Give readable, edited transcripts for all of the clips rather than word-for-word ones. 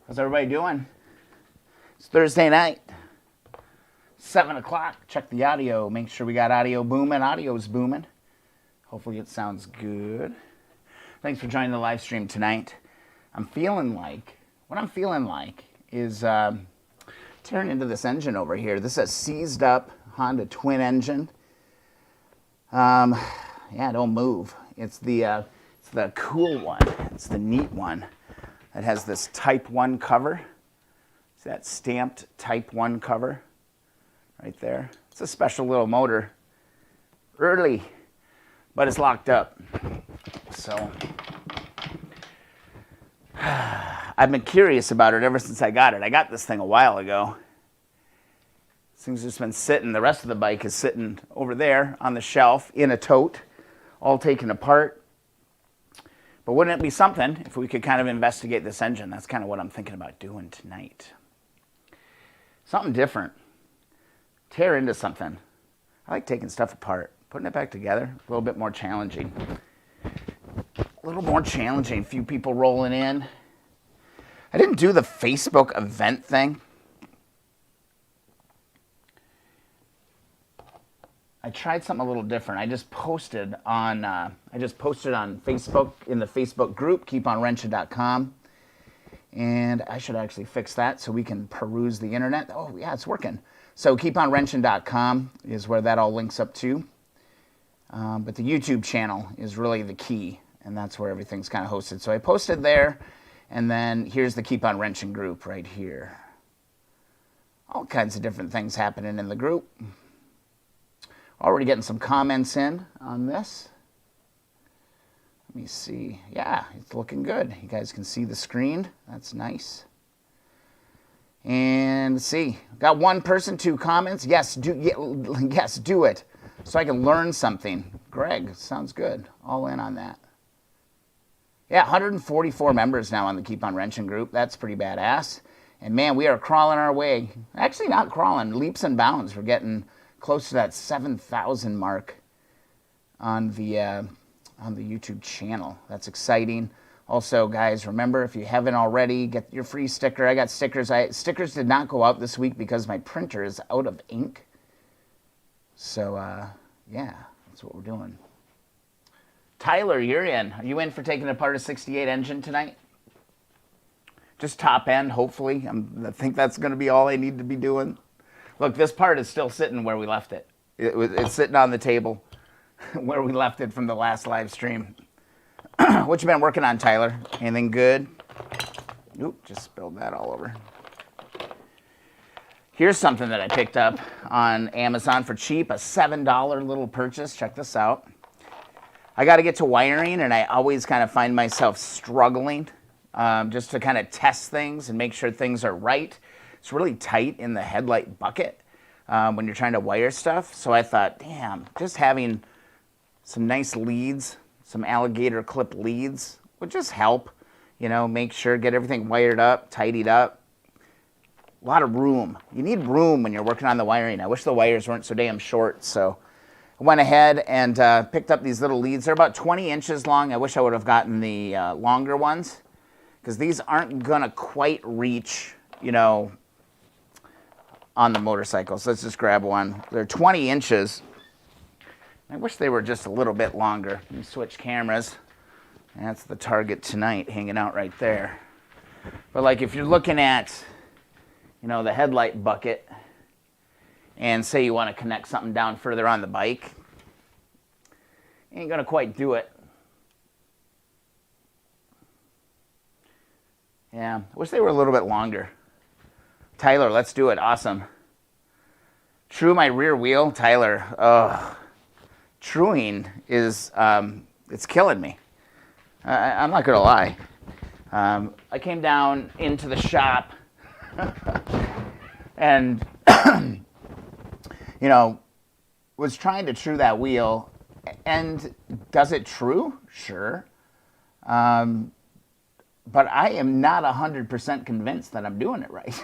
How's everybody doing? It's Thursday night, 7 o'clock. Check the audio. Make sure we got audio booming. Audio's booming. Hopefully it sounds good. Thanks for joining the live stream tonight. What I'm feeling like is tearing into this engine over here. This is a seized up Honda twin engine. Yeah, don't move. It's the cool one. It's the neat one that has this Type 1 cover. It's that stamped Type 1 cover right there. It's a special little motor. Early, but it's locked up. So I've been curious about it ever since I got it. I got this thing a while ago. This thing's just been sitting. The rest of the bike is sitting over there on the shelf in a tote, all taken apart. But wouldn't it be something if we could kind of investigate this engine? That's kind of what I'm thinking about doing tonight. Something different. Tear into something. I like taking stuff apart, putting it back together. A little bit more challenging. A little more challenging. A few people rolling in. I didn't do the Facebook event thing. I tried something a little different. I just posted on Facebook in the Facebook group, keeponwrenching.com, and I should actually fix that so we can peruse the internet. Oh yeah, it's working. So keeponwrenching.com is where that all links up to. But the YouTube channel is really the key, and that's where everything's kind of hosted. So I posted there, and then here's the Keep on Wrenching group right here. All kinds of different things happening in the group. Already getting some comments in on this. Let me see. Yeah, it's looking good. You guys can see the screen. That's nice. And let's see. Got one person, 2 comments. Yes, do it. So I can learn something. Greg, sounds good. All in on that. Yeah, 144 members now on the Keep on Wrenching group. That's pretty badass. And man, we are crawling our way. Actually, not crawling. Leaps and bounds. We're getting close to that 7,000 mark on the YouTube channel. That's exciting. Also, guys, remember, if you haven't already, get your free sticker. I got stickers. Stickers did not go out this week because my printer is out of ink. So, yeah, that's what we're doing. Tyler, you're in. Are you in for taking apart a 68 engine tonight? Just top end, hopefully. I think that's going to be all I need to be doing. Look, this part is still sitting where we left it. It's sitting on the table where we left it from the last live stream. What you been working on, Tyler? Anything good? Oop, just spilled that all over. Here's something that I picked up on Amazon for cheap, a $7 little purchase. Check this out. I got to get to wiring, and I always kind of find myself struggling just to kind of test things and make sure things are right. It's really tight in the headlight bucket when you're trying to wire stuff. So I thought, damn, just having some nice leads, some alligator clip leads would just help, you know, make sure, get everything wired up, tidied up. A lot of room. You need room when you're working on the wiring. I wish the wires weren't so damn short. So I went ahead and picked up these little leads. They're about 20 inches long. I wish I would have gotten the longer ones because these aren't going to quite reach, you know, on the motorcycle. So let's just grab one. They're 20 inches. I wish they were just a little bit longer. Let me switch cameras. That's the target tonight hanging out right there. But like if you're looking at, you know, the headlight bucket and say you want to connect something down further on the bike, you ain't gonna quite do it. Yeah, I wish they were a little bit longer. Tyler, let's do it. Awesome. True my rear wheel. Tyler, truing is, it's killing me. I'm not going to lie. I came down into the shop and, you know, was trying to true that wheel. And does it true? Sure. But I am not 100% convinced that I'm doing it right.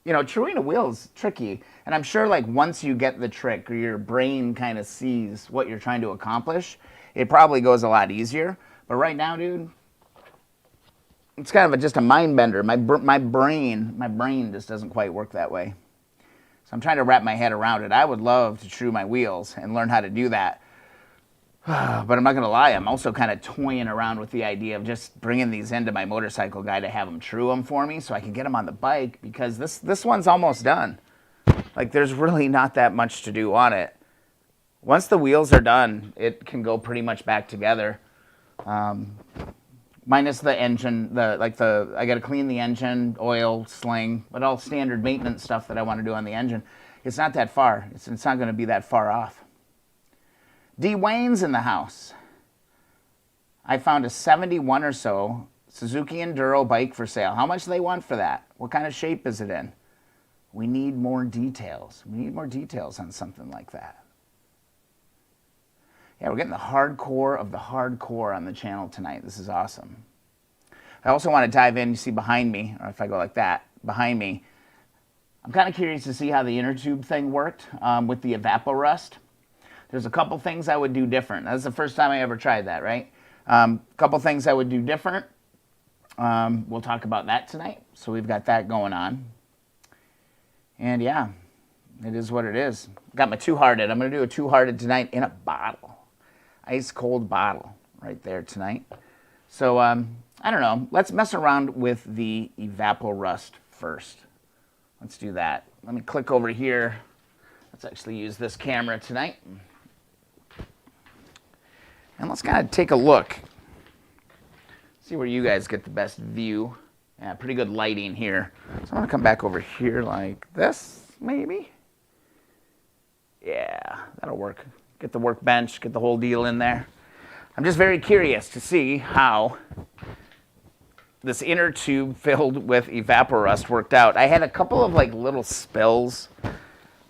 You know, truing a wheel is tricky. And I'm sure like once you get the trick or your brain kind of sees what you're trying to accomplish, it probably goes a lot easier. But right now, dude, it's kind of just a mind bender. My brain just doesn't quite work that way. So I'm trying to wrap my head around it. I would love to true my wheels and learn how to do that. But I'm not going to lie, I'm also kind of toying around with the idea of just bringing these into my motorcycle guy to have him true them for me so I can get them on the bike, because this one's almost done. Like, there's really not that much to do on it. Once the wheels are done, it can go pretty much back together. Minus the engine, I got to clean the engine, oil, sling, but all standard maintenance stuff that I want to do on the engine. It's not that far. It's not going to be that far off. D. Wayne's in the house. I found a 71 or so Suzuki Enduro bike for sale. How much do they want for that? What kind of shape is it in? We need more details. We need more details on something like that. Yeah, we're getting the hardcore of the hardcore on the channel tonight. This is awesome. I also want to dive in, you see behind me, or if I go like that, behind me, I'm kind of curious to see how the inner tube thing worked with the Evaporust. There's a couple things I would do different. That's the first time I ever tried that, right? A couple things I would do different. We'll talk about that tonight. So we've got that going on. And yeah, it is what it is. Got my two-hearted. I'm going to do a two-hearted tonight in a bottle. Ice cold bottle right there tonight. So I don't know. Let's mess around with the Evaporust first. Let's do that. Let me click over here. Let's actually use this camera tonight. And let's kind of take a look. See where you guys get the best view. Yeah, pretty good lighting here. So I'm going to come back over here like this, maybe. Yeah, that'll work. Get the workbench, get the whole deal in there. I'm just very curious to see how this inner tube filled with Evaporust worked out. I had a couple of like little spills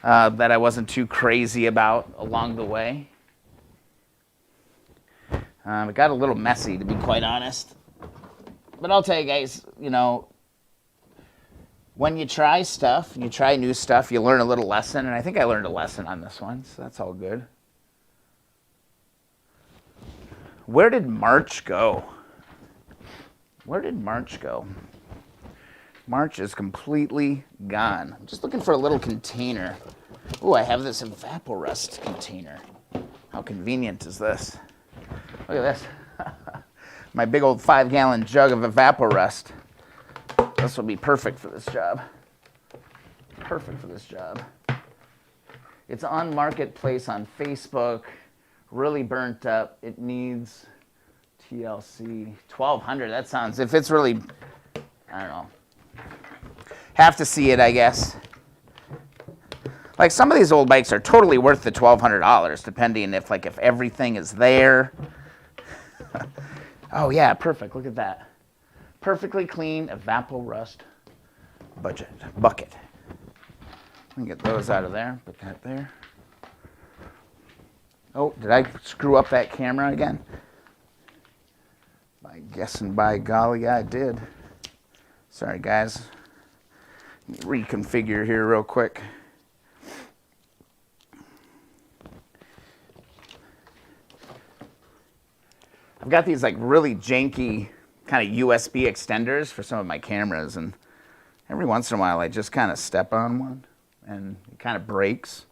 that I wasn't too crazy about along the way. It got a little messy, to be quite honest. But I'll tell you guys, you know, when you try stuff, you try new stuff, you learn a little lesson. And I think I learned a lesson on this one, so that's all good. Where did March go? Where did March go? March is completely gone. I'm just looking for a little container. Ooh, I have this Evaporust container. How convenient is this? Look at this. My big old 5-gallon jug of Evaporust. This will be perfect for this job. Perfect for this job. It's on Marketplace on Facebook. Really burnt up. It needs TLC 1200. That sounds, if it's really, I don't know. Have to see it, I guess. Like, some of these old bikes are totally worth the $1,200, depending if everything is there. Oh yeah, perfect. Look at that. Perfectly clean Evaporust bucket. Let me get those out of there. Put that there. Oh, did I screw up that camera again? By guessing, by golly, I did. Sorry, guys. Let me reconfigure here real quick. I've got these like really janky kind of USB extenders for some of my cameras, and every once in a while I just kind of step on one and it kind of breaks.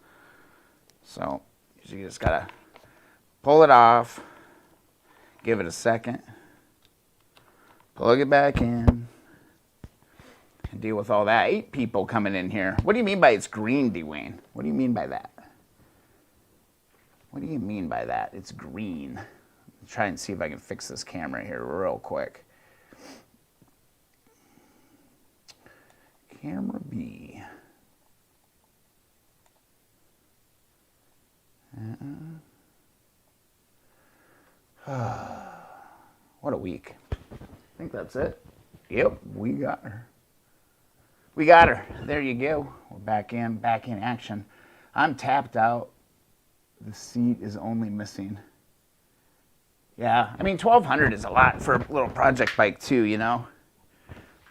So you just gotta pull it off, give it a second, plug it back in, and deal with all that. 8 people coming in here. What do you mean by it's green, Dwayne? What do you mean by that? What do you mean by that? It's green. Try and see if I can fix this camera here real quick. Camera B. What a week. I think that's it. Yep, we got her. We got her. There you go. We're back in action. I'm tapped out. The seat is only missing. Yeah, I mean, 1,200 is a lot for a little project bike too, you know?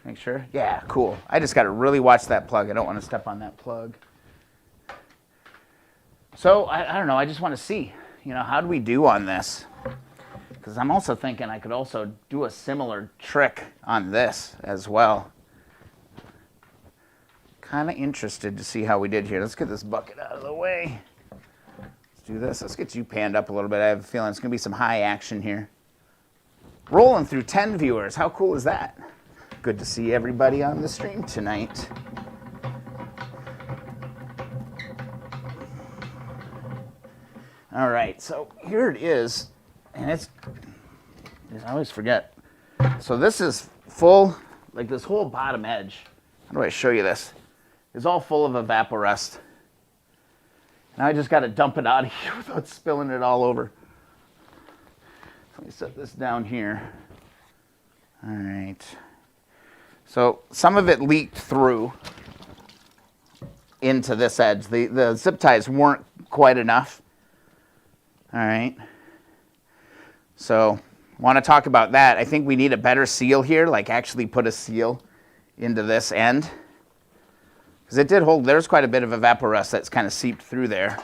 Make sure. Yeah, cool. I just got to really watch that plug. I don't want to step on that plug. So, I don't know. I just want to see, you know, how do we do on this? because I'm also thinking I could also do a similar trick on this as well. Kind of interested to see how we did here. Let's get this bucket out of the way. Let's do this. Let's get you panned up a little bit. I have a feeling it's going to be some high action here. Rolling through 10 viewers. How cool is that? Good to see everybody on the stream tonight. All right, so here it is, and I always forget. So this is full, like this whole bottom edge. How do I show you this? It's all full of Evaporust. Now I just got to dump it out of here without spilling it all over. Let me set this down here. All right. So some of it leaked through into this edge. The zip ties weren't quite enough. All right. So want to talk about that. I think we need a better seal here, like actually put a seal into this end. Because it did hold, there's quite a bit of Evaporust that's kind of seeped through there.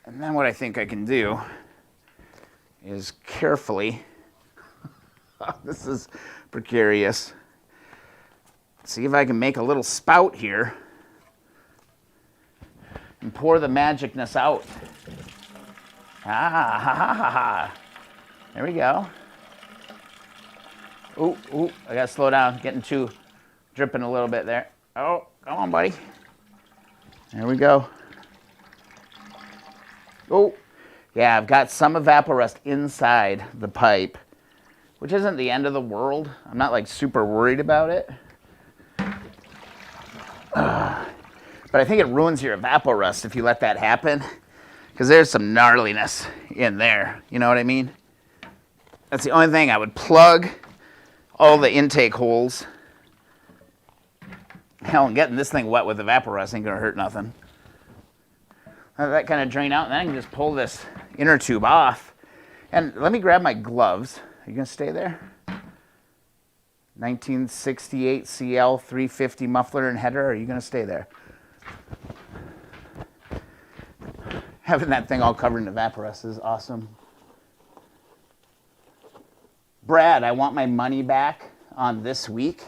And then what I think I can do is carefully, this is precarious, see if I can make a little spout here and pour the magicness out. Ah, ha, ha, ha, ha. There we go. Ooh, ooh, I gotta slow down, dripping a little bit there. Oh, come on, buddy. There we go. Oh, yeah, I've got some Evaporust inside the pipe, which isn't the end of the world. I'm not like super worried about it. But I think it ruins your Evaporust if you let that happen, because there's some gnarliness in there. You know what I mean? That's the only thing. I would plug all the intake holes. Hell, and getting this thing wet with Evaporust ain't gonna hurt nothing. Let that kind of drain out, and then I can just pull this inner tube off. And let me grab my gloves. Are you gonna stay there? 1968 CL 350 muffler and header. Are you gonna stay there? Having that thing all covered in Evaporust is awesome. Brad, I want my money back on this week.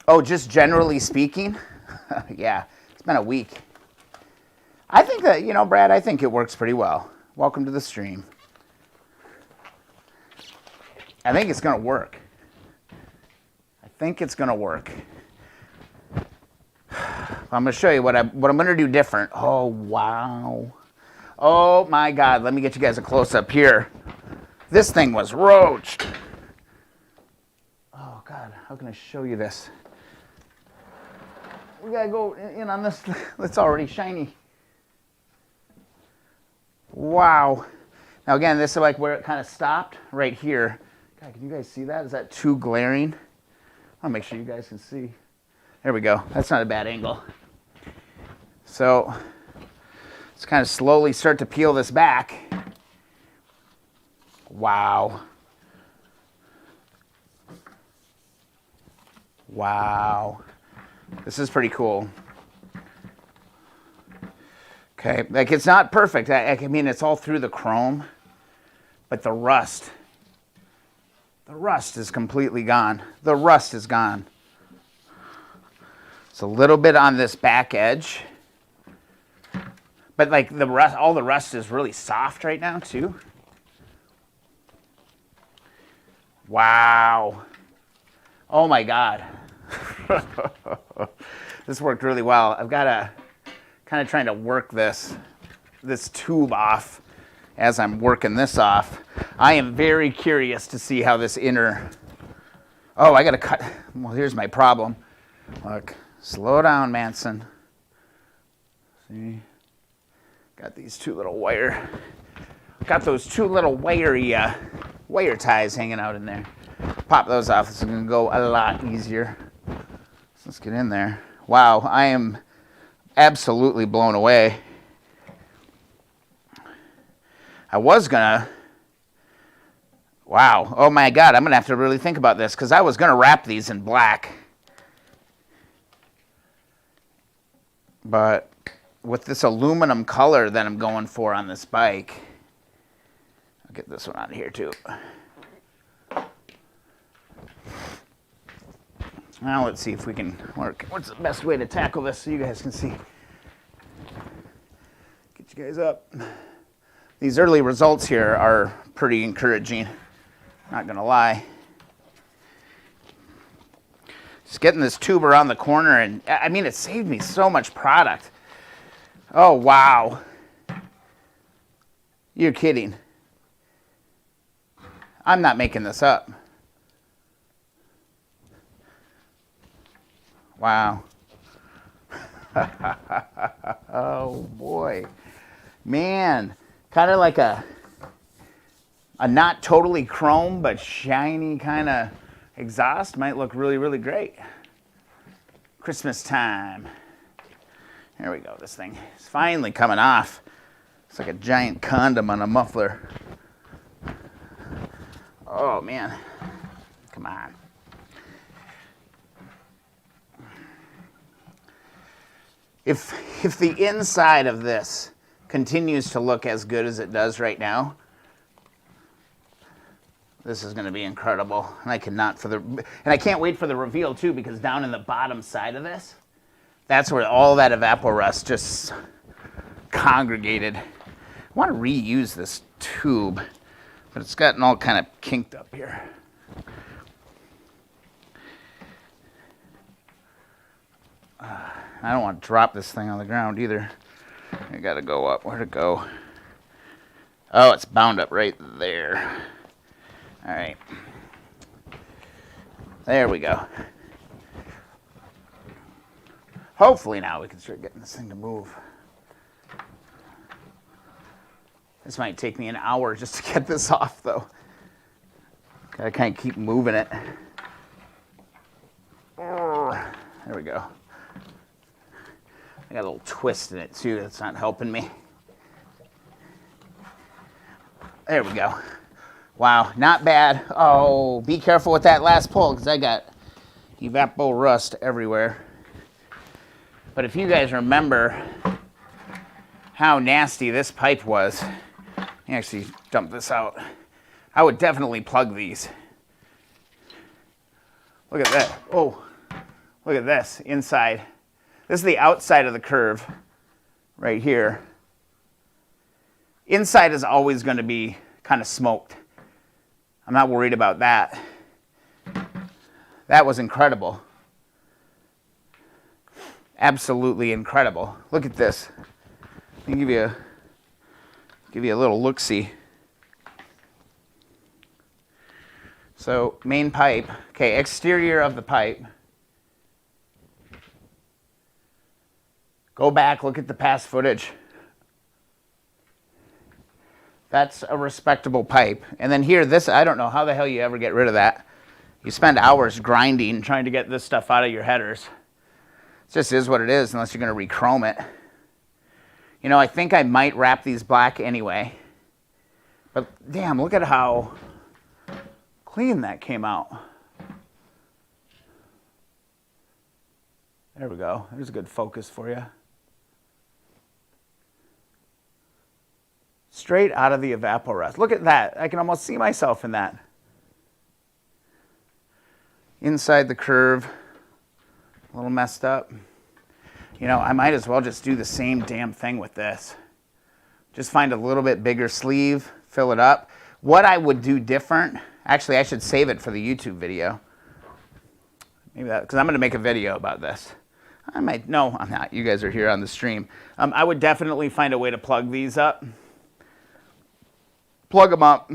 Oh, just generally speaking? Yeah, it's been a week. I think that, Brad, I think it works pretty well. Welcome to the stream. I think it's going to work. I'm going to show you what I'm going to do different. Oh, wow. Oh, my God. Let me get you guys a close-up here. This thing was roached. Oh, God. How can I show you this? We got to go in on this. It's already shiny. Wow. Now, again, this is like where it kind of stopped right here. God, can you guys see that? Is that too glaring? I'll make sure you guys can see. There we go. That's not a bad angle. So let's kind of slowly start to peel this back. Wow. Wow. This is pretty cool. Okay, like it's not perfect. I mean, it's all through the chrome, but the rust is completely gone. The rust is gone. It's a little bit on this back edge, but like all the rust is really soft right now too. Wow. Oh my God. This worked really well. I've got to kind of trying to work this tube off as I'm working this off. I am very curious to see how this inner... Oh, I got to cut... Well, here's my problem. Look, slow down, Manson. See? Got these two little wire... Got those two little wire ties hanging out in there. Pop those off. This is going to go a lot easier. So let's get in there. Wow, I am absolutely blown away. I was gonna... Wow. Oh my God, I'm gonna have to really think about this because I was gonna wrap these in black. But with this aluminum color that I'm going for on this bike, I'll get this one out of here too. Now let's see if we can work. What's the best way to tackle this so you guys can see? Get you guys up. These early results here are pretty encouraging, not gonna lie. Just getting this tube around the corner, and I mean, it saved me so much product. Oh, wow. You're kidding. I'm not making this up. Wow. Oh boy. Man, kind of like a not totally chrome but shiny kind of exhaust might look really, really great. Christmas time. There we go. This thing is finally coming off. It's like a giant condom on a muffler. Oh man. Come on. If the inside of this continues to look as good as it does right now, this is going to be incredible. And I can't wait for the reveal too, because down in the bottom side of this, that's where all that Evaporust just congregated. I want to reuse this tube, but it's gotten all kind of kinked up here. I don't want to drop this thing on the ground either. I got to go up. Where'd it go? Oh, it's bound up right there. All right. There we go. Hopefully now we can start getting this thing to move. This might take me an hour just to get this off, though. Gotta kind of keep moving it. There we go. I got a little twist in it too, that's not helping me. There we go. Wow, not bad. Oh, be careful with that last pull, because I got Evaporust everywhere. But if you guys remember how nasty this pipe was, let me actually dump this out. I would definitely plug these. Look at that. Oh, look at this inside. This is the outside of the curve right here. Inside is always going to be kind of smoked. I'm not worried about that. That was incredible. Absolutely incredible. Look at this. Let me give you a little look-see. So main pipe, okay, exterior of the pipe. Go back, look at the past footage. That's a respectable pipe. And then here, this, I don't know how the hell you ever get rid of that. You spend hours grinding, trying to get this stuff out of your headers. It just is what it is, unless you're going to re-chrome it. You know, I think I might wrap these black anyway. But damn, look at how clean that came out. There we go. There's a good focus for you. Straight out of the Evaporust. Look at that. I can almost see myself in that. Inside the curve, a little messed up. You know, I might as well just do the same damn thing with this. Just find a little bit bigger sleeve, fill it up. What I would do different, actually I should save it for the YouTube video. Maybe that, because I'm going to make a video about this. No, I'm not. You guys are here on the stream. I would definitely find a way to plug these up. Plug them up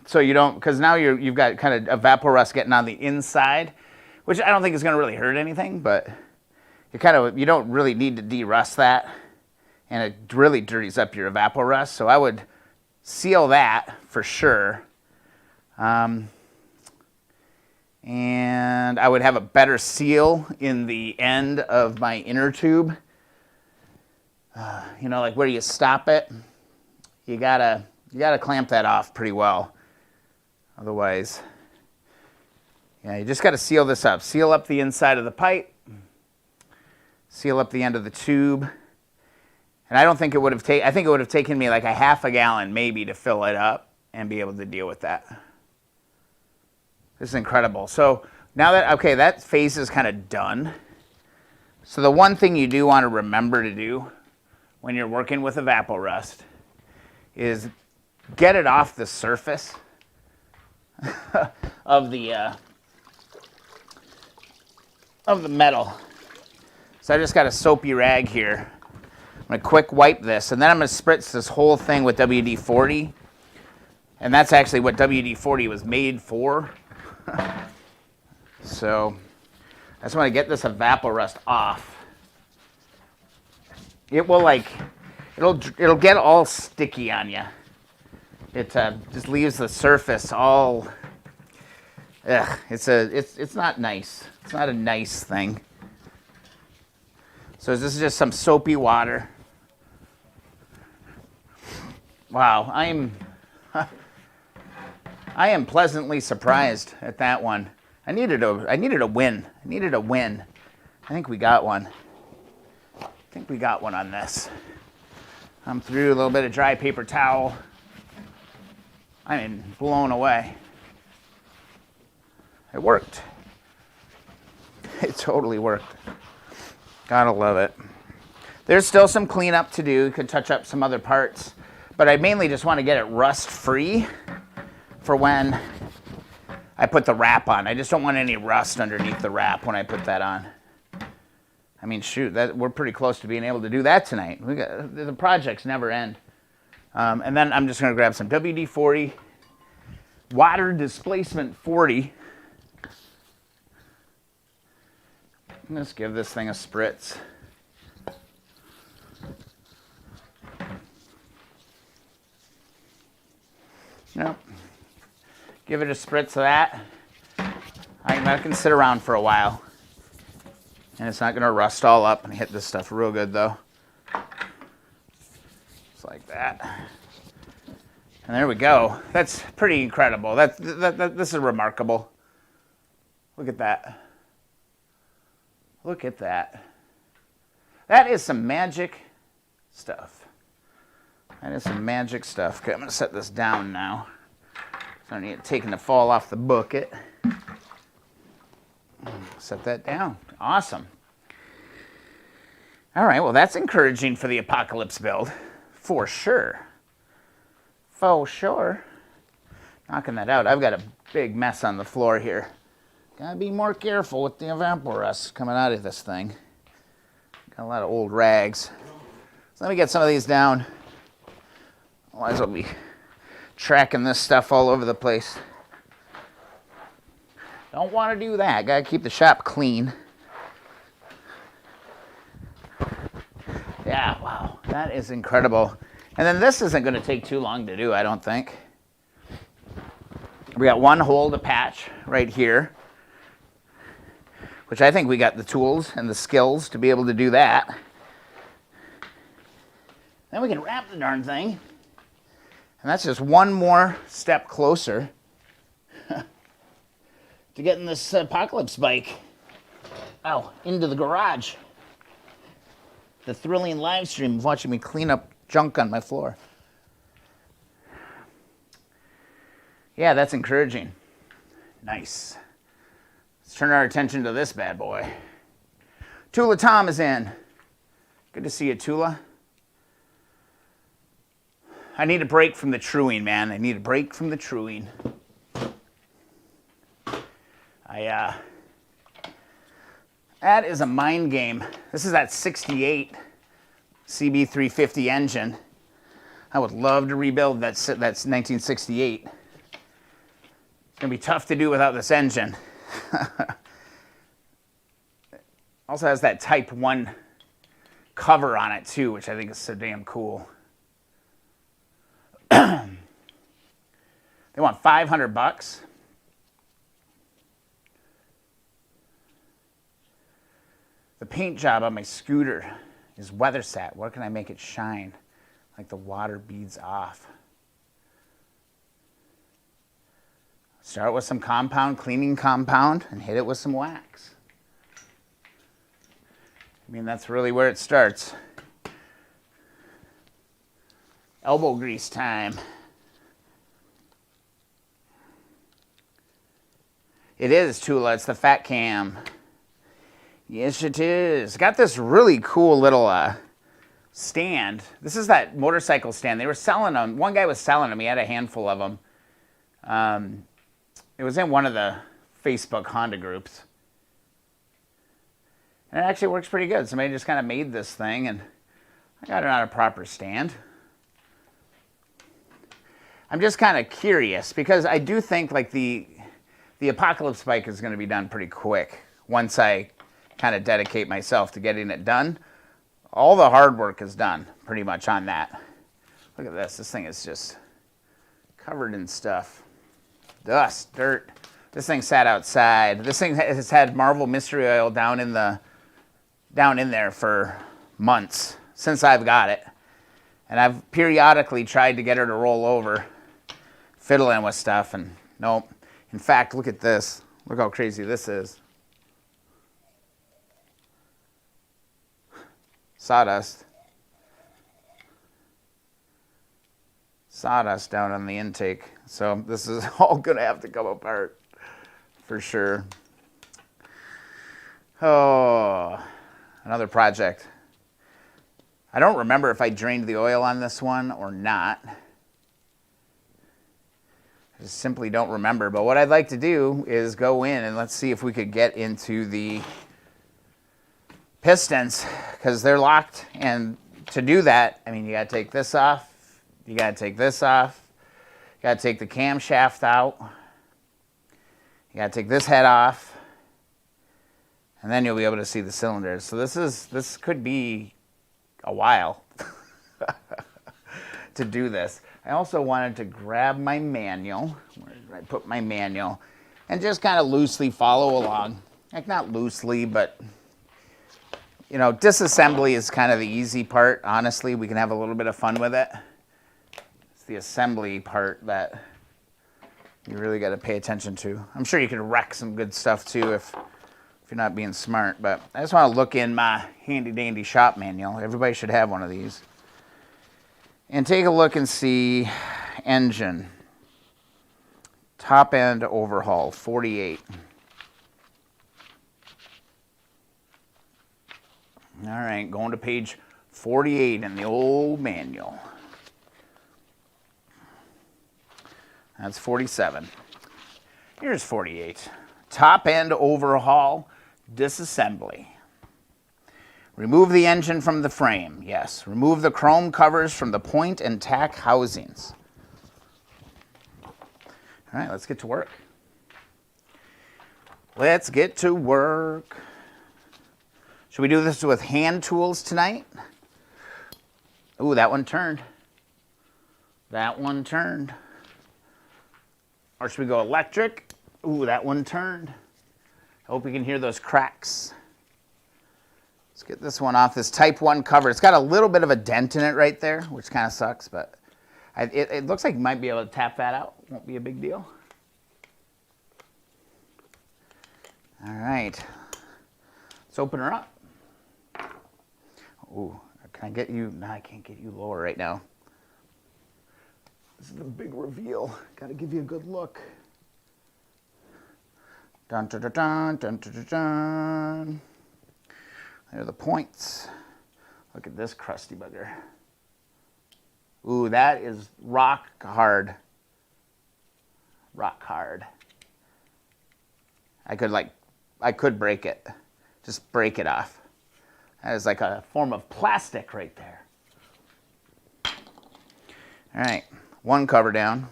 so you don't, because now you've got kind of Evaporust getting on the inside, which I don't think is going to really hurt anything, but you don't really need to de-rust that, and it really dirties up your Evaporust. So I would seal that for sure, and I would have a better seal in the end of my inner tube. You know, like where you stop it, you gotta clamp that off pretty well. Otherwise, yeah, you just got to seal this up. Seal up the inside of the pipe. Seal up the end of the tube. And I don't think it would have taken, I think it would have taken me like a half a gallon maybe to fill it up. and be able to deal with that. This is incredible. So now that, okay, that phase is kind of done. So the one thing you do want to remember to do when you're working with Evaporust is get it off the surface of the metal. So I just got a soapy rag here. I'm going to quick wipe this, and then I'm going to spritz this whole thing with WD-40. And that's actually what WD-40 was made for. So I just want to get this Evaporust off. It will it'll get all sticky on you. It just leaves the surface all, it's not nice. It's not a nice thing. So this is just some soapy water. Wow, I am pleasantly surprised at that one. I needed a win. I needed a win. I think we got one. I think we got one on this. I'm through a little bit of dry paper towel. I mean, blown away. It worked. It totally worked. Gotta love it. There's still some cleanup to do. You could touch up some other parts, but I mainly just want to get it rust free for when I put the wrap on. I just don't want any rust underneath the wrap when I put that on. I mean, shoot, we're pretty close to being able to do that tonight. The projects never end. And then I'm just going to grab some WD-40, water displacement 40. Let's give this thing a spritz. Nope. Give it a spritz of that. That can sit around for a while. And it's not going to rust all up and hit this stuff real good, though. Just like that. And there we go. That's pretty incredible. This is remarkable. Look at that. Look at that. That is some magic stuff. That is some magic stuff. Okay, I'm going to set this down now. So I need it taken to fall off the bucket. Set that down. Awesome. All right, well, that's encouraging for the apocalypse build. For sure. For sure. Knocking that out. I've got a big mess on the floor here. Gotta be more careful with the Evaporust coming out of this thing. Got a lot of old rags. So let me get some of these down. Otherwise I'll be tracking this stuff all over the place. Don't want to do that. Gotta keep the shop clean. Yeah, wow, that is incredible. And then this isn't going to take too long to do, I don't think. We got one hole to patch right here, which I think we got the tools and the skills to be able to do that. Then we can wrap the darn thing. And that's just one more step closer to getting this apocalypse bike into the garage. The thrilling live stream of watching me clean up junk on my floor. Yeah, that's encouraging. Nice. Let's turn our attention to this bad boy. Tula Tom is in. Good to see you, Tula. I need a break from the truing, man. I need a break from the truing. That is a mind game. This is that 68 CB350 engine. I would love to rebuild that's 1968. It's gonna be tough to do without this engine. Also has that Type 1 cover on it too, which I think is so damn cool. They want $500. The paint job on my scooter is weather sat. Where can I make it shine? Like the water beads off. Start with some compound, cleaning compound, and hit it with some wax. I mean, that's really where it starts. Elbow grease time. It is, Tula. It's the Fat Cam. Yes, it is. Got this really cool little stand. This is that motorcycle stand. They were selling them. One guy was selling them. He had a handful of them. It was in one of the Facebook Honda groups. And it actually works pretty good. Somebody just kind of made this thing, and I got it on a proper stand. I'm just kind of curious, because I do think like the Apocalypse bike is going to be done pretty quick once I kind of dedicate myself to getting it done. All the hard work is done pretty much on that. Look at this. This thing is just covered in stuff. Dust, dirt. This thing sat outside. This thing has had Marvel Mystery Oil down in there for months since I've got it. And I've periodically tried to get her to roll over, fiddling with stuff, and nope. In fact, look at this. Look how crazy this is. Sawdust. Sawdust down on the intake. So this is all going to have to come apart for sure. Oh, another project. I don't remember if I drained the oil on this one or not. I just simply don't remember. But what I'd like to do is go in and let's see if we could get into the pistons, because they're locked. And to do that, I mean, you got to take this off. You got to take this off. You got to take the camshaft out. You got to take this head off. And then you'll be able to see the cylinders. So this could be a while to do this. I also wanted to grab my manual. Where did I put my manual? And just kind of loosely follow along. Like, not loosely, but, you know, disassembly is kind of the easy part. Honestly, we can have a little bit of fun with it. It's the assembly part that you really got to pay attention to. I'm sure you could wreck some good stuff too if you're not being smart, but I just want to look in my handy dandy shop manual. Everybody should have one of these. And take a look and see engine. Top end overhaul, 48. All right, going to page 48 in the old manual. That's 47. Here's 48. Top end overhaul, disassembly. Remove the engine from the frame. Yes. Remove the chrome covers from the point and tack housings. All right, let's get to work. Let's get to work. Should we do this with hand tools tonight? Ooh, that one turned. That one turned. Or should we go electric? Ooh, that one turned. I hope you can hear those cracks. Let's get this one off this Type 1 cover. It's got a little bit of a dent in it right there, which kind of sucks, but it looks like you might be able to tap that out. Won't be a big deal. All right. Let's open her up. Ooh, can I get you? No, I can't get you lower right now. This is the big reveal. Got to give you a good look. Dun, dun, dun, dun, dun, dun, dun, dun. There are the points. Look at this crusty bugger. Ooh, that is rock hard. Rock hard. I could break it. Just break it off. That is like a form of plastic right there. All right, one cover down.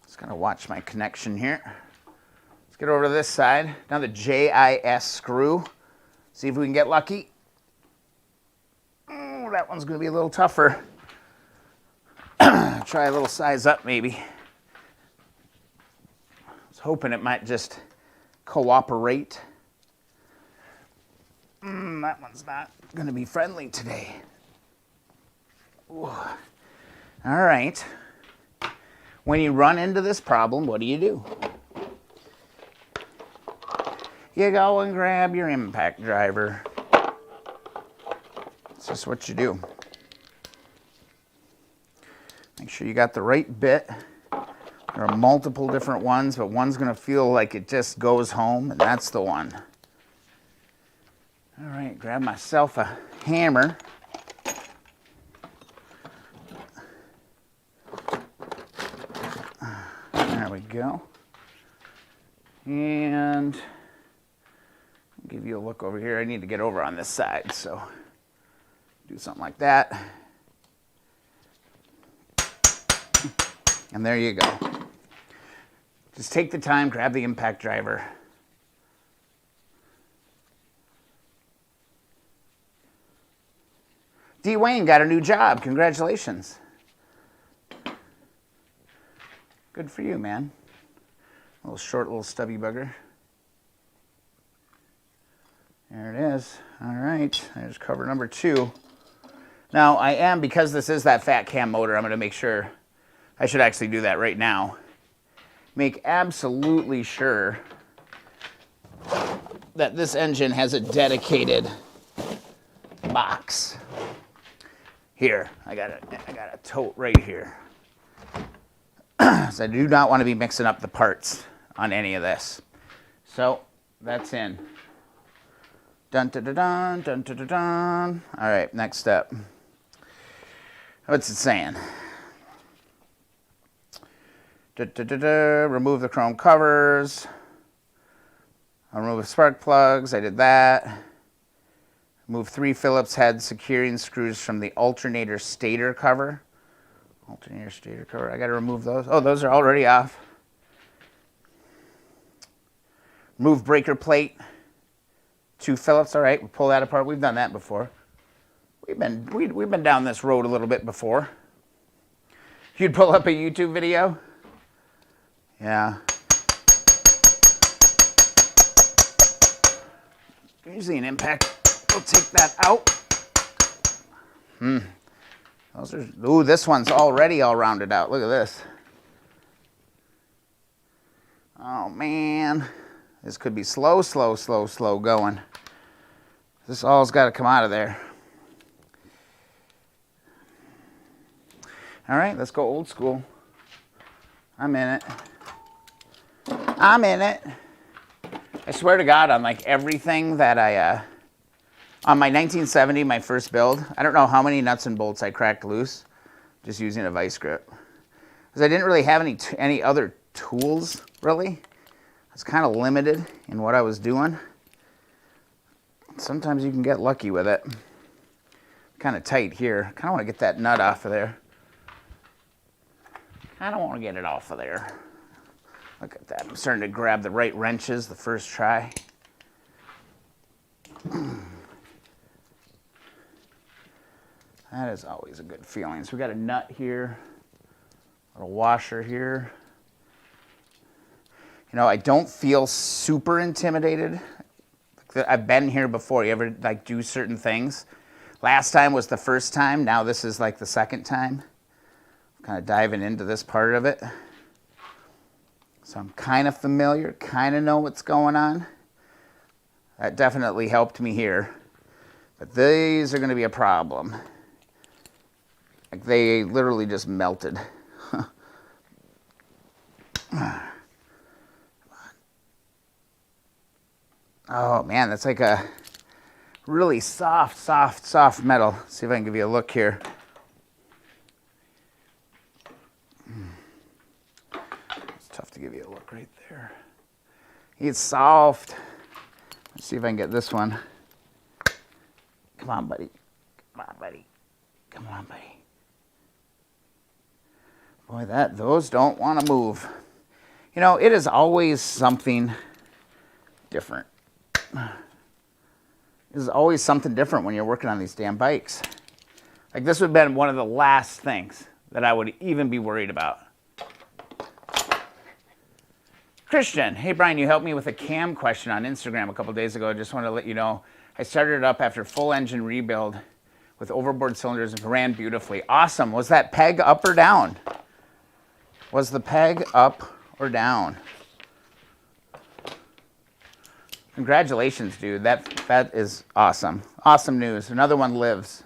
Just gotta watch my connection here. Let's get over to this side. Now the JIS screw. See if we can get lucky. Oh, that one's going to be a little tougher. Try a little size up, maybe. I was hoping it might just cooperate. That one's not going to be friendly today. Ooh. All right. When you run into this problem, what do? You go and grab your impact driver. It's just what you do. Make sure you got the right bit. There are multiple different ones, but one's going to feel like it just goes home, and that's the one. All right, grab myself a hammer. There we go. And I'll give you a look over here. I need to get over on this side, so do something like that. And there you go. Just take the time, grab the impact driver. D. Wayne got a new job. Congratulations. Good for you, man. A little short, little stubby bugger. There it is. All right, there's cover number 2. Now, I am, because this is that fat cam motor, I'm going to make sure, I should actually do that right now. Make absolutely sure that this engine has a dedicated box. Here, I got a tote right here. So I do not want to be mixing up the parts on any of this. So that's in. Dun dun dun dun dun dun dun dun. All right, next step. What's it saying? Remove the chrome covers. I'll remove the spark plugs. I did that. Remove 3 Phillips head securing screws from the alternator stator cover. Alternator stator cover. I got to remove those. Oh, those are already off. Remove breaker plate. 2 Phillips. All right, we'll pull that apart. We've done that before. We've been down this road a little bit before. You'd pull up a YouTube video. Yeah. Usually an impact. We'll take that out. Those are, ooh, this one's already all rounded out. Look at this. Oh man, this could be slow going. This all's got to come out of there. All right, let's go old school. I'm in it. I'm in it. I swear to God, on like everything that on my 1970, my first build, I don't know how many nuts and bolts I cracked loose just using a vice grip. Because I didn't really have any other tools, really. I was kind of limited in what I was doing. Sometimes you can get lucky with it. Kind of tight here. Kind of want to get that nut off of there. I don't want to get it off of there. Look at that. I'm starting to grab the right wrenches the first try. That is always a good feeling. So we got a nut here, a little washer here. You know, I don't feel super intimidated. I've been here before. You ever like do certain things? Last time was the first time. Now this is like the second time. Kind of diving into this part of it. So I'm kind of familiar, kind of know what's going on. That definitely helped me here. But these are going to be a problem. Like they literally just melted. Oh man, that's like a really soft metal. Let's see if I can give you a look here. It's tough to give you a look right there. It's soft. Let's see if I can get this one. Come on, buddy. Come on, buddy. Come on, buddy. Boy, those don't want to move. You know, it is always something different. There's always something different when you're working on these damn bikes. Like this would have been one of the last things that I would even be worried about. Christian, hey Brian, you helped me with a cam question on Instagram a couple days ago. I just wanted to let you know I started it up after full engine rebuild with overboard cylinders and ran beautifully. Awesome. Was that peg up or down? Was the peg up or down? Congratulations, dude. That is awesome. Awesome news. Another one lives.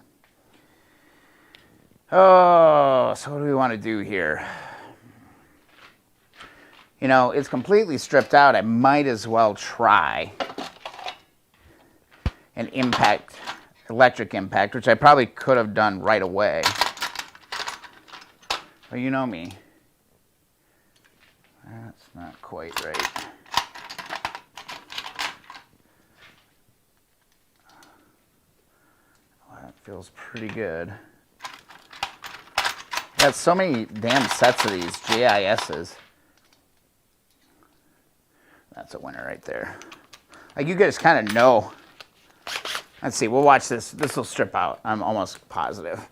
Oh, so what do we want to do here? You know, it's completely stripped out. I might as well try an impact, electric impact, which I probably could have done right away. But you know me. That's not quite right. Well, that feels pretty good. Got so many damn sets of these JISs. That's a winner right there. Like, you guys kind of know. Let's see, we'll watch this. This will strip out. I'm almost positive.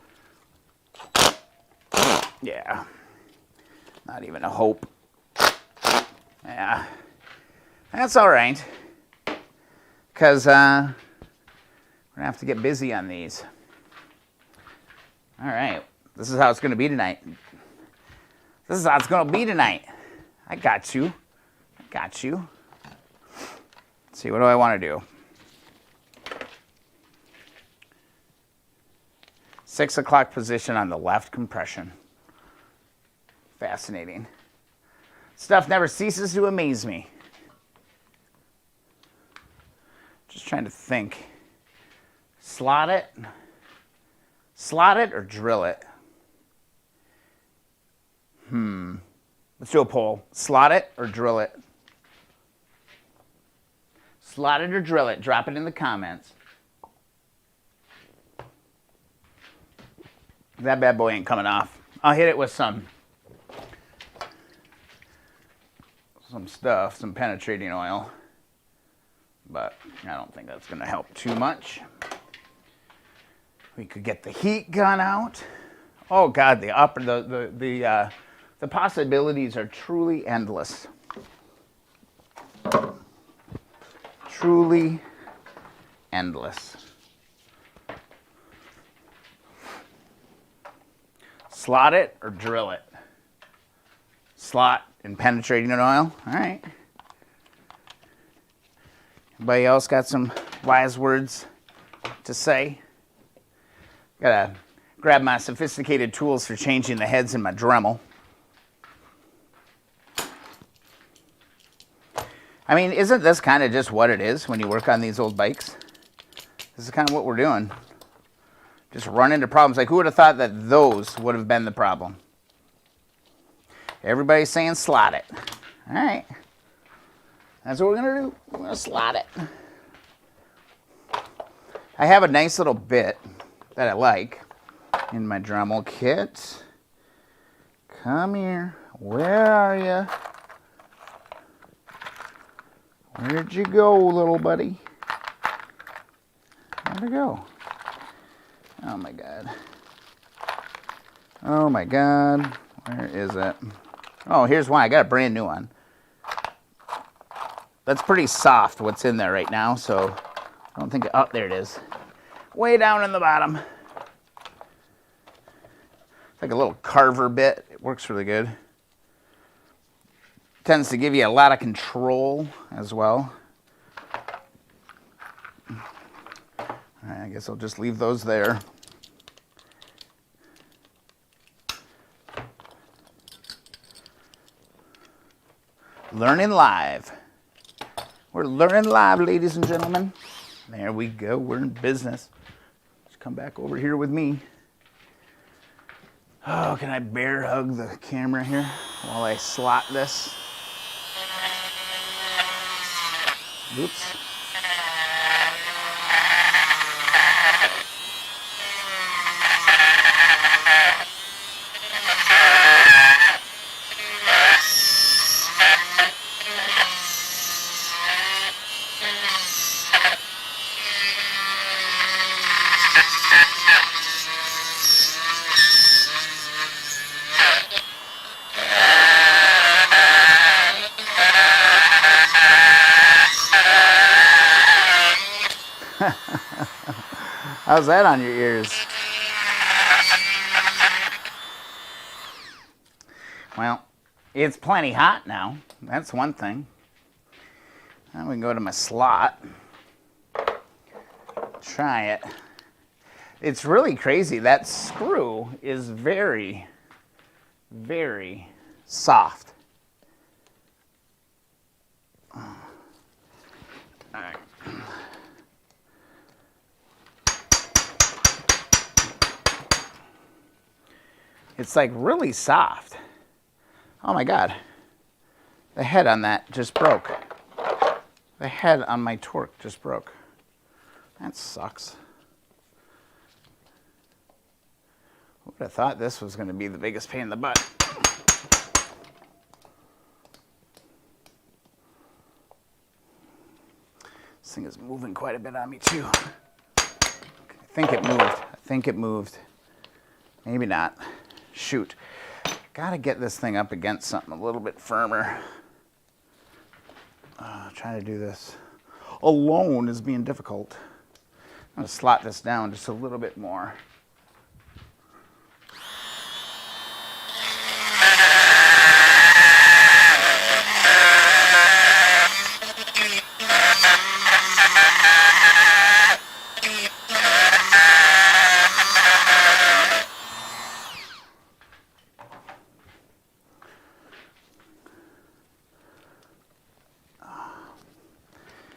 Yeah. Not even a hope. Yeah. That's all right. Because we're going to have to get busy on these. All right. This is how it's going to be tonight. This is how it's going to be tonight. I got you. I got you. Let's see, what do I want to do? 6 o'clock position on the left compression. Fascinating. Stuff never ceases to amaze me. Just trying to think. Slot it? Slot it or drill it? Let's do a poll. Slot it or drill it? Slot it or drill it? Drop it in the comments. That bad boy ain't coming off. I'll hit it with some stuff, some penetrating oil. But I don't think that's going to help too much. We could get the heat gun out. Oh God, the possibilities are truly endless. Truly endless. Slot it or drill it? Slot and penetrating in oil. All right. Anybody else got some wise words to say? Gotta grab my sophisticated tools for changing the heads in my Dremel. I mean, isn't this kind of just what it is when you work on these old bikes? This is kind of what we're doing. Just run into problems. Like, who would have thought that those would have been the problem? Everybody's saying slot it. All right. That's what we're going to do. We're going to slot it. I have a nice little bit that I like in my Dremel kit. Come here. Where are you? Where'd you go, little buddy? Where'd it go? Oh my God. Oh my God. Where is it? Oh, here's one. I got a brand new one. That's pretty soft what's in there right now, so I don't think... Oh, there it is. Way down in the bottom. It's like a little carver bit. It works really good. Tends to give you a lot of control as well. All right, I guess I'll just leave those there. Learning live. We're learning live, ladies and gentlemen. There we go. We're in business. Just come back over here with me. Oh, can I bear hug the camera here while I slot this? Oops. How's that on your ears? Well, it's plenty hot now. That's one thing. Now we can go to my slot. Try it. It's really crazy. That screw is very, very soft. It's like really soft. Oh my God. The head on that just broke. The head on my torque just broke. That sucks. Who would have thought this was going to be the biggest pain in the butt? This thing is moving quite a bit on me too. I think it moved. I think it moved. Maybe not. Shoot. Gotta get this thing up against something a little bit firmer. Trying to do this alone is being difficult. I'm gonna slot this down just a little bit more.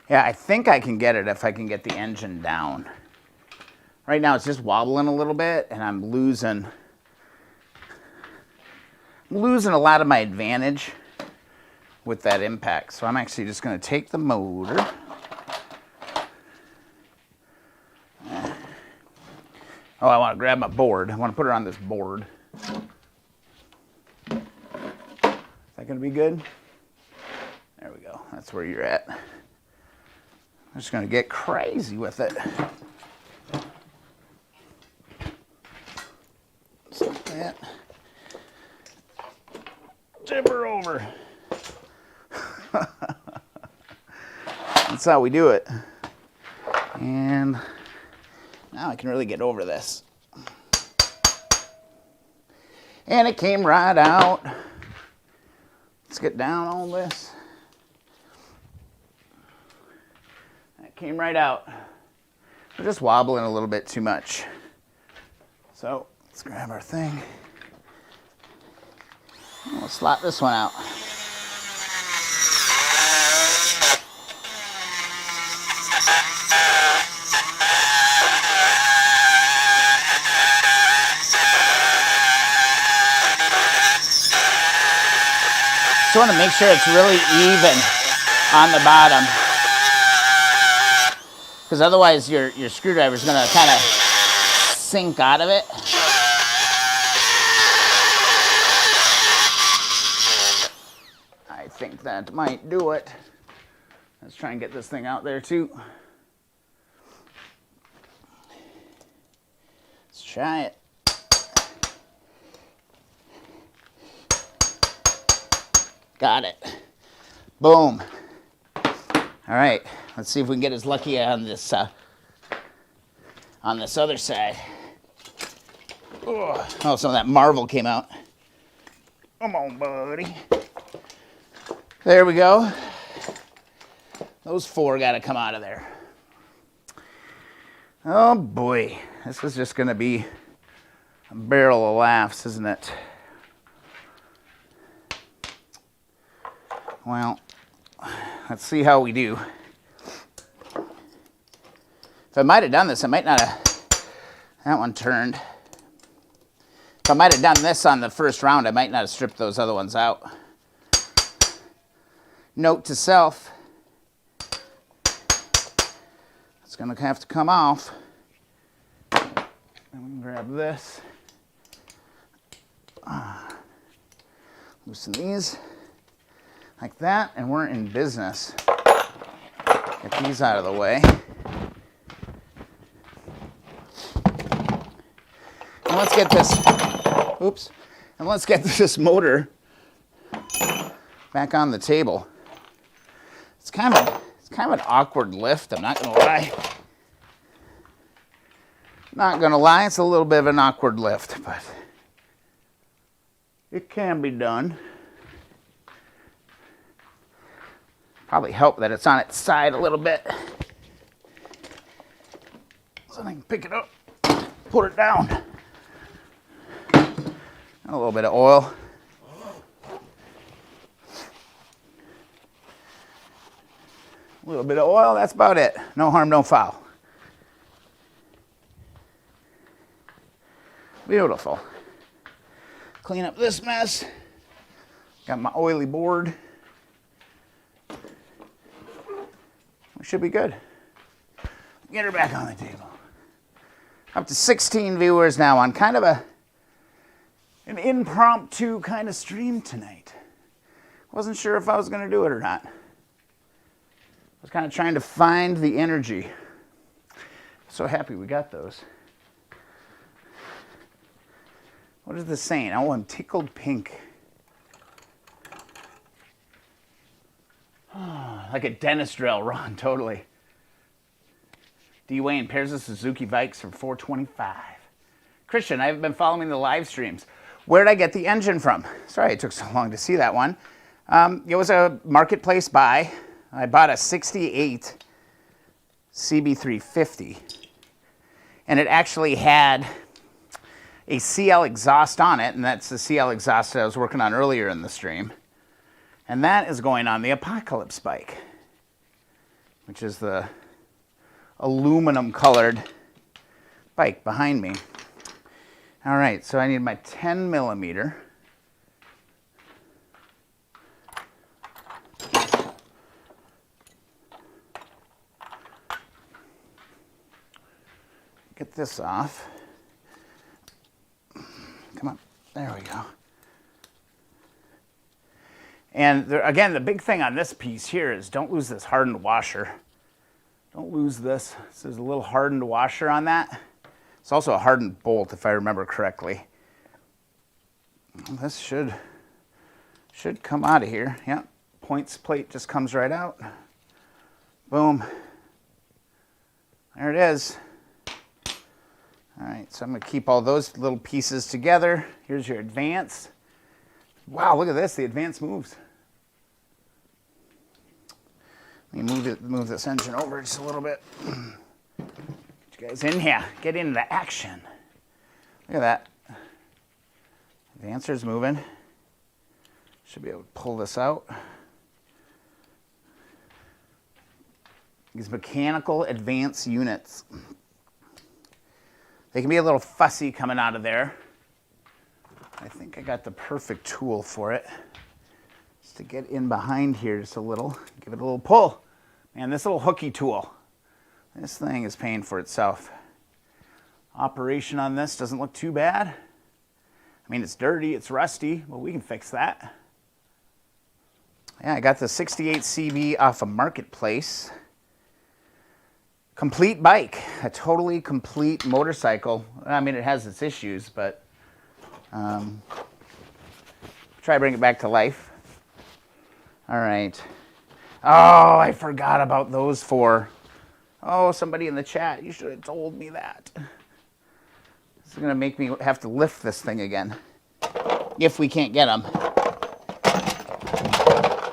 Yeah, I think I can get it if I can get the engine down. Right now it's just wobbling a little bit and I'm losing a lot of my advantage with that impact. So I'm actually just going to take the motor. Oh, I want to grab my board. I want to put it on this board. Is that going to be good? There we go. That's where you're at. I'm just going to get crazy with it. Just like that. Tip her over. That's how we do it. And now I can really get over this. And it came right out. Let's get down on this. Came right out. We're just wobbling a little bit too much. So let's grab our thing. And we'll slot this one out. Just want to make sure it's really even on the bottom. Because otherwise your screwdriver is going to kind of sink out of it. I think that might do it. Let's try and get this thing out there too. Let's try it. Got it. Boom. All right. Let's see if we can get as lucky on this other side. Oh, some of that marble came out. Come on, buddy. There we go. Those four got to come out of there. Oh boy, this is just going to be a barrel of laughs, isn't it? Well, let's see how we do. If I might have done this, I might not have. That one turned. If I might have done this on the first round, I might not have stripped those other ones out. Note to self. It's going to have to come off. And we can grab this. Loosen these like that, and we're in business. Get these out of the way. And let's get this, oops, and let's get this motor back on the table. It's kind of an awkward lift, I'm not going to lie. Not going to lie, it's a little bit of an awkward lift, but it can be done. Probably help that it's on its side a little bit. So I can pick it up, put it down. A little bit of oil. A little bit of oil, that's about it. No harm, no foul. Beautiful. clean up this mess. Got my oily board. We should be good. Get her back on the table. Up to 16 viewers now on kind of an impromptu kind of stream tonight. Wasn't sure if I was going to do it or not. I was kind of trying to find the energy. So happy we got those. What is this saying? Oh, I'm tickled pink. Like a dentist drill, Ron, totally. D-Wayne pairs of Suzuki bikes for $425. Christian, I've been following the live streams. Where did I get the engine from? Sorry it took so long to see that one. It was a marketplace buy. I bought a 68 CB350. And it actually had a CL exhaust on it, and that's the CL exhaust that I was working on earlier in the stream. And that is going on the Apocalypse bike, which is the aluminum colored bike behind me. All right, so I need my 10 millimeter. Get this off. Come on, there we go. And there, again, the big thing on this piece here is don't lose this hardened washer. Don't lose this. This is a little hardened washer on that. It's also a hardened bolt, if I remember correctly. This should come out of here. Yep, points plate just comes right out. Boom. There it is. All right, so I'm going to keep all those little pieces together. Here's your advance. Wow, look at this. The advance moves. Let me move this engine over just a little bit. Get you guys in here. Get into the action. Look at that. Advancer's moving. Should be able to pull this out. These mechanical advance units. They can be a little fussy coming out of there. I think I got the perfect tool for it. Just to get in behind here just a little, give it a little pull. Man, this little hooky tool, this thing is paying for itself. Operation on this doesn't look too bad. I mean, it's dirty, it's rusty, but we can fix that. Yeah, I got the 68 CB off a marketplace. Complete bike, a totally complete motorcycle. I mean, it has its issues, but try to bring it back to life. All right. Oh, I forgot about those four. Oh, somebody in the chat, you should have told me that. This is going to make me have to lift this thing again, if we can't get them.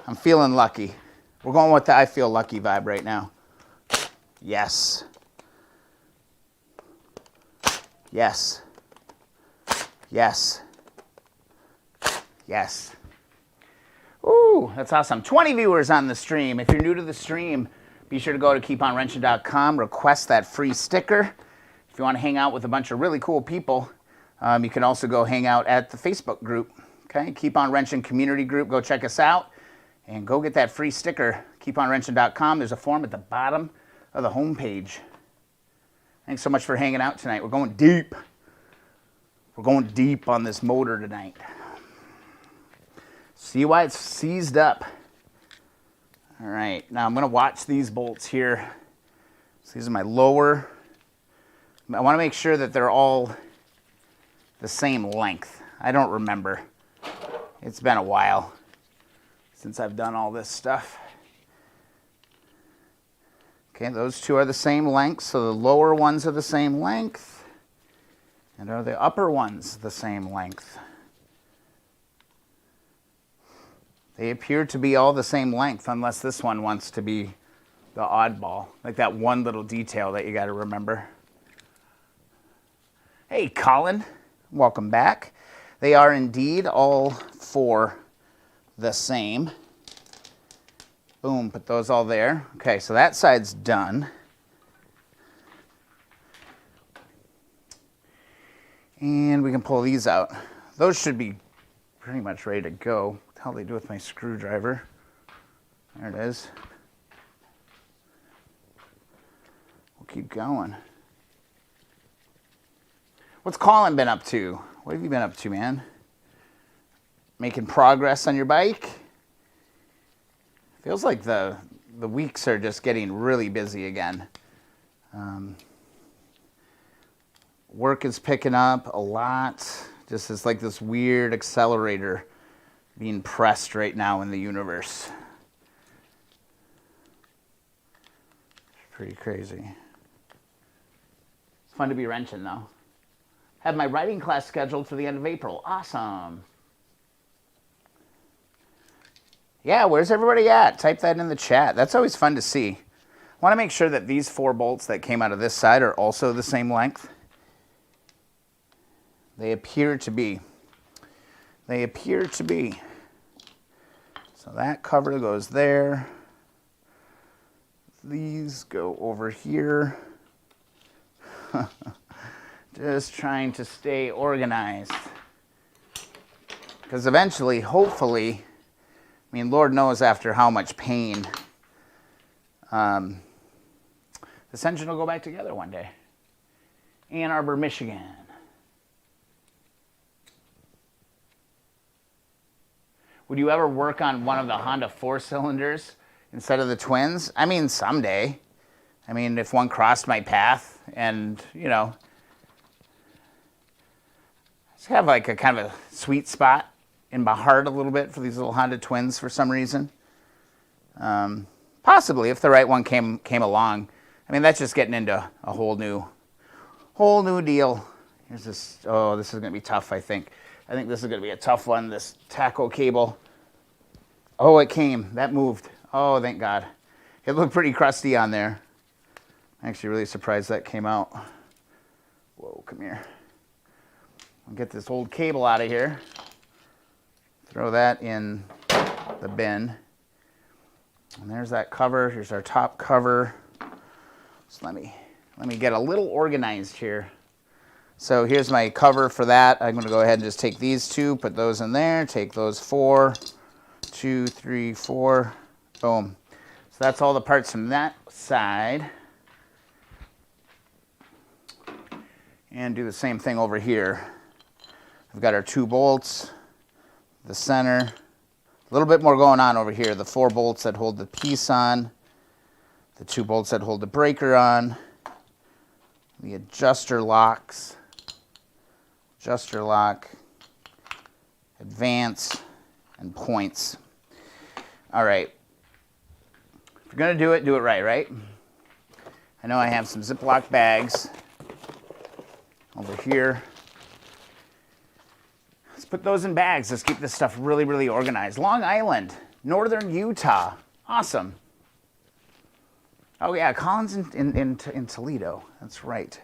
I'm feeling lucky. We're going with the I feel lucky vibe right now. Yes. Yes. Yes. Yes. Ooh, that's awesome. 20 viewers on the stream. If you're new to the stream, be sure to go to keeponwrenching.com, request that free sticker. If you want to hang out with a bunch of really cool people, you can also go hang out at the Facebook group. Okay, Keep On Wrenching community group. Go check us out and go get that free sticker. Keeponwrenching.com. There's a form at the bottom of the homepage. Thanks so much for hanging out tonight. We're going deep. We're going deep on this motor tonight. See why it's seized up. All right, now I'm going to watch these bolts here. So these are my lower. I want to make sure that they're all the same length. I don't remember. It's been a while since I've done all this stuff. Okay, those two are the same length, so the lower ones are the same length. And are the upper ones the same length? They appear to be all the same length, unless this one wants to be the oddball, like that one little detail that you got to remember. Hey, Colin, welcome back. They are indeed all four the same. Boom, put those all there. Okay, so that side's done. And we can pull these out. Those should be pretty much ready to go. What the hell do they do with my screwdriver? There it is. We'll keep going. What's Colin been up to? What have you been up to, man? Making progress on your bike? Feels like the weeks are just getting really busy again. Work is picking up a lot. Just it's like this weird accelerator being pressed right now in the universe. It's pretty crazy. It's fun to be wrenching though. Have my writing class scheduled for the end of April. Awesome. Yeah, where's everybody at? Type that in the chat. That's always fun to see. I want to make sure that these 4 bolts that came out of this side are also the same length. They appear to be. They appear to be. So that cover goes there. These go over here. Just trying to stay organized. Because eventually, hopefully, I mean, Lord knows after how much pain, this engine will go back together one day. Ann Arbor, Michigan. Would you ever work on one of the Honda 4-cylinders instead of the twins? I mean, someday. I mean, if one crossed my path and, you know, I just have like a kind of a sweet spot in my heart a little bit for these little Honda twins for some reason. Possibly, if the right one came along. I mean, that's just getting into a whole new deal. Here's this. Oh, this is going to be tough, I think. I think this is going to be a tough one, this taco cable. Oh, it came. That moved. Oh, thank God. It looked pretty crusty on there. I'm actually really surprised that came out. Whoa, come here. I'll get this old cable out of here. Throw that in the bin. And there's that cover. Here's our top cover. So let me get a little organized here. So here's my cover for that. I'm going to go ahead and just take these 2, put those in there, take those 4, 2, 3, 4, boom. So that's all the parts from that side. And do the same thing over here. We've got our 2 bolts, the center, a little bit more going on over here. The 4 bolts that hold the piece on, the 2 bolts that hold the breaker on, the adjuster locks, adjuster lock, advance, and points. All right. If you're going to do it right, right? I know I have some Ziploc bags over here. Let's put those in bags. Let's keep this stuff really, really organized. Long Island, northern Utah. Awesome. Oh, yeah, Colin's in Toledo. That's right.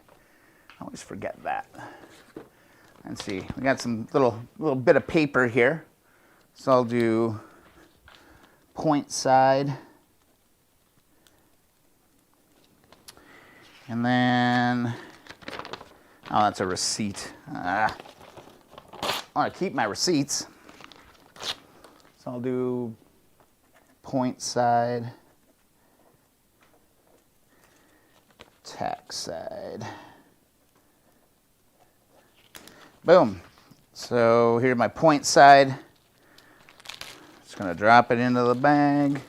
I always forget that. Let's see. We got some little bit of paper here. So I'll do point side. And then, oh, that's a receipt. I want to keep my receipts. So I'll do point side, tack side. Boom. So here's my point side. Just going to drop it into the bag.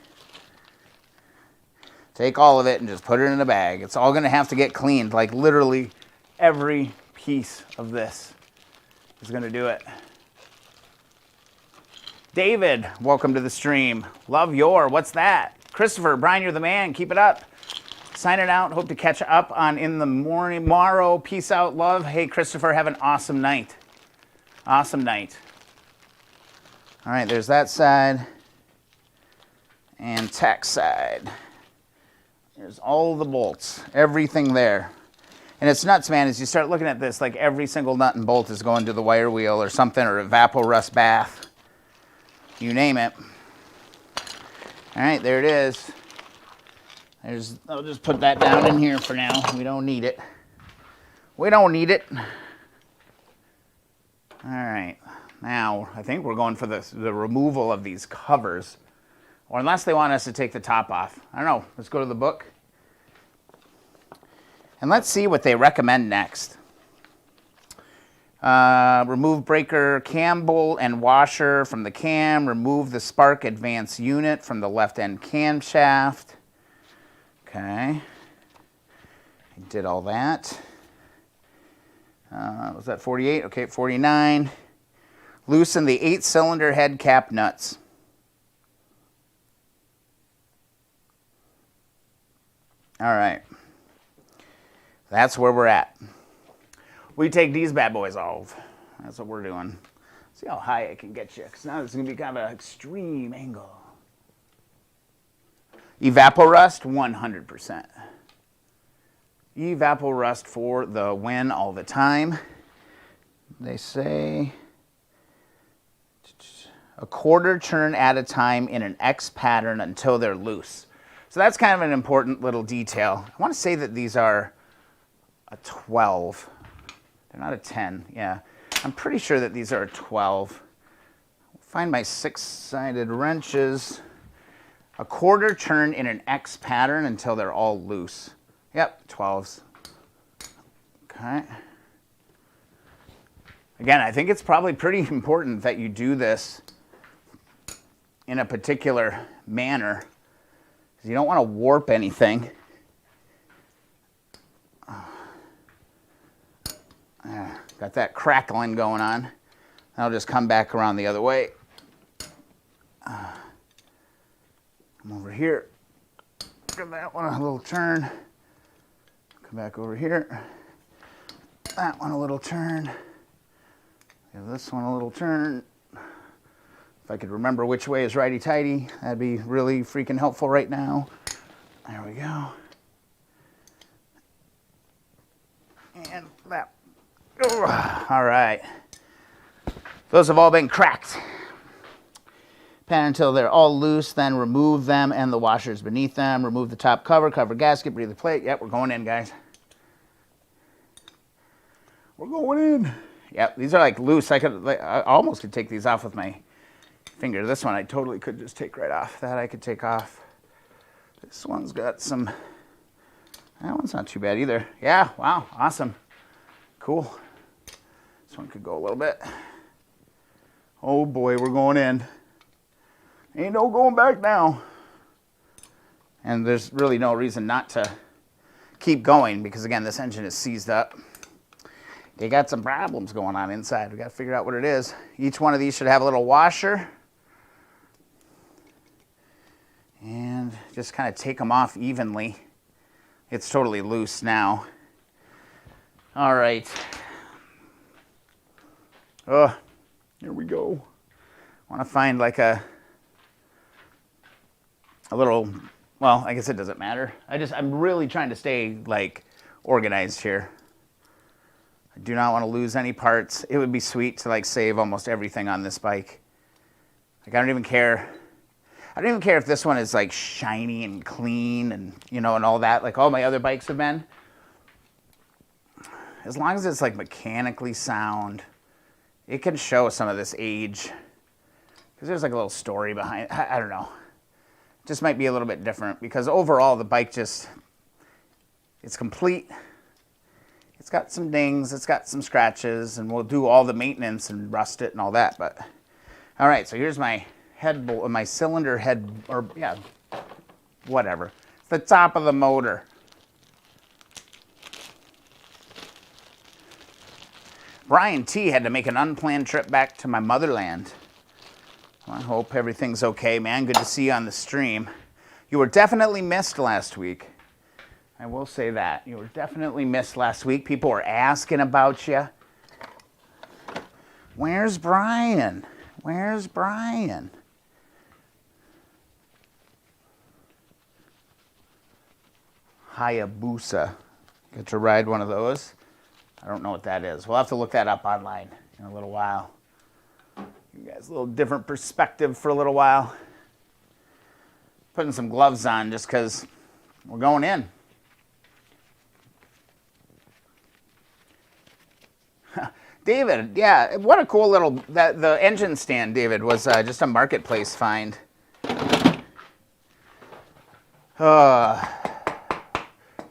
Take all of it and just put it in a bag. It's all going to have to get cleaned. Like literally every piece of this is going to do it. David, welcome to the stream. Love your, what's that? Christopher, Brian, you're the man. Keep it up. Signing out. Hope to catch up on in the morning tomorrow. Peace out, love. Hey, Christopher, have an awesome night. Awesome night. All right, there's that side. And tack side. There's all the bolts, everything there. And it's nuts, man, as you start looking at this, like every single nut and bolt is going to the wire wheel or something, or Evaporust bath. You name it. All right, there it is. I'll just put that down in here for now. We don't need it. We don't need it. All right, Now, I think we're going for the removal of these covers. Or unless they want us to take the top off. I don't know. Let's go to the book. And let's see what they recommend next. Remove breaker cam bolt and washer from the cam. Remove the spark advance unit from the left end camshaft. Okay. I did all that. Was that 48? Okay, 49. Loosen the 8-cylinder head cap nuts. All right. That's where we're at. We take these bad boys off. That's what we're doing. See how high I can get you, because now this is going to be kind of an extreme angle. Evaporust, 100%. Evaporust for the win all the time. They say a quarter turn at a time in an X pattern until they're loose. So that's kind of an important little detail. I want to say that these are a 12. They're not a 10, yeah. I'm pretty sure that these are a 12. Find my 6-sided wrenches. A quarter turn in an X pattern until they're all loose. Yep, 12s. Okay. Again, I think it's probably pretty important that you do this in a particular manner, because you don't want to warp anything. Got that crackling going on. I'll just come back around the other way. Come over here. Give that one a little turn. Come back over here. That one a little turn. Give this one a little turn. If I could remember which way is righty-tighty, that'd be really freaking helpful right now. There we go. And that. All right. Those have all been cracked. Pan until they're all loose, then remove them and the washers beneath them. Remove the top cover, cover gasket, breather plate. Yep, we're going in, guys. We're going in. Yep, these are like loose. I almost could take these off with my finger. This one I totally could just take right off. That I could take off. This one's got some, that one's not too bad either. Yeah, wow, awesome. Cool. This one could go a little bit. Oh boy, we're going in. Ain't no going back now. And there's really no reason not to keep going, because again, this engine is seized up. They got some problems going on inside. We got to figure out what it is. Each one of these should have a little washer. And just kind of take them off evenly. It's totally loose now. All right. Oh, here we go. I want to find like a little, well, I guess it doesn't matter. I'm really trying to stay like organized here. I do not want to lose any parts. It would be sweet to like save almost everything on this bike. Like I don't even care. I don't even care if this one is like shiny and clean and, you know, and all that, like all my other bikes have been. As long as it's like mechanically sound, it can show some of this age. Because there's like a little story behind it. I don't know. It just might be a little bit different, because overall the bike just, it's complete. It's got some dings, it's got some scratches, and we'll do all the maintenance and rust it and all that. But all right, so here's my head bolt, my cylinder head, or yeah, whatever. It's the top of the motor. Brian T had to make an unplanned trip back to my motherland. Well, I hope everything's okay, man. Good to see you on the stream. You were definitely missed last week. I will say that. You were definitely missed last week. People were asking about you. Where's Brian? Where's Brian? Hayabusa. Get to ride one of those. I don't know what that is. We'll have to look that up online in a little while. You guys a little different perspective for a little while. Putting some gloves on just because we're going in. David, yeah, what a cool little, the engine stand, David, was just a marketplace find.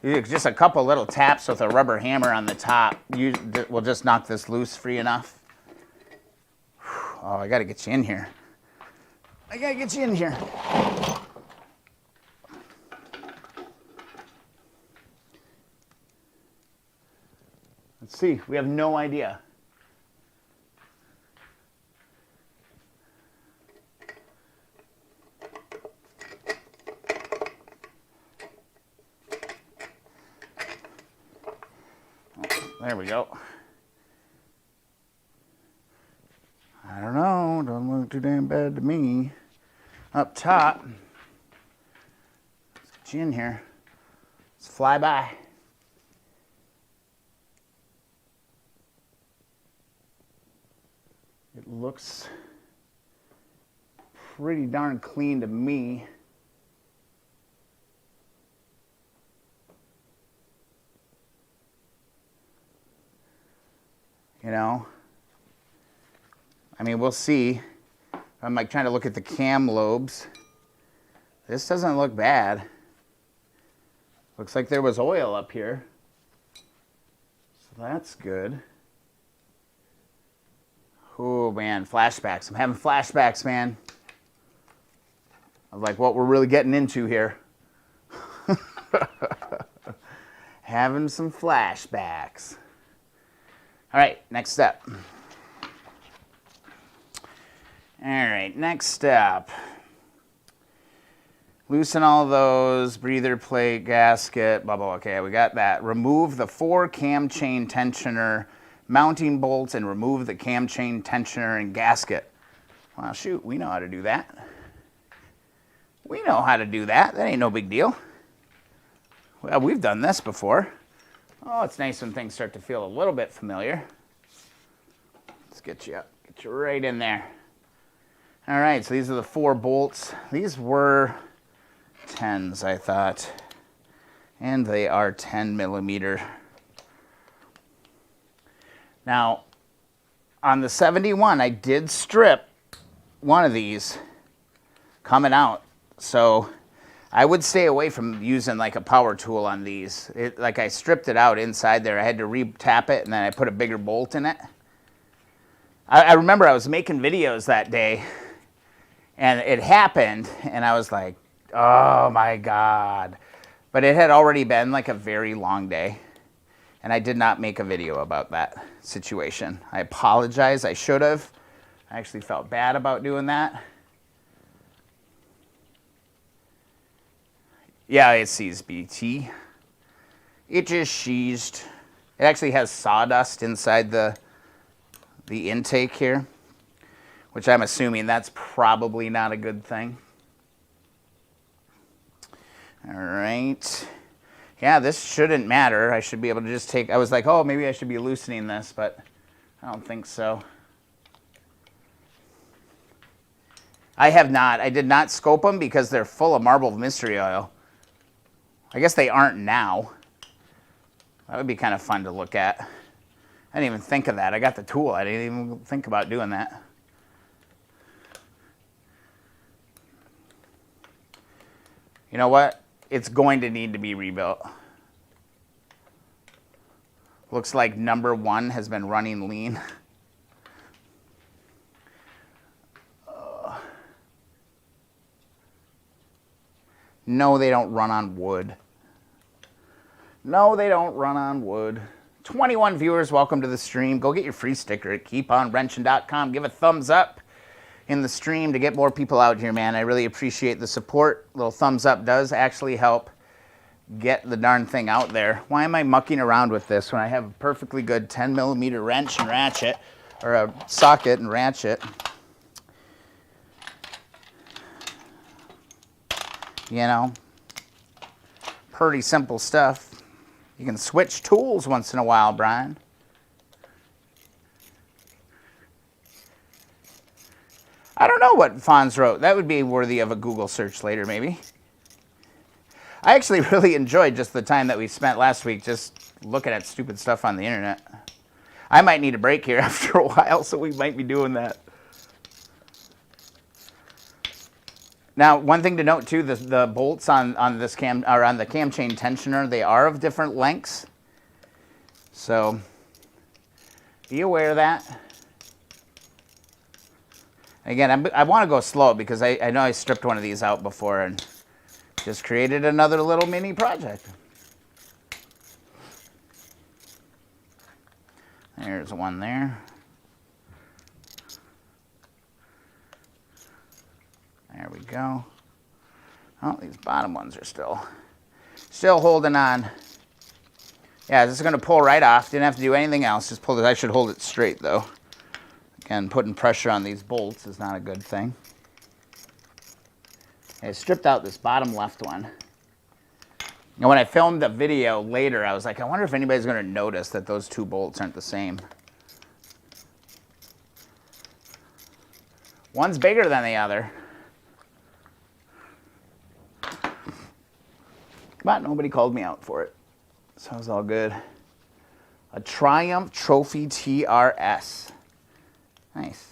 Just a couple little taps with a rubber hammer on the top will just knock this loose free enough. Oh, I gotta get you in here. I gotta get you in here. Let's see, we have no idea. There we go. I don't know. Doesn't look too damn bad to me. Up top. Let's get you in here. Let's fly by. It looks pretty darn clean to me. You know, I mean, we'll see. I'm like trying to look at the cam lobes. This doesn't look bad. Looks like there was oil up here. So that's good. Oh man, flashbacks. I'm having flashbacks, man. Of like what we're really getting into here. Having some flashbacks. All right, next step. All right, next step. Loosen all those, breather plate, gasket, blah, blah, okay, we got that. Remove the 4 cam chain tensioner mounting bolts and remove the cam chain tensioner and gasket. Well, shoot, we know how to do that. We know how to do that. That ain't no big deal. Well, we've done this before. Oh, it's nice when things start to feel a little bit familiar. Let's get you up, get you right in there. All right, so these are the 4 bolts. These were 10s, I thought. And they are 10 millimeter. Now, on the 71, I did strip one of these coming out. So I would stay away from using like a power tool on these. Like I stripped it out inside there. I had to re-tap it, and then I put a bigger bolt in it. I remember I was making videos that day, and it happened, and I was like, oh my God. But it had already been like a very long day, and I did not make a video about that situation. I apologize. I should have. I actually felt bad about doing that. Yeah, it sees BT. It just sheezed. It actually has sawdust inside the intake here, which I'm assuming that's probably not a good thing. All right. Yeah, this shouldn't matter. I should be able to just take, I was like, oh, maybe I should be loosening this, but I don't think so. I did not scope them because they're full of marbled mystery oil. I guess they aren't now. That would be kind of fun to look at. I didn't even think of that. I got the tool. I didn't even think about doing that. You know what? It's going to need to be rebuilt. Looks like number 1 has been running lean. No, they don't run on wood. No, they don't run on wood. 21 viewers, welcome to the stream. Go get your free sticker at keeponwrenching.com. Give a thumbs up in the stream to get more people out here, man. I really appreciate the support. A little thumbs up does actually help get the darn thing out there. Why am I mucking around with this when I have a perfectly good 10 millimeter wrench and ratchet, or a socket and ratchet? You know, pretty simple stuff. You can switch tools once in a while, Brian. I don't know what Fonz wrote. That would be worthy of a Google search later, maybe. I actually really enjoyed just the time that we spent last week just looking at stupid stuff on the internet. I might need a break here after a while, so we might be doing that. Now, one thing to note too, the bolts on this cam, or on the cam chain tensioner, they are of different lengths. So be aware of that. Again, I want to go slow because I know I stripped one of these out before and just created another little mini project. There's one there. There we go. Oh, these bottom ones are still holding on. Yeah, this is going to pull right off. Didn't have to do anything else. Just pulled it. I should hold it straight, though. Again, putting pressure on these bolts is not a good thing. I stripped out this bottom left one. And when I filmed the video later, I was like, I wonder if anybody's going to notice that those two bolts aren't the same. One's bigger than the other. But nobody called me out for it, so it was all good. A Triumph Trophy TRS. Nice.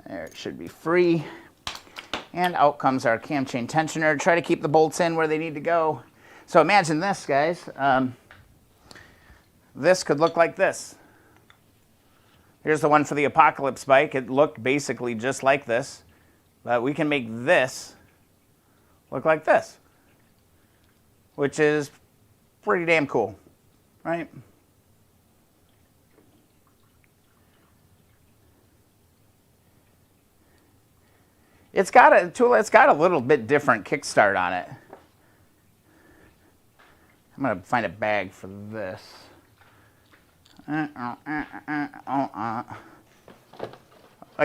There, it should be free. And out comes our cam chain tensioner. Try to keep the bolts in where they need to go. So imagine this, guys. This could look like this. Here's the one for the Apocalypse bike. It looked basically just like this, but we can make this look like this, which is pretty damn cool, right? It's got a little bit different kickstart on it. I'm gonna find a bag for this. Like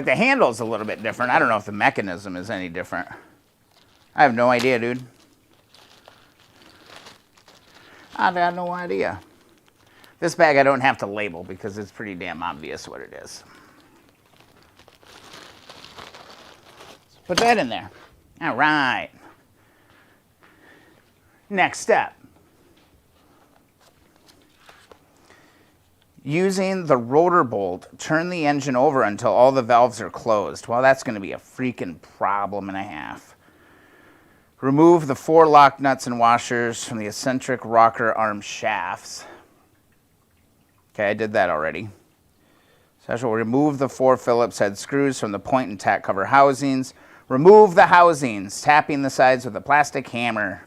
the handle's a little bit different. I don't know if the mechanism is any different. I have no idea, dude. I've got no idea. This bag I don't have to label because it's pretty damn obvious what it is. Let's put that in there. All right. Next step. Using the rotor bolt, turn the engine over until all the valves are closed. Well, that's going to be a freaking problem and a half. Remove the 4 lock nuts and washers from the eccentric rocker arm shafts. Okay, I did that already. So I shall remove the 4 Phillips head screws from the point and tack cover housings. Remove the housings, tapping the sides with a plastic hammer.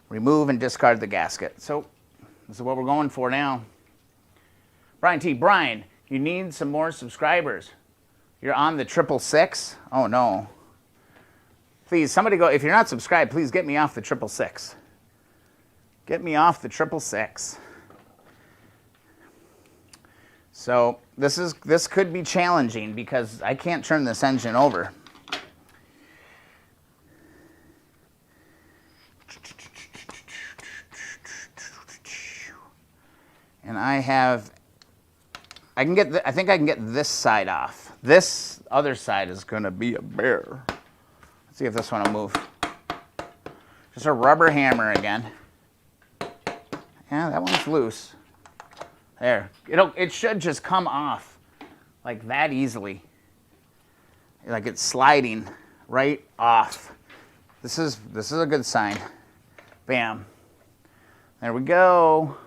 Remove and discard the gasket. So this is what we're going for now. Brian, you need some more subscribers. You're on the 666? Oh no. Please, somebody go, if you're not subscribed, please get me off the 666. Get me off the 666. So this could be challenging because I can't turn this engine over. And I think I can get this side off. This other side is going to be a bear. Let's see if this one will move. Just a rubber hammer again. Yeah, that one's loose. There. It should just come off like that easily. Like it's sliding right off. This is a good sign. Bam. There we go.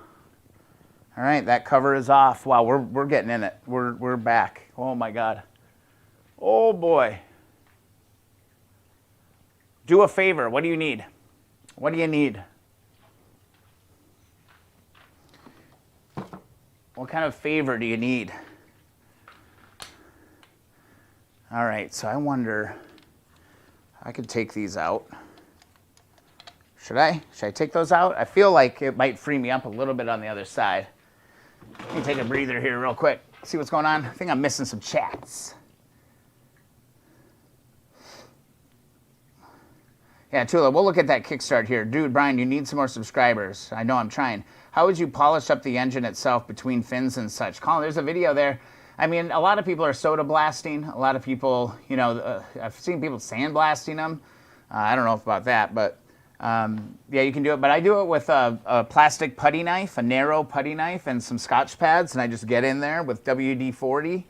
All right, that cover is off. Wow, we're getting in it. We're back. Oh my God. Oh boy. Do a favor. What do you need? What do you need? What kind of favor do you need? All right, so I wonder, I could take these out. Should I? Should I take those out? I feel like it might free me up a little bit on the other side. Let me take a breather here real quick. See what's going on? I think I'm missing some chats. Yeah, Tula, we'll look at that kickstart here. Dude, Brian, you need some more subscribers. I know I'm trying. How would you polish up the engine itself between fins and such? Colin, there's a video there. I mean, a lot of people are soda blasting. A lot of people, I've seen people sandblasting them. I don't know about that, but Yeah, you can do it, but I do it with a plastic putty knife, a narrow putty knife, and some Scotch pads, and I just get in there with WD-40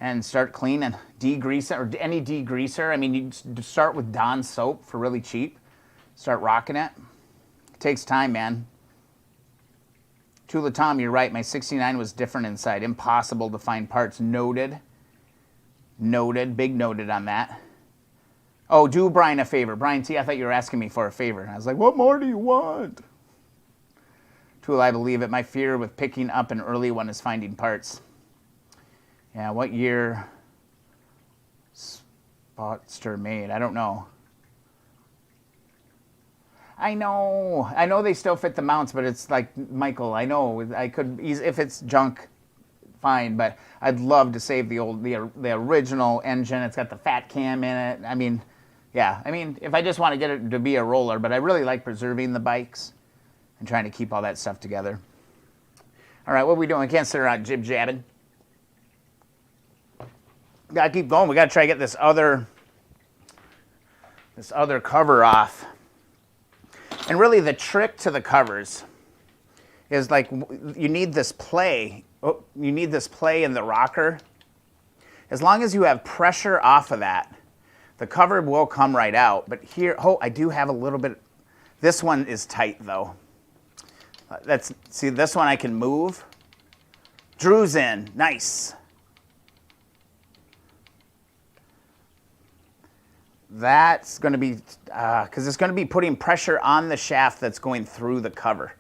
and start cleaning, degreasing, or any degreaser. I mean, you start with Dawn soap for really cheap. Start rocking it. It takes time, man. Tula Tom, you're right. My 69 was different inside. Impossible to find parts. Noted. Noted. Big noted on that. Oh, do Brian a favor. Brian T, I thought you were asking me for a favor. I was like, what more do you want? Tula, I believe it. My fear with picking up an early one is finding parts. Yeah, what year Spotster made? I don't know. I know they still fit the mounts, but it's like, Michael, I know I could, if it's junk, fine, but I'd love to save the original engine. It's got the fat cam in it. I mean, yeah, I mean, if I just want to get it to be a roller, but I really like preserving the bikes and trying to keep all that stuff together. All right, what are we doing? We can't sit around jib-jabbing. Gotta keep going. We gotta try to get this other cover off. And really the trick to the covers is like you need this play. Oh, you need this play in the rocker. As long as you have pressure off of that, the cover will come right out. But here, oh, I do have a little bit. This one is tight though. See, this one I can move. Drew's in, nice. That's going to be, because it's going to be putting pressure on the shaft that's going through the cover.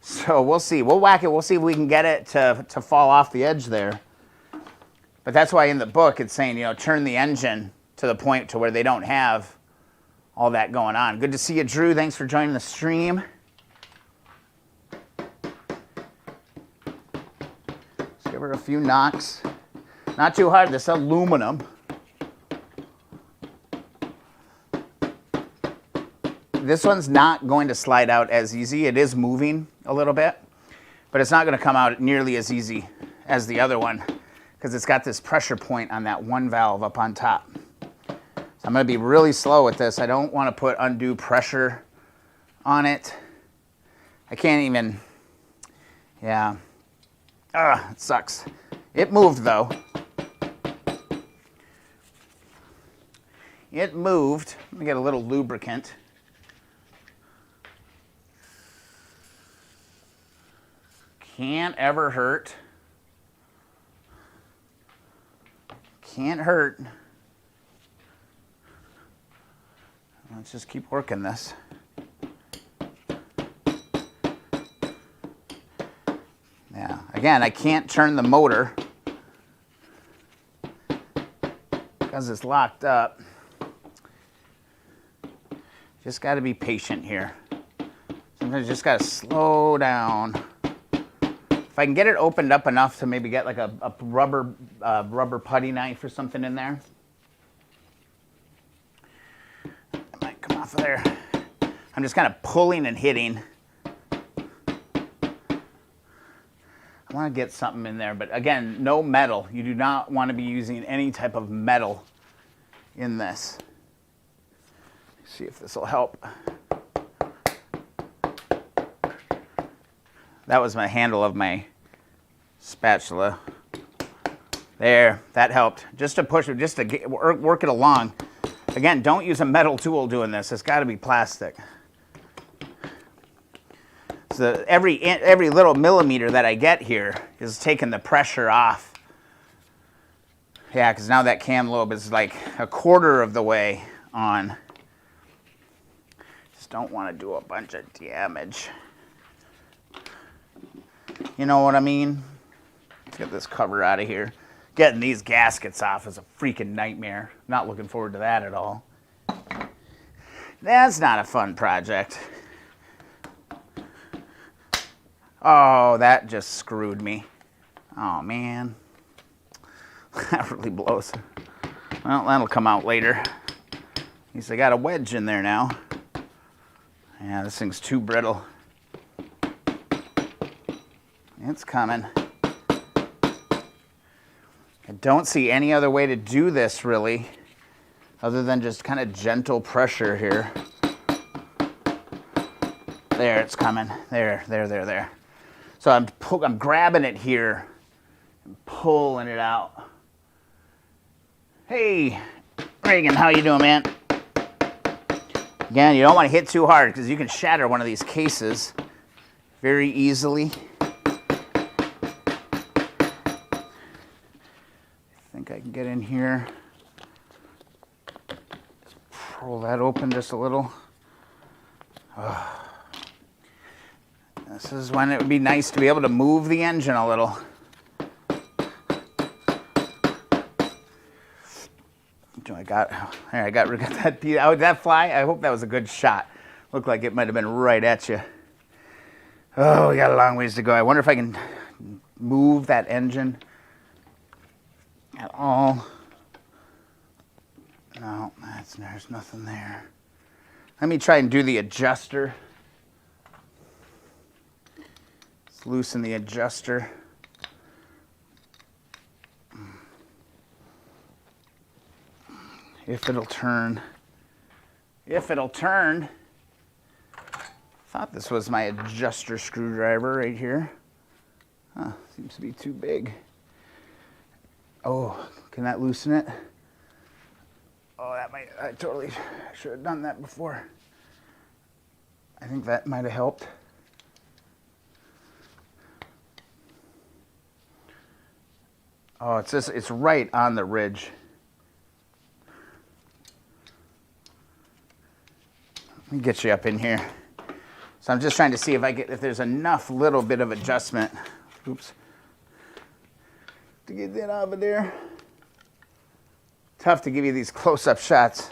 So we'll see. We'll whack it. We'll see if we can get it to fall off the edge there. But that's why in the book it's saying, you know, turn the engine to the point to where they don't have all that going on. Good to see you, Drew. Thanks for joining the stream. Let's give her a few knocks. Not too hard. This aluminum. This one's not going to slide out as easy. It is moving a little bit, but it's not going to come out nearly as easy as the other one because it's got this pressure point on that one valve up on top. So I'm going to be really slow with this. I don't want to put undue pressure on it. I can't even, yeah. It sucks. It moved though. It moved. Let me get a little lubricant. Can't ever hurt. Can't hurt. Let's just keep working this. Yeah, again, I can't turn the motor because it's locked up. Just got to be patient here. Sometimes you just got to slow down. If I can get it opened up enough to maybe get like a rubber putty knife or something in there. It might come off of there. I'm just kind of pulling and hitting. I want to get something in there, but again, no metal. You do not want to be using any type of metal in this. Let's see if this will help. That was my handle of my spatula. There, that helped. Just to push it, just to work it along. Again, don't use a metal tool doing this. It's got to be plastic. So every little millimeter that I get here is taking the pressure off. Yeah, because now that cam lobe is like a quarter of the way on. Just don't want to do a bunch of damage. You know what I mean? Let's get this cover out of here. Getting these gaskets off is a freaking nightmare. Not looking forward to that at all. That's not a fun project. Oh, that just screwed me. Oh, man. That really blows. Well, that'll come out later. At least I got a wedge in there now. Yeah, this thing's too brittle. It's coming. I don't see any other way to do this, really, other than just kind of gentle pressure here. There, it's coming. There. So I'm grabbing it here and pulling it out. Hey, Reagan, how you doing, man? Again, you don't want to hit too hard because you can shatter one of these cases very easily. I think I can get in here. Pull that open just a little. This is when it would be nice to be able to move the engine a little. I got that piece. That fly, I hope that was a good shot. Looked like it might have been right at you. Oh, we got a long ways to go. I wonder if I can move that engine at all. No, there's nothing there. Let me try and do the adjuster. Let's loosen the adjuster. If it'll turn. If it'll turn. Thought this was my adjuster screwdriver right here. Huh, seems to be too big. Oh, can that loosen it? Oh, I totally should have done that before. I think that might have helped. Oh, it's right on the ridge. Let me get you up in here. So I'm just trying to see if there's enough little bit of adjustment. Oops. To get that out of there. Tough to give you these close-up shots.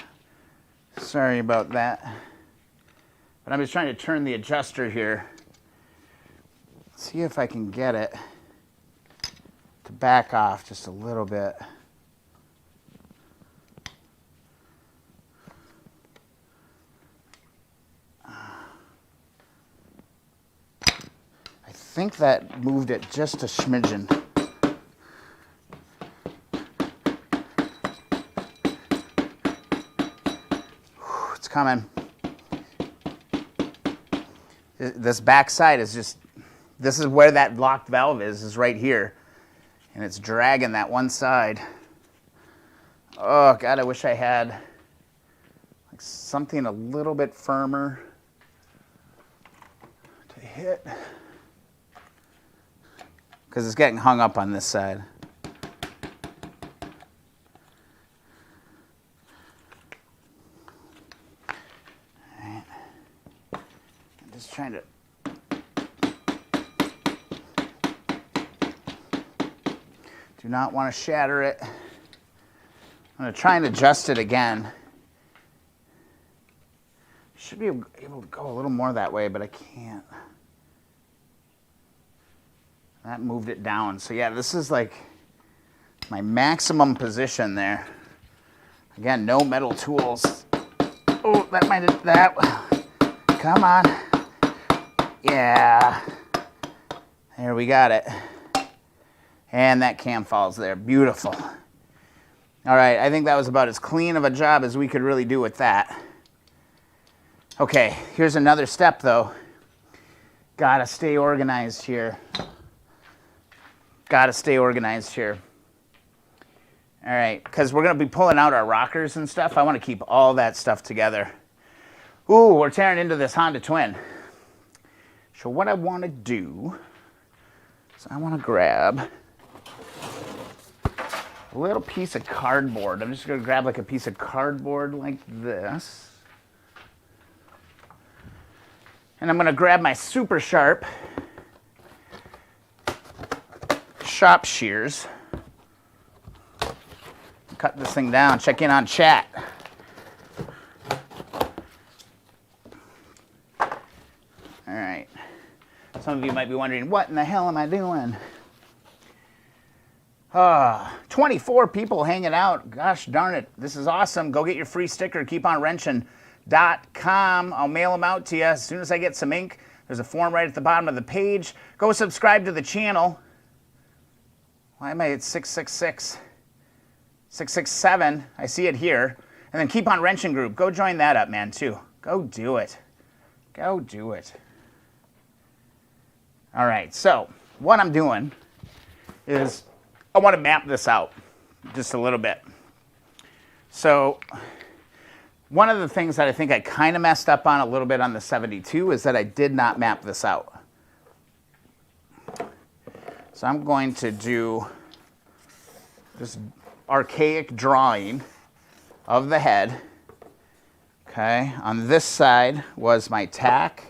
Sorry about that. But I'm just trying to turn the adjuster here. See if I can get it to back off just a little bit. I think that moved it just a smidgen. It's coming. This back side is just, this is where that locked valve is right here. And it's dragging that one side. Oh, God, I wish I had like something a little bit firmer to hit. Because it's getting hung up on this side. All right. I'm just trying to do not want to shatter it. I'm going to try and adjust it again. Should be able to go a little more that way, but I can't. That moved it down. So yeah, this is like my maximum position there. Again, no metal tools. Oh, that might have, that, come on. Yeah. There, we got it. And that cam falls there. Beautiful. All right, I think that was about as clean of a job as we could really do with that. Okay, here's another step though. Gotta stay organized here. Gotta stay organized here. All right, because we're gonna be pulling out our rockers and stuff. I wanna keep all that stuff together. Ooh, we're tearing into this Honda Twin. So what I wanna do is I wanna grab a little piece of cardboard. I'm just gonna grab like a piece of cardboard like this. And I'm gonna grab my super sharp shop shears. Cut this thing down, check in on chat. All right. Some of you might be wondering, what in the hell am I doing? 24 people hanging out. Gosh darn it. This is awesome. Go get your free sticker, keeponwrenching.com. I'll mail them out to you as soon as I get some ink. There's a form right at the bottom of the page. Go subscribe to the channel. Why am I at 666? 667. I see it here. And then Keep On Wrenching group. Go join that up, man, too. Go do it. Go do it. All right, so what I'm doing is I want to map this out just a little bit. So one of the things that I think I kind of messed up on a little bit on the 72 is that I did not map this out. So I'm going to do this archaic drawing of the head. Okay, on this side was my tack.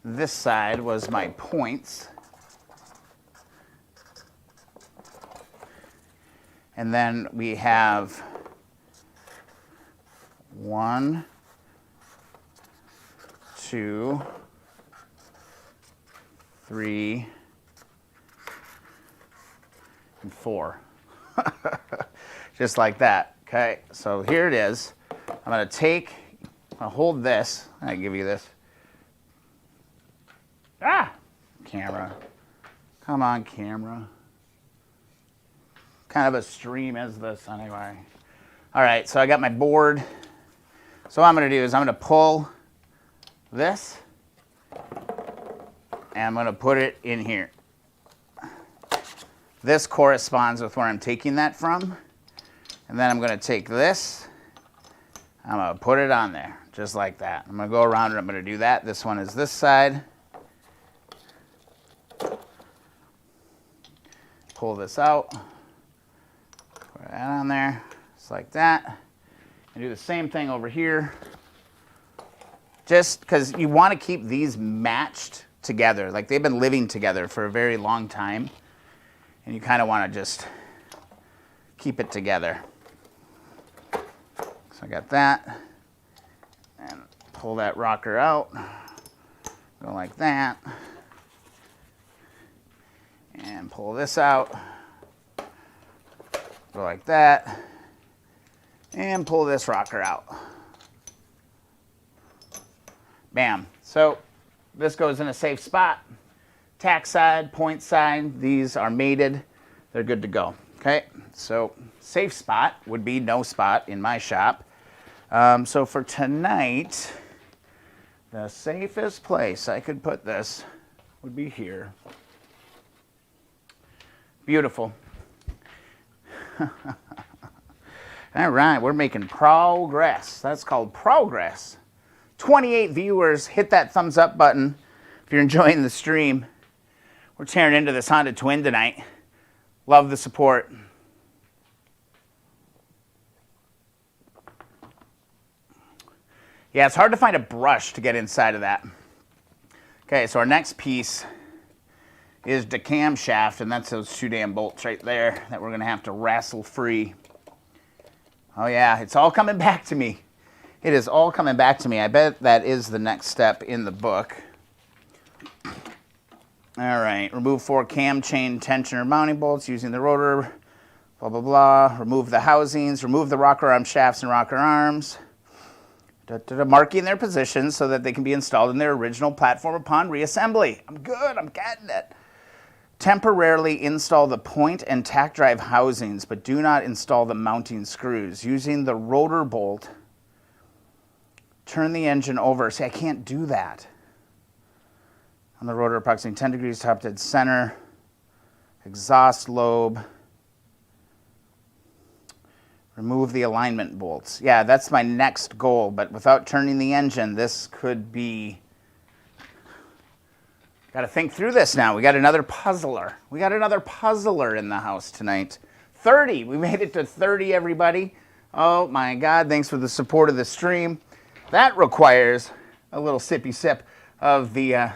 This side was my points. And then we have 1, 2, 3, and 4. Just like that. Okay, so here it is. I'm going to hold this. I give you this. Camera. Come on, camera. Kind of a stream as this anyway. All right, so I got my board. So what I'm going to do is I'm going to pull this and I'm going to put it in here. This corresponds with where I'm taking that from. And then I'm going to take this, I'm going to put it on there, just like that. I'm going to go around and I'm going to do that. This one is this side. Pull this out, put that on there, just like that. And do the same thing over here. Just because you want to keep these matched together. Like they've been living together for a very long time. And you kind of want to just keep it together. So I got that. And pull that rocker out. Go like that. And pull this out. Go like that. And pull this rocker out. Bam. So this goes in a safe spot. Tack side, point side, these are mated. They're good to go. Okay, so safe spot would be no spot in my shop. So for tonight, the safest place I could put this would be here. Beautiful. All right, we're making progress. That's called progress. 28 viewers. Hit that thumbs up button if you're enjoying the stream. We're tearing into this Honda Twin tonight. Love the support. Yeah, it's hard to find a brush to get inside of that. Okay, so our next piece is the camshaft, and that's those 2 damn bolts right there that we're going to have to wrestle free. Oh yeah, it's all coming back to me. It is all coming back to me. I bet that is the next step in the book. All right, remove 4 cam chain tensioner mounting bolts using the rotor, blah, blah, blah. Remove the housings, remove the rocker arm shafts and rocker arms. Marking their positions so that they can be installed in their original platform upon reassembly. I'm good, I'm getting it. Temporarily install the point and tack drive housings, but do not install the mounting screws. Using the rotor bolt, turn the engine over. See, I can't do that. On the rotor, approximately 10 degrees top dead center. Exhaust lobe. Remove the alignment bolts. Yeah, that's my next goal, but without turning the engine, this could be... Got to think through this now. We got another puzzler. We got another puzzler in the house tonight. 30. We made it to 30, everybody. Oh, my God. Thanks for the support of the stream. That requires a little sippy sip of the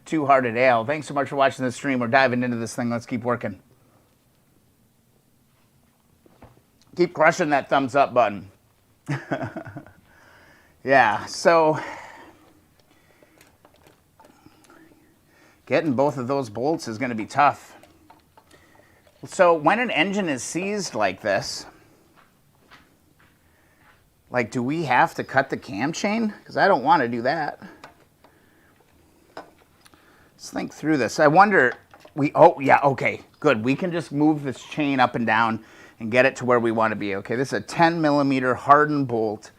Two-Hearted Ale. Thanks so much for watching the stream. We're diving into this thing. Let's keep working. Keep crushing that thumbs up button. Yeah, so getting both of those bolts is going to be tough. So when an engine is seized like this, like, do we have to cut the cam chain? Because I don't want to do that. Let's think through this. I wonder, oh, yeah, okay, good. We can just move this chain up and down and get it to where we want to be. Okay, this is a 10 millimeter hardened bolt.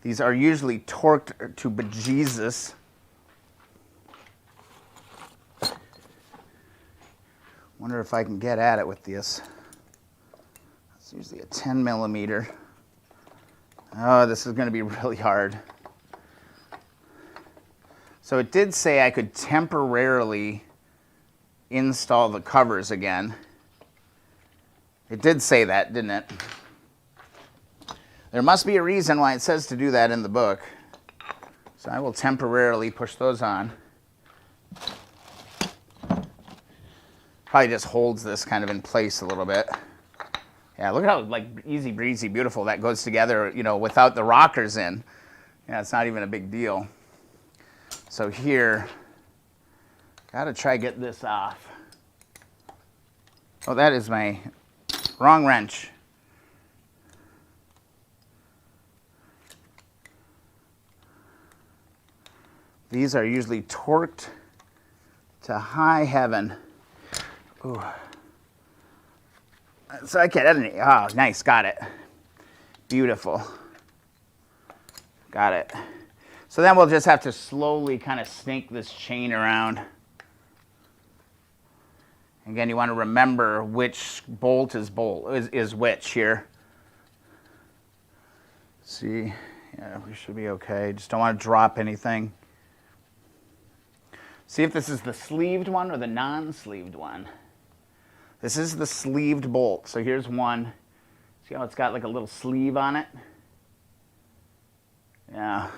These are usually torqued to bejesus. Wonder if I can get at it with this. It's usually a 10 millimeter. Oh, this is going to be really hard. So it did say I could temporarily install the covers again. It did say that, didn't it? There must be a reason why it says to do that in the book. So I will temporarily push those on. Probably just holds this kind of in place a little bit. Yeah, look how like easy breezy beautiful that goes together, you know, without the rockers in. Yeah, it's not even a big deal. So here, gotta try get this off. Oh, that is my wrong wrench. These are usually torqued to high heaven. Ooh. So I can't, oh, nice, got it. Beautiful. Got it. So then we'll just have to slowly kind of snake this chain around. Again, you want to remember which bolt is which here. See, yeah, we should be okay. Just don't want to drop anything. See if this is the sleeved one or the non-sleeved one. This is the sleeved bolt. So here's one. See how it's got like a little sleeve on it? Yeah.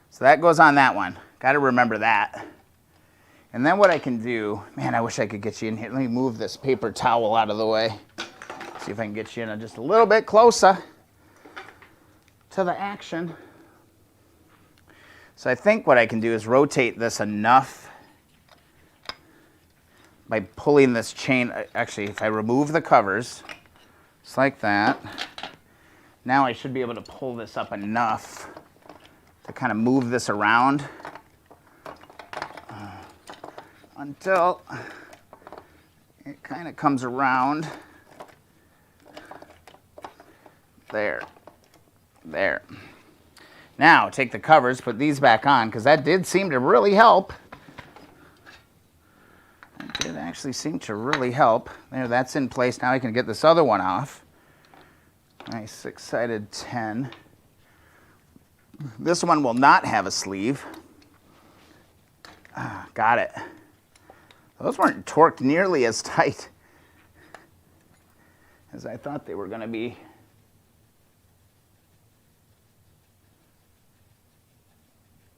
So that goes on that one. Got to remember that. And then what I can do, man, I wish I could get you in here. Let me move this paper towel out of the way. See if I can get you in just a little bit closer to the action. So I think what I can do is rotate this enough by pulling this chain. Actually, if I remove the covers, just like that, now I should be able to pull this up enough to kind of move this around until it kind of comes around. There. There. Now, take the covers, put these back on, because that did seem to really help. It did actually seem to really help. There, that's in place. Now I can get this other one off. Nice 6-sided 10. This one will not have a sleeve. Got it. Those weren't torqued nearly as tight as I thought they were going to be.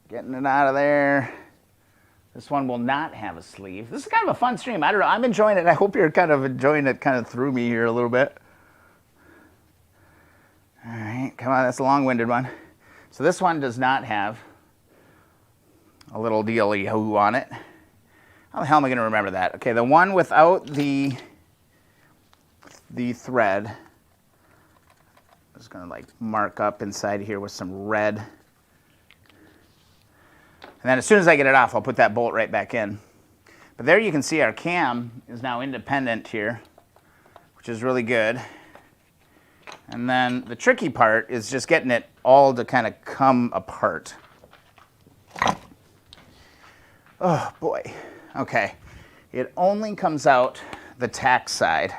Getting it out of there. This one will not have a sleeve. This is kind of a fun stream. I don't know. I'm enjoying it. I hope you're kind of enjoying it kind of through me here a little bit. All right. Come on. That's a long-winded one. So this one does not have a little dealy-hoo on it. How the hell am I going to remember that? Okay, the one without the thread, I'm just going to like mark up inside here with some red. And then as soon as I get it off, I'll put that bolt right back in. But there you can see our cam is now independent here, which is really good. And then the tricky part is just getting it all to kind of come apart. Oh boy. Okay. It only comes out the tack side.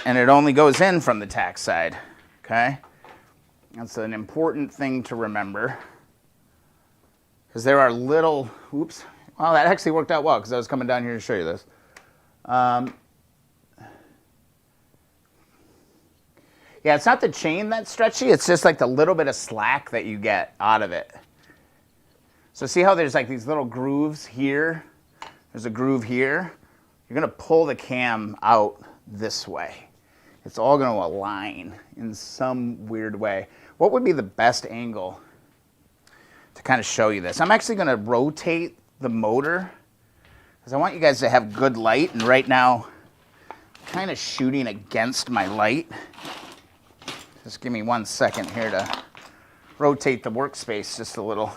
And it only goes in from the tack side. Okay? That's an important thing to remember. Because there are little, oops, well, that actually worked out well because I was coming down here to show you this. Yeah, it's not the chain that's stretchy, it's just like the little bit of slack that you get out of it. So see how there's like these little grooves here? There's a groove here. You're going to pull the cam out this way. It's all going to align in some weird way. What would be the best angle to kind of show you this? I'm actually going to rotate the motor because I want you guys to have good light, and right now I'm kind of shooting against my light. Just give me 1 second here to rotate the workspace just a little.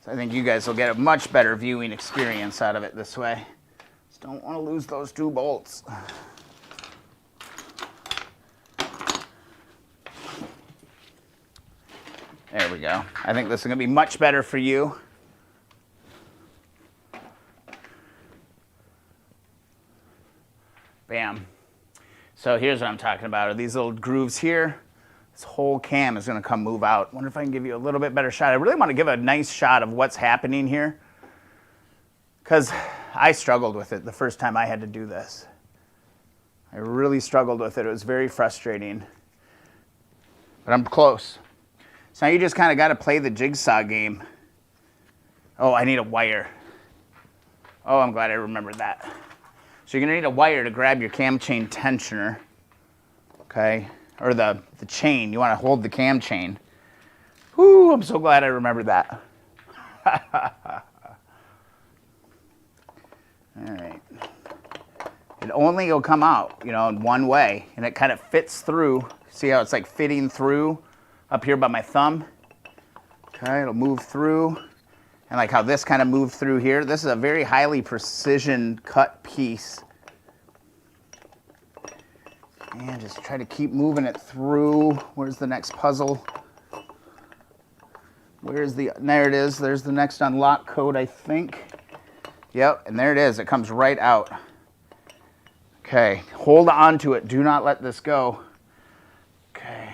So I think you guys will get a much better viewing experience out of it this way. Just don't want to lose those 2 bolts. There we go. I think this is going to be much better for you. So here's what I'm talking about, are these little grooves here. This whole cam is gonna come move out. Wonder if I can give you a little bit better shot. I really wanna give a nice shot of what's happening here, because I struggled with it the first time I had to do this. I really struggled with it. It was very frustrating, but I'm close. So now you just kind of got to play the jigsaw game. Oh, I need a wire. Oh, I'm glad I remembered that. So you're going to need a wire to grab your cam chain tensioner, okay? Or the chain. You want to hold the cam chain. Whoo, I'm so glad I remembered that. All right. It only will come out, you know, in one way, and it kind of fits through. See how it's like fitting through up here by my thumb? Okay, it'll move through. And like how this kind of moved through here. This is a very highly precision cut piece. And just try to keep moving it through. Where's the next puzzle? Where's the, there it is. There's the next unlock code, I think. Yep, and there it is. It comes right out. Okay, hold on to it. Do not let this go. Okay,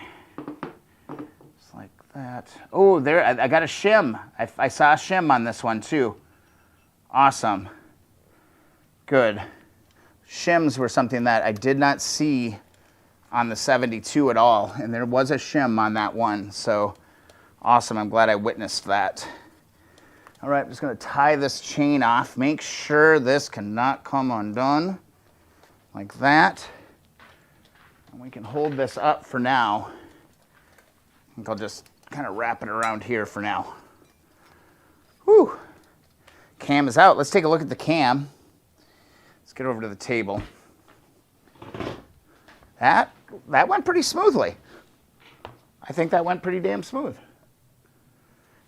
just like that. Oh, there, I got a shim. I saw a shim on this one too. Awesome. Good. Shims were something that I did not see on the 72 at all, and there was a shim on that one, so awesome. I'm glad I witnessed that. All right, I'm just going to tie this chain off. Make sure this cannot come undone, like that. And we can hold this up for now. I think I'll just kind of wrap it around here for now. Whew. Cam is out. Let's take a look at the cam. Let's get over to the table. That went pretty smoothly. I think that went pretty damn smooth.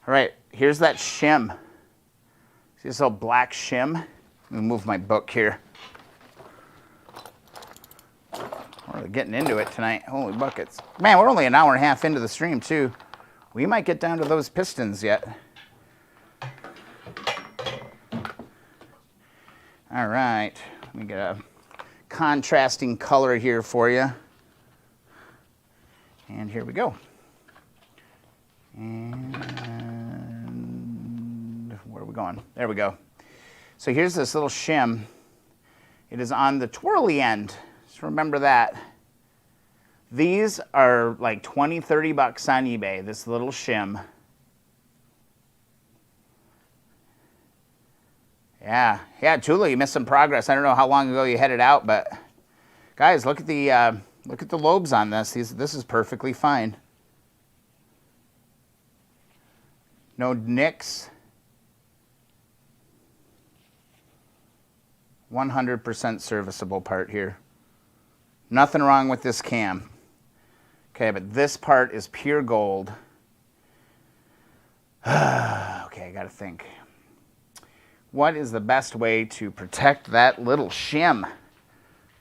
All right, here's that shim. See this little black shim? Let me move my book here. We're getting into it tonight. Holy buckets. Man, we're only an hour and a half into the stream, too. We might get down to those pistons yet. All right. Let me get a contrasting color here for you. And here we go. And where are we going? There we go. So here's this little shim. It is on the twirly end. Just remember that. These are like 20, 30 bucks on eBay, this little shim. Yeah, Tula, you missed some progress. I don't know how long ago you headed out, but guys, look at the lobes on this. This is perfectly fine. No nicks. 100% serviceable part here. Nothing wrong with this cam. Okay, but this part is pure gold. Okay, I gotta think. What is the best way to protect that little shim? I'm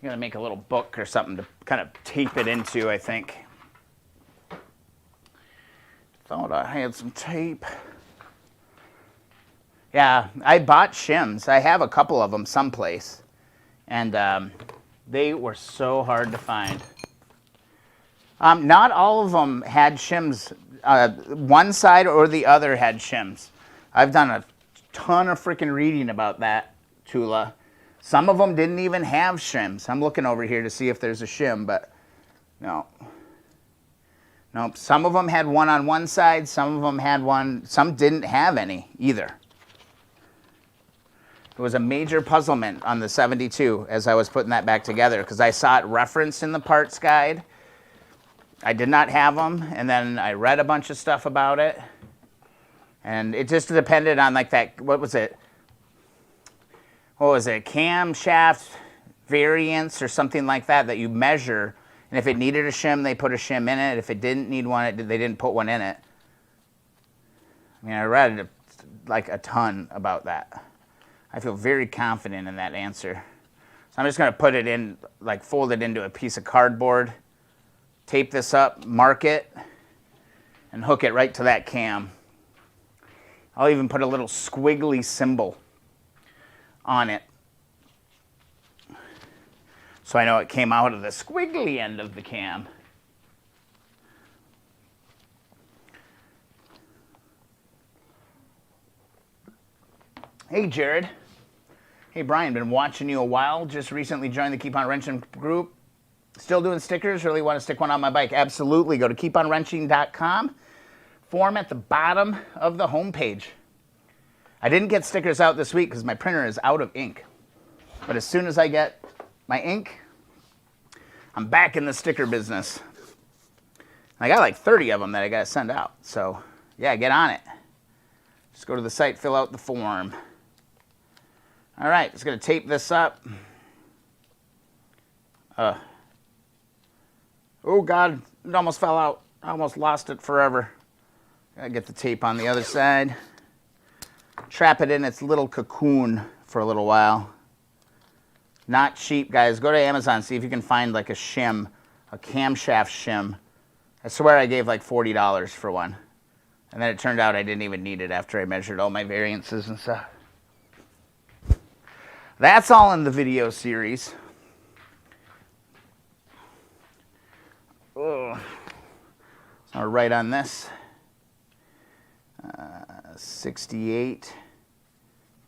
gonna make a little book or something to kind of tape it into, I think. Thought I had some tape. Yeah, I bought shims. I have a couple of them someplace. And they were so hard to find. Not all of them had shims. One side or the other had shims. I've done a ton of freaking reading about that, Tula. Some of them didn't even have shims. I'm looking over here to see if there's a shim, but no. Nope. Some of them had one on one side. Some of them had one. Some didn't have any either. It was a major puzzlement on the 72 as I was putting that back together because I saw it referenced in the parts guide. I did not have them, and then I read a bunch of stuff about it. And it just depended on like that, what was it, camshaft variance or something like that you measure. And if it needed a shim, they put a shim in it. If it didn't need one, they didn't put one in it. I mean, I read like a ton about that. I feel very confident in that answer. So I'm just going to put it in, like fold it into a piece of cardboard, tape this up, mark it, and hook it right to that cam. I'll even put a little squiggly symbol on it. So I know it came out of the squiggly end of the cam. Hey, Jared. Hey, Brian, been watching you a while. Just recently joined the Keep On Wrenching group. Still doing stickers? Really want to stick one on my bike? Absolutely. Go to keeponwrenching.com. Form at the bottom of the homepage. I didn't get stickers out this week because my printer is out of ink. But as soon as I get my ink, I'm back in the sticker business. I got like 30 of them that I got to send out. So, yeah, get on it. Just go to the site, fill out the form. All right, just going to tape this up. Oh, God, it almost fell out. I almost lost it forever. Got to get the tape on the other side. Trap it in its little cocoon for a little while. Not cheap, guys. Go to Amazon, see if you can find like a shim, a camshaft shim. I swear I gave like $40 for one. And then it turned out I didn't even need it after I measured all my variances and stuff. That's all in the video series. Oh. So I'll write on this. 68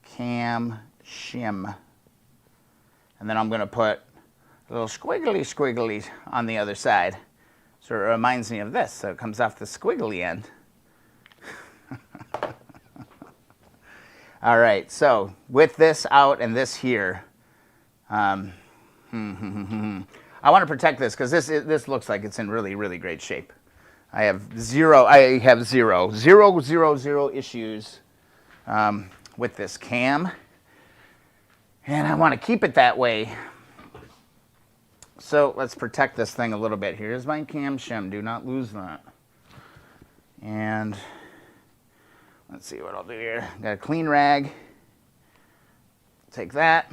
cam shim. And then I'm going to put a little squiggly on the other side. So it reminds me of this. So it comes off the squiggly end. All right, so with this out and this here, I want to protect this because this looks like it's in really, really great shape. I have zero issues with this cam, and I want to keep it that way. So let's protect this thing a little bit. Here's my cam shim. Do not lose that. And let's see what I'll do here. Got a clean rag. Take that.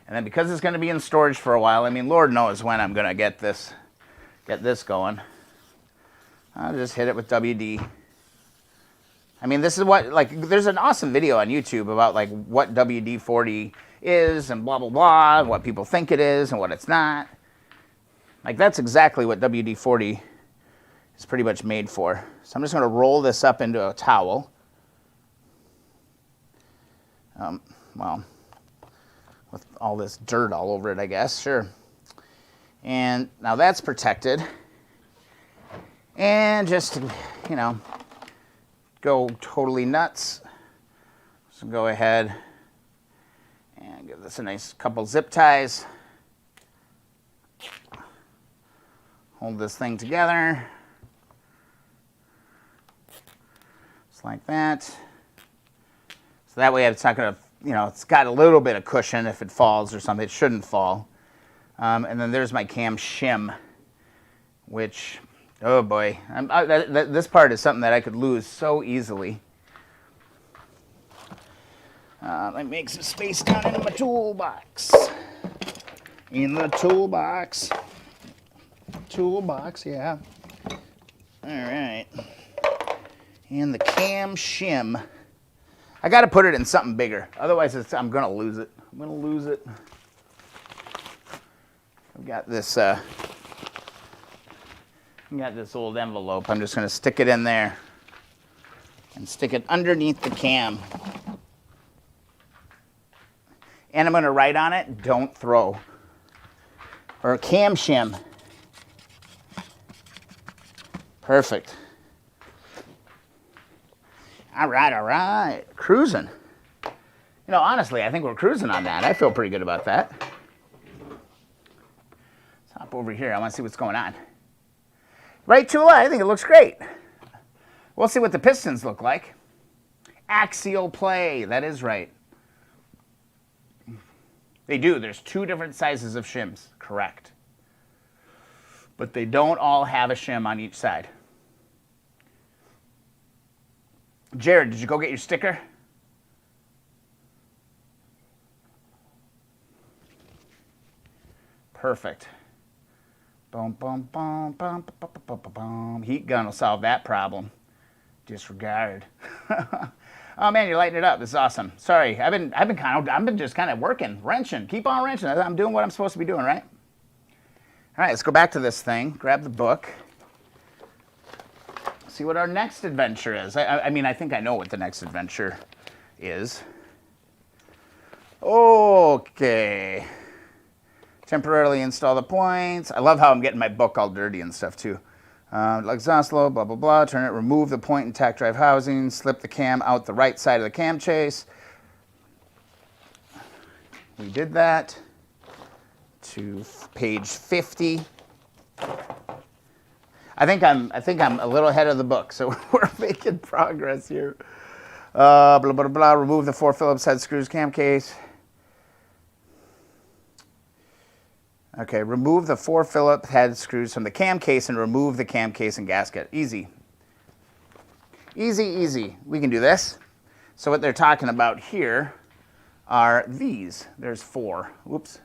And then because it's going to be in storage for a while, I mean, Lord knows when I'm going to get this going. I'll just hit it with WD. I mean, this is what, like, there's an awesome video on YouTube about, like, what WD-40 is and blah, blah, blah, and what people think it is and what it's not. Like, that's exactly what WD-40 is pretty much made for. So I'm just going to roll this up into a towel. Well, with all this dirt all over it, I guess, sure. And now that's protected. And just to, you know, go totally nuts, so go ahead and give this a nice couple zip ties. Hold this thing together. Just like that. So that way it's not going to, you know, it's got a little bit of cushion if it falls or something. It shouldn't fall. And then there's my cam shim, which, oh boy, this part is something that I could lose so easily. Let me make some space down in my toolbox. In the toolbox. Toolbox, yeah. All right. And the cam shim. I got to put it in something bigger. Otherwise, I'm going to lose it. I'm going to lose it. I've got this old envelope. I'm just going to stick it in there and stick it underneath the cam. And I'm going to write on it, don't throw. Or a cam shim. Perfect. All right. Cruising. You know, honestly, I think we're cruising on that. I feel pretty good about that. Let's hop over here. I want to see what's going on. Right, Tula? I think it looks great. We'll see what the pistons look like. Axial play. That is right. They do. There's two different sizes of shims. Correct. But they don't all have a shim on each side. Jared, did you go get your sticker? Perfect. Boom, boom, boom, boom, boom, boom, boom, boom. Heat gun will solve that problem. Disregard. Oh man, you're lighting it up. This is awesome. Sorry, I've been just kind of working, wrenching. Keep on wrenching. I'm doing what I'm supposed to be doing, right? All right, let's go back to this thing. Grab the book. See what our next adventure is. I mean, I think I know what the next adventure is. Okay. Temporarily install the points. I love how I'm getting my book all dirty and stuff too. Exhaust load, blah, blah, blah. Turn it, remove the point and tack drive housing, slip the cam out the right side of the cam chase. We did that. To page 50. I think I'm a little ahead of the book, so we're making progress here. Blah, blah, blah, blah. Remove the 4 Phillips head screws cam case. Okay, remove the 4 Phillips head screws from the cam case and remove the cam case and gasket. Easy. Easy, easy. We can do this. So what they're talking about here are these. There's 4. Whoops.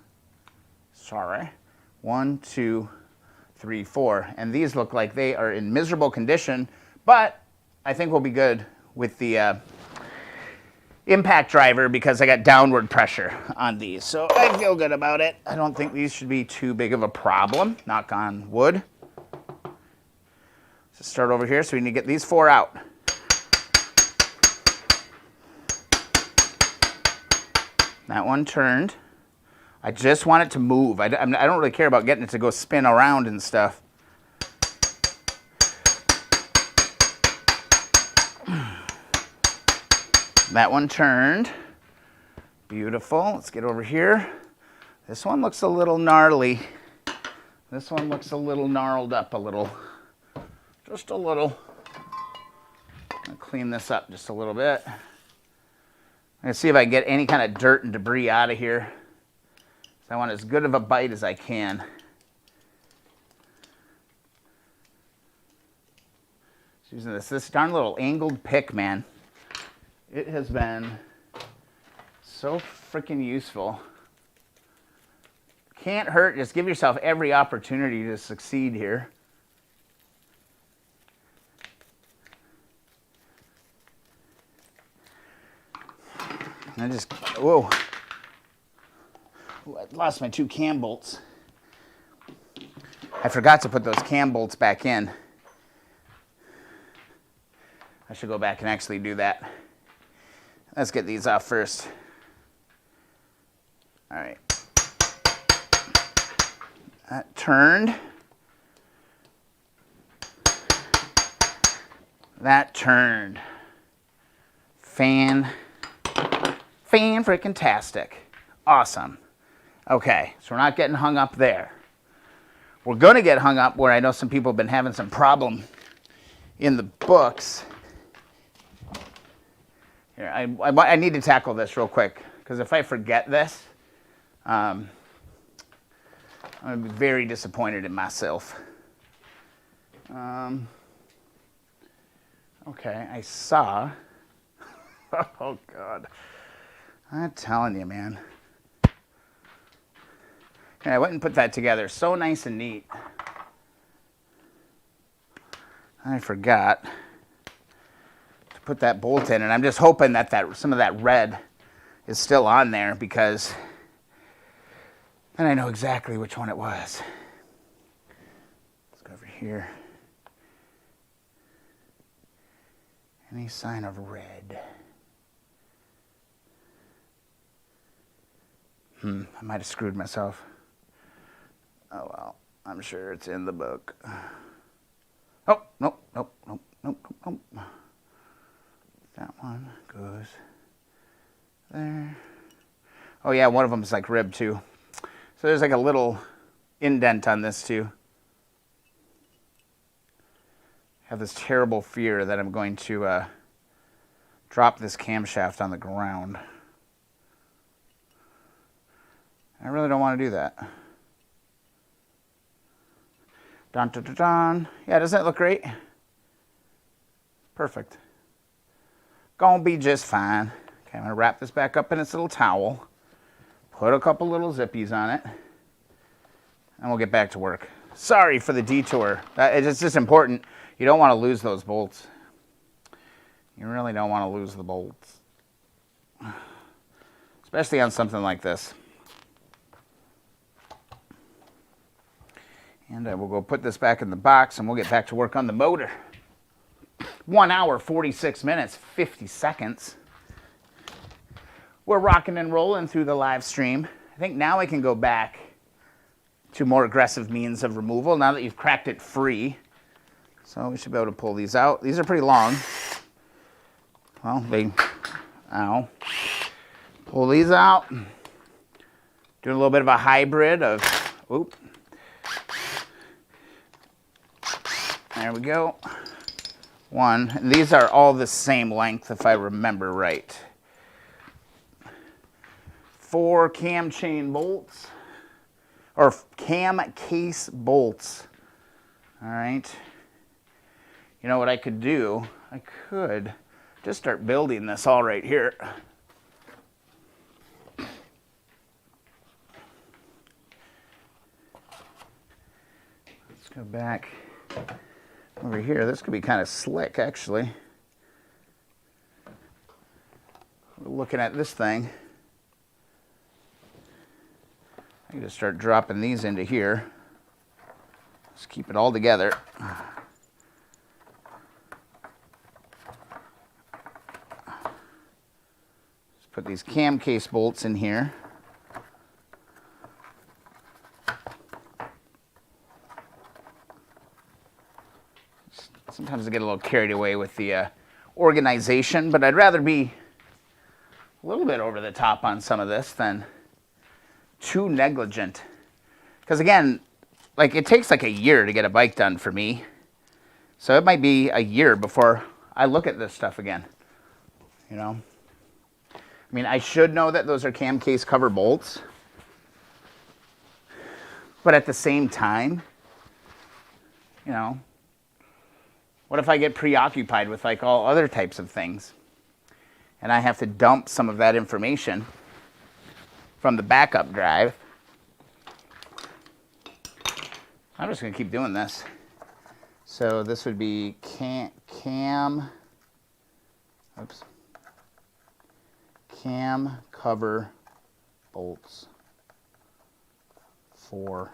Sorry. 1, 2, 3, 4. And these look like they are in miserable condition, but I think we'll be good with the impact driver because I got downward pressure on these. So I feel good about it. I don't think these should be too big of a problem. Knock on wood. So start over here. So we need to get these 4 out. That one turned. I just want it to move. I don't really care about getting it to go spin around and stuff. That one turned. Beautiful. Let's get over here. This one looks a little gnarly. This one looks a little gnarled up a little. Just a little. I'll clean this up just a little bit. I'm going to see if I can get any kind of dirt and debris out of here. I want as good of a bite as I can. Just using this darn little angled pick, man. It has been so freaking useful. Can't hurt. Just give yourself every opportunity to succeed here. Whoa. I lost my 2 cam bolts. I forgot to put those cam bolts back in. I should go back and actually do that. Let's get these off first. All right. That turned. That turned. Fan-freaking-tastic. Awesome. Okay, so we're not getting hung up there. We're going to get hung up where I know some people have been having some problem in the books. Here, I need to tackle this real quick, because if I forget this, I'm going to be very disappointed in myself. Okay, I saw... Oh, God. I'm telling you, man. And I went and put that together so nice and neat. I forgot to put that bolt in, and I'm just hoping that some of that red is still on there, because then I know exactly which one it was. Let's go over here. Any sign of red? I might have screwed myself. Oh, well, I'm sure it's in the book. Oh, nope. That one goes there. Oh, yeah, one of them is like ribbed, too. So there's like a little indent on this, too. I have this terrible fear that I'm going to drop this camshaft on the ground. I really don't want to do that. Dun, dun, dun, dun. Yeah, doesn't it look great? Perfect. Gonna be just fine. Okay, I'm gonna wrap this back up in its little towel. Put a couple little zippies on it. And we'll get back to work. Sorry for the detour. It's just important. You don't want to lose those bolts. You really don't want to lose the bolts, especially on something like this. And we'll go put this back in the box and we'll get back to work on the motor. 1 hour, 46 minutes, 50 seconds. We're rocking and rolling through the live stream. I think now I can go back to more aggressive means of removal now that you've cracked it free. So we should be able to pull these out. These are pretty long. Well, ow. Pull these out. Doing a little bit of a hybrid of, oop. There we go. One, and these are all the same length if I remember right. 4 cam chain bolts, or cam case bolts. All right. You know what I could do? I could just start building this all right here. Let's go back over here. This could be kind of slick, actually. We're looking at this thing. I can just start dropping these into here. Just keep it all together. Just put these cam case bolts in here. Sometimes I get a little carried away with the organization, but I'd rather be a little bit over the top on some of this than too negligent. Because again, like it takes like a year to get a bike done for me. So it might be a year before I look at this stuff again. You know? I mean, I should know that those are cam case cover bolts. But at the same time, you know, what if I get preoccupied with like all other types of things and I have to dump some of that information from the backup drive? I'm just going to keep doing this. So this would be cam cover bolts for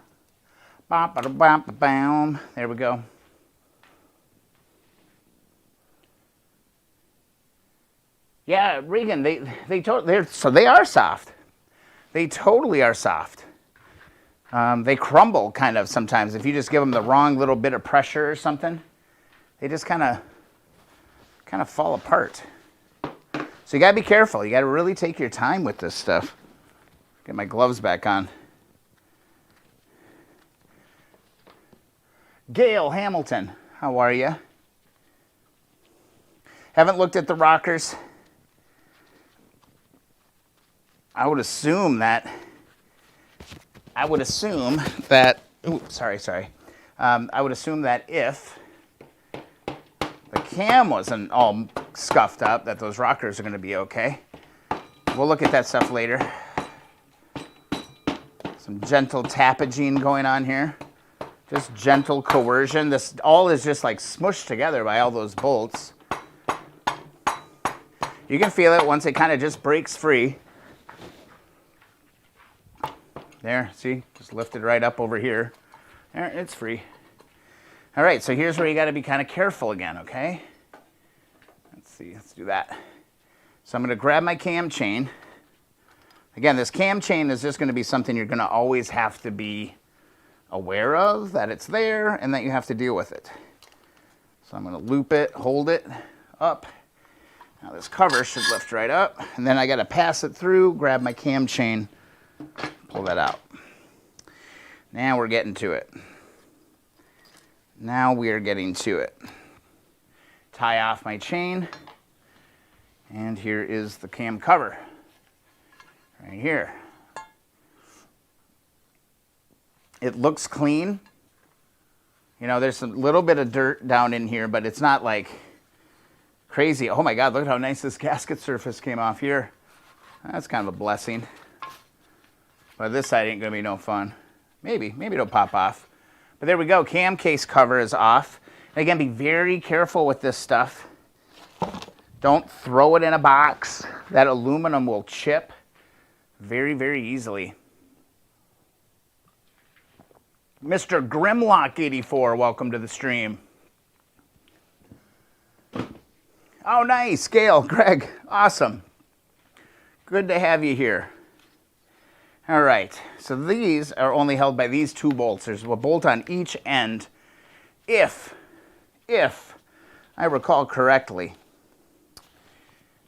bam. There we go. Yeah, Regan, they are soft. They totally are soft. They crumble kind of sometimes if you just give them the wrong little bit of pressure or something. They just kind of fall apart. So you gotta be careful. You gotta really take your time with this stuff. Get my gloves back on. Gail Hamilton, how are you? Haven't looked at the rockers. I would assume that, I would assume that if the cam wasn't all scuffed up, that those rockers are going to be okay. We'll look at that stuff later. Some gentle tappaging going on here. Just gentle coercion. This all is just like smushed together by all those bolts. You can feel it once it kind of just breaks free. There, see, just lifted right up over here. There, it's free. All right, so here's where you got to be kind of careful again, okay? Let's see, let's do that. So I'm going to grab my cam chain. Again, this cam chain is just going to be something you're going to always have to be aware of, that it's there, and that you have to deal with it. So I'm going to loop it, hold it up. Now this cover should lift right up, and then I got to pass it through, grab my cam chain, pull that out. Now we're getting to it. Now we are getting to it. Tie off my chain, and here is the cam cover, right here. It looks clean. You know, there's a little bit of dirt down in here, but it's not like crazy. Oh my God, look at how nice this gasket surface came off here. That's kind of a blessing. But this side ain't gonna be no fun. Maybe it'll pop off. But there we go, cam case cover is off. And again, be very careful with this stuff. Don't throw it in a box. That aluminum will chip very, very easily. Mr. Grimlock84, welcome to the stream. Oh, nice. Gail, Greg, awesome. Good to have you here. All right, so these are only held by these two bolts. There's a bolt on each end, if I recall correctly.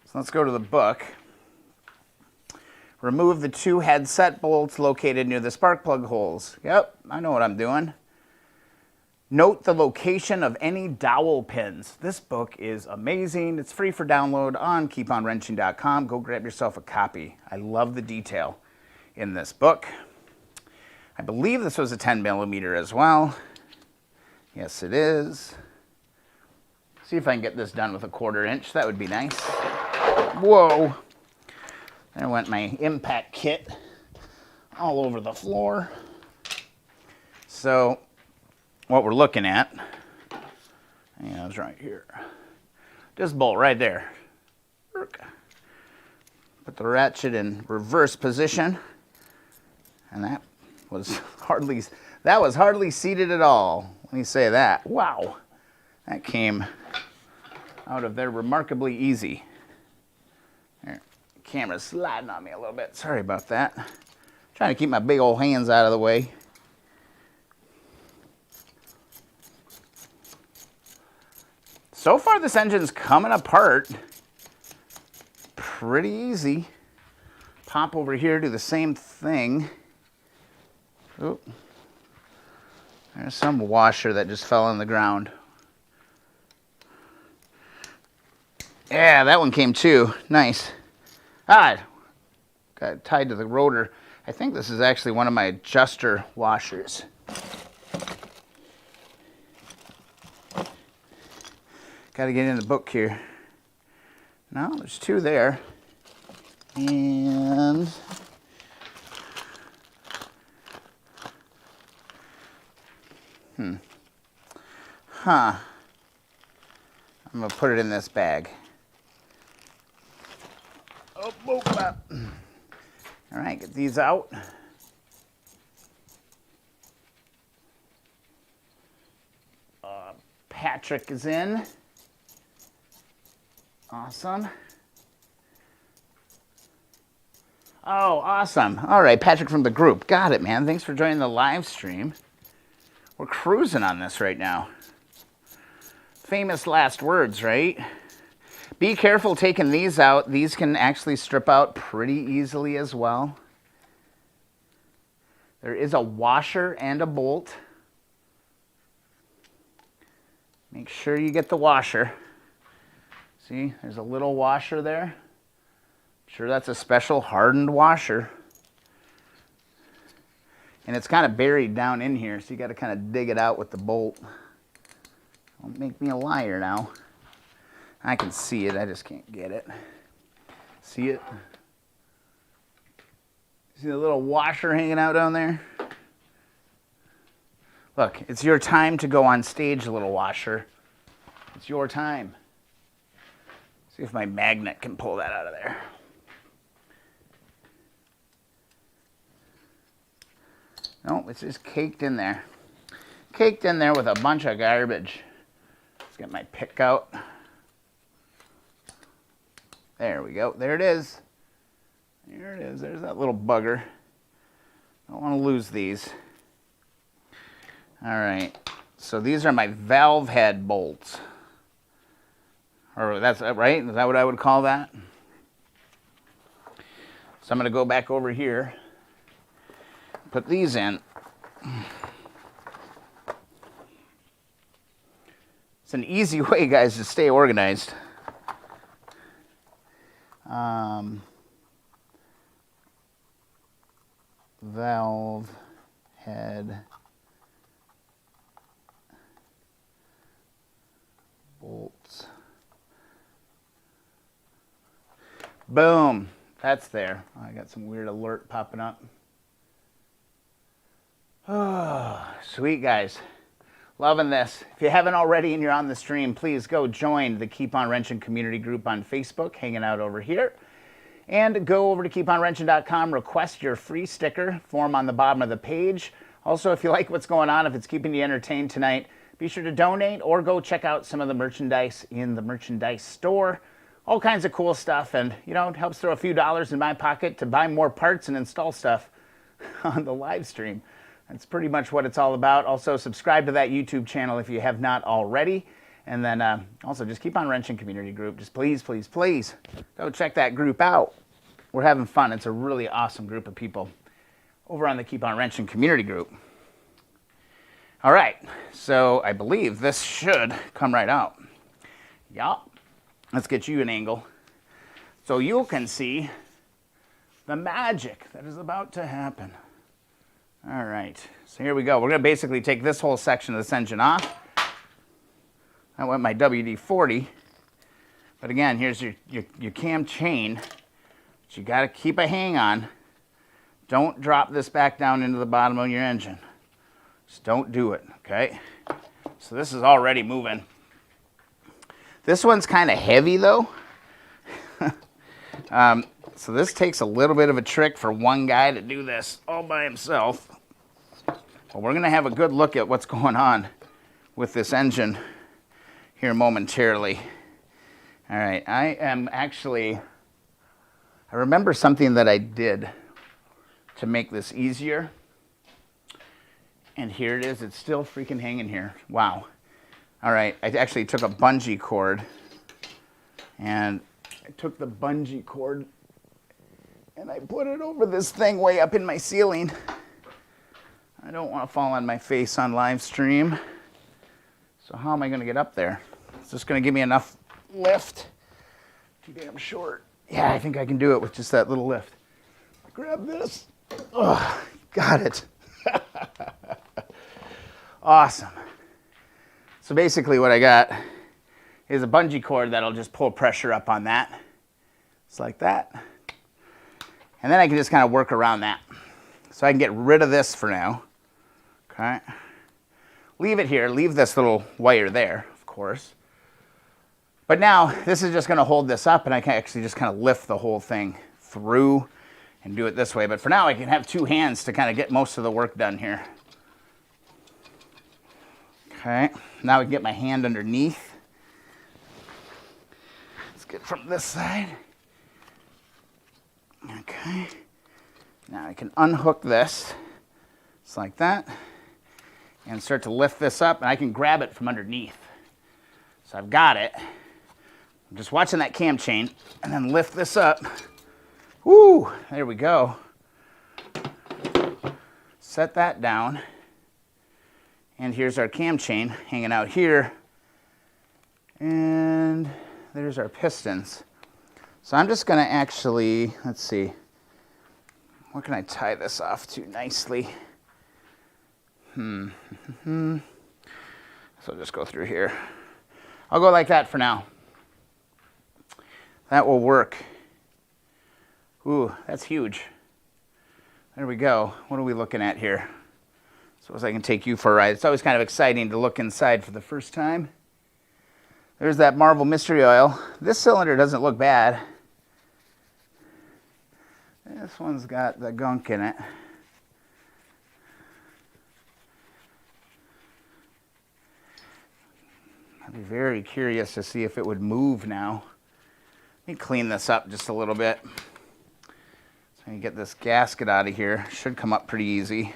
So let's go to the book. Remove the two headset bolts located near the spark plug holes. Yep, I know what I'm doing. Note the location of any dowel pins. This book is amazing. It's free for download on keeponwrenching.com. Go grab yourself a copy. I love the detail in this book. I believe this was a 10 millimeter as well. Yes, it is. See if I can get this done with a 1/4 inch. That would be nice. Whoa. There went my impact kit all over the floor. So what we're looking at, yeah, it's right here. This bolt right there. Put the ratchet in reverse position. And that was hardly seated at all. Let me say that. Wow. That came out of there remarkably easy. There, camera's sliding on me a little bit. Sorry about that. Trying to keep my big old hands out of the way. So far, this engine's coming apart pretty easy. Pop over here, do the same thing. Oh, there's some washer that just fell on the ground. Yeah, that one came too. Nice. Ah, got it tied to the rotor. I think this is actually one of my adjuster washers. Got to get in the book here. No, there's two there. And I'm going to put it in this bag. Oh, boop, bop. All right, get these out. Patrick is in. Awesome. Oh, awesome. All right, Patrick from the group. Got it, man. Thanks for joining the live stream. We're cruising on this right now. Famous last words, right? Be careful taking these out. These can actually strip out pretty easily as well. There is a washer and a bolt. Make sure you get the washer. See, there's a little washer there. Sure, that's a special hardened washer. And it's kind of buried down in here, so you got to kind of dig it out with the bolt. Don't make me a liar now. I can see it, I just can't get it. See it? See the little washer hanging out down there? Look, it's your time to go on stage, little washer. It's your time. See if my magnet can pull that out of there. No, it's just caked in there. Caked in there with a bunch of garbage. Let's get my pick out. There we go. There it is. There it is. There's that little bugger. Don't want to lose these. All right. So these are my valve head bolts. Or that's right? Is that what I would call that? So I'm going to go back over here. Put these in. It's an easy way, guys, to stay organized. Valve head bolts. Boom. That's there. Oh, I got some weird alert popping up. Oh, sweet, guys. Loving this. If you haven't already and you're on the stream, please go join the Keep On Wrenching community group on Facebook, hanging out over here. And go over to keeponwrenching.com, request your free sticker, form on the bottom of the page. Also, if you like what's going on, if it's keeping you entertained tonight, be sure to donate or go check out some of the merchandise in the merchandise store. All kinds of cool stuff, and you know, it helps throw a few dollars in my pocket to buy more parts and install stuff on the live stream. That's pretty much what it's all about. Also, subscribe to that YouTube channel if you have not already. And then also just Keep On Wrenching community group. Just please, please, please go check that group out. We're having fun. It's a really awesome group of people over on the Keep On Wrenching community group. All right, so I believe this should come right out. Yup. Let's get you an angle so you can see the magic that is about to happen. All right, so here we go. We're going to basically take this whole section of this engine off. I went my WD-40, but again, here's your cam chain that you got to keep a hang on. Don't drop this back down into the bottom of your engine. Just don't do it, okay? So this is already moving. This one's kind of heavy though. So this takes a little bit of a trick for one guy to do this all by himself. But we're going to have a good look at what's going on with this engine here momentarily. All right, I remember something that I did to make this easier. And here it is. It's still freaking hanging here. Wow. All right, I actually took a bungee cord, and I took the bungee cord and I put it over this thing way up in my ceiling. I don't want to fall on my face on live stream. So how am I going to get up there? Is this going to give me enough lift? Too damn short. Yeah, I think I can do it with just that little lift. Grab this. Oh, got it. Awesome. So basically what I got is a bungee cord that'll just pull pressure up on that. Just like that. And then I can just kind of work around that. So I can get rid of this for now. Okay. Leave it here. Leave this little wire there, of course. But now this is just going to hold this up, and I can actually just kind of lift the whole thing through and do it this way. But for now I can have two hands to kind of get most of the work done here. Okay, now we can get my hand underneath. Let's get from this side. Okay, now I can unhook this, just like that, and start to lift this up, and I can grab it from underneath. So I've got it. I'm just watching that cam chain, and then lift this up. Woo, there we go. Set that down. And here's our cam chain hanging out here. And there's our pistons. So I'm just going to actually, let's see, what can I tie this off to nicely? So I'll just go through here. I'll go like that for now. That will work. Ooh, that's huge. There we go. What are we looking at here? Suppose I can take you for a ride. It's always kind of exciting to look inside for the first time. There's that Marvel Mystery Oil. This cylinder doesn't look bad. This one's got the gunk in it. I'd be very curious to see if it would move now. Let me clean this up just a little bit. So you get this gasket out of here. Should come up pretty easy.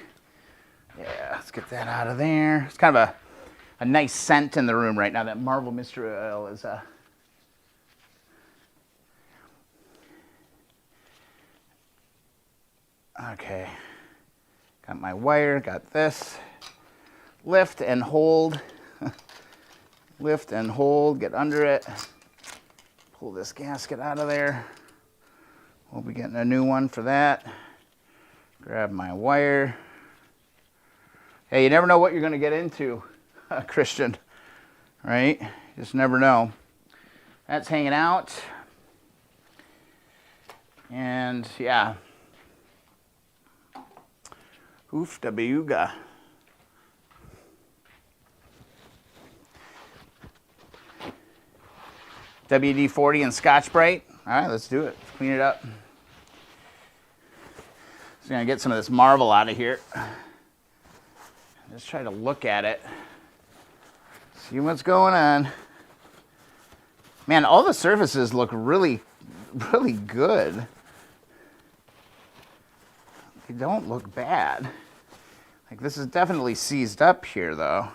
Yeah, let's get that out of there. It's kind of a nice scent in the room right now. That Marvel Mystery Oil is okay. Got my wire, got this. Lift and hold. Lift and hold, get under it. Pull this gasket out of there. We'll be getting a new one for that. Grab my wire. Hey, you never know what you're going to get into, Christian, right? You just never know. That's hanging out. And yeah. Oof da beuga. WD-40 and Scotch-Brite. All right, let's do it. Clean it up. Just gonna get some of this marble out of here. Just try to look at it. See what's going on. Man, all the surfaces look really, really good. They don't look bad. Like, this is definitely seized up here, though.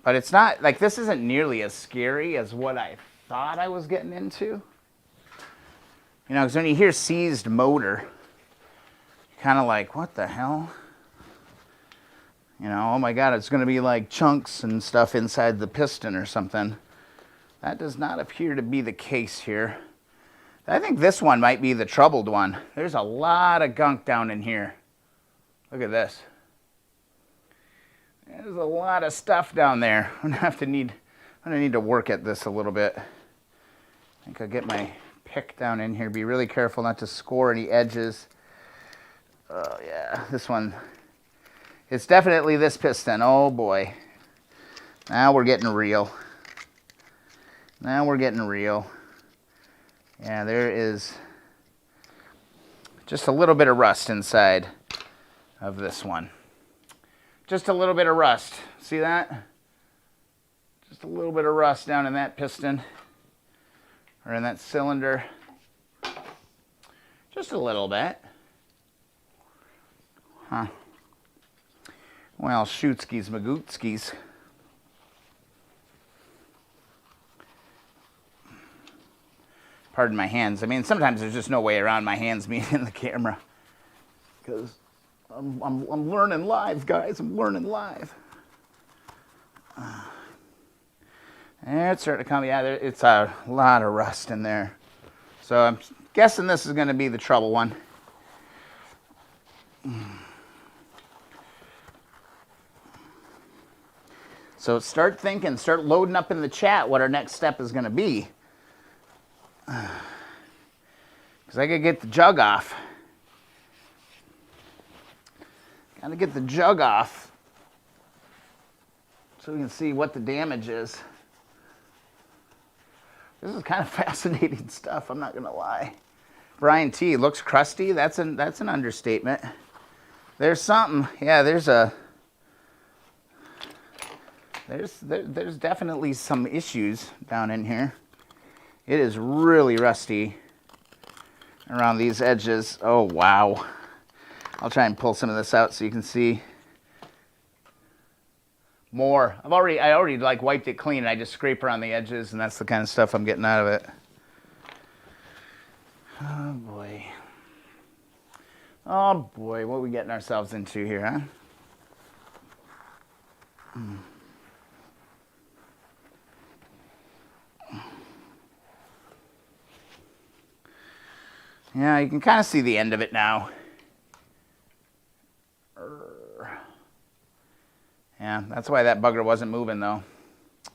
But it's not, like, this isn't nearly as scary as what I thought I was getting into. You know, because when you hear seized motor, you're kind of like, what the hell? You know, oh my God, it's going to be like chunks and stuff inside the piston or something. That does not appear to be the case here. I think this one might be the troubled one. There's a lot of gunk down in here. Look at this. There's a lot of stuff down there. I'm gonna need to work at this a little bit. I think I'll get my pick down in here. Be really careful not to score any edges. Oh yeah, this one. It's definitely this piston. Oh boy. Now we're getting real. Now we're getting real. Yeah, there is just a little bit of rust inside of this one. Just a little bit of rust. See that? Just a little bit of rust down in that piston or in that cylinder. Just a little bit. Huh. Well, shootskis magootskis. Pardon my hands. I mean, sometimes there's just no way around my hands being in the camera. Because I'm learning live, guys. I'm learning live. There, it's starting to come. Yeah, it's a lot of rust in there. So I'm guessing this is going to be the trouble one. So start thinking, start loading up in the chat what our next step is going to be. Because I got to get the jug off. Got to get the jug off so we can see what the damage is. This is kind of fascinating stuff, I'm not going to lie. Brian T, looks crusty. That's an understatement. There's something. Yeah, there's definitely some issues down in here. It is really rusty around these edges. Oh, wow. I'll try and pull some of this out so you can see more. I already like wiped it clean. I just scrape around the edges, and that's the kind of stuff I'm getting out of it. Oh, boy. Oh, boy. What are we getting ourselves into here, huh? Yeah, you can kind of see the end of it now. Yeah, that's why that bugger wasn't moving, though.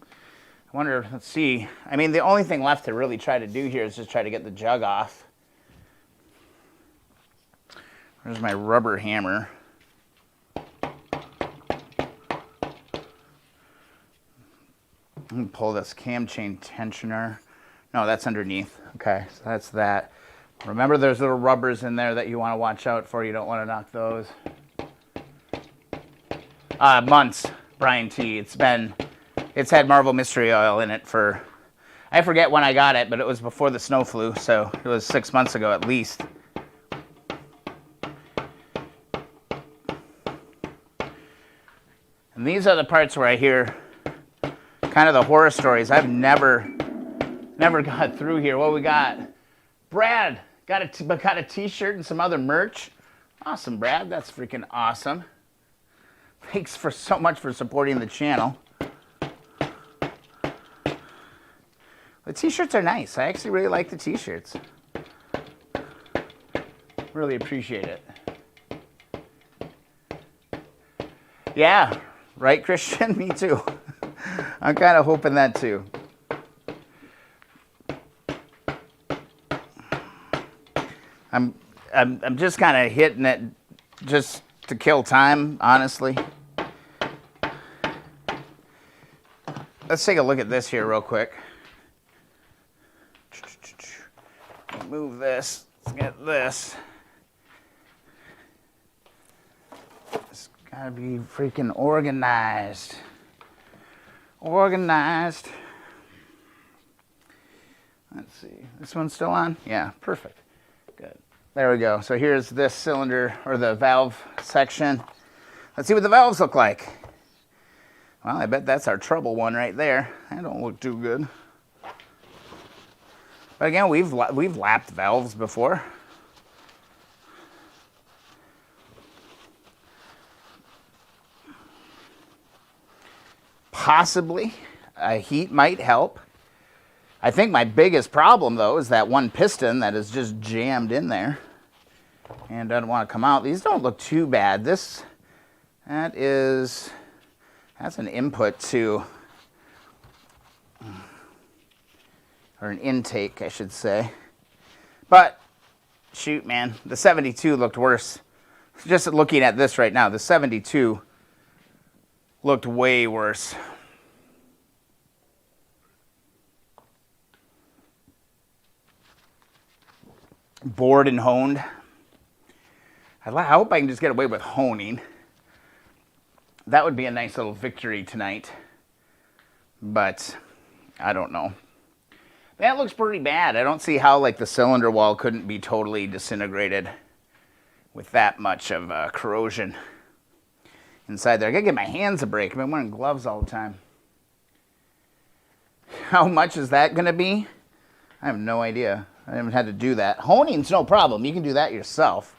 I wonder, let's see. I mean, the only thing left to really try to do here is just try to get the jug off. Where's my rubber hammer? I'm going to pull this cam chain tensioner. No, that's underneath. Okay, so that's that. Remember, there's little rubbers in there that you want to watch out for. You don't want to knock those. Months, Brian T. It's had Marvel Mystery Oil in it for, I forget when I got it, but it was before the snow flew, so it was 6 months ago at least. And these are the parts where I hear kind of the horror stories. I've never got through here. What we got? Brad got a t-shirt and some other merch. Awesome, Brad. That's freaking awesome. Thanks so much for supporting the channel. The t-shirts are nice. I actually really like the t-shirts. Really appreciate it. Yeah, right, Christian? Me too. I'm kind of hoping that too. I'm just kind of hitting it just to kill time, honestly. Let's take a look at this here real quick. Move this. Let's get this. It's gotta be freaking organized. Organized. Let's see. This one's still on? Yeah, perfect. Good. There we go. So here's this cylinder, or the valve section. Let's see what the valves look like. Well, I bet that's our trouble one right there. That don't look too good. But again, we've lapped valves before. Possibly, heat might help. I think my biggest problem, though, is that one piston that is just jammed in there and doesn't want to come out. These don't look too bad. That's an input to, or an intake, I should say. But, shoot, man, the 72 looked worse. Just looking at this right now, the 72 looked way worse. Bored and honed. I hope I can just get away with honing. That would be a nice little victory tonight. But I don't know. That looks pretty bad. I don't see how like the cylinder wall couldn't be totally disintegrated with that much of corrosion inside there. I gotta give my hands a break. I've been wearing gloves all the time. How much is that gonna be? I have no idea. I haven't had to do that. Honing's no problem. You can do that yourself.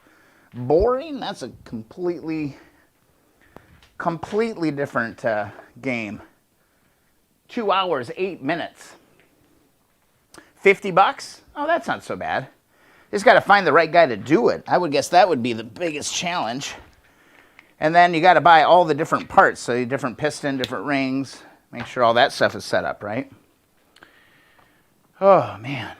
Boring, that's a completely different game. 2 hours, 8 minutes. $50? Oh, that's not so bad. Just got to find the right guy to do it. I would guess that would be the biggest challenge. And then you got to buy all the different parts. So different piston, different rings. Make sure all that stuff is set up, right? Oh, man.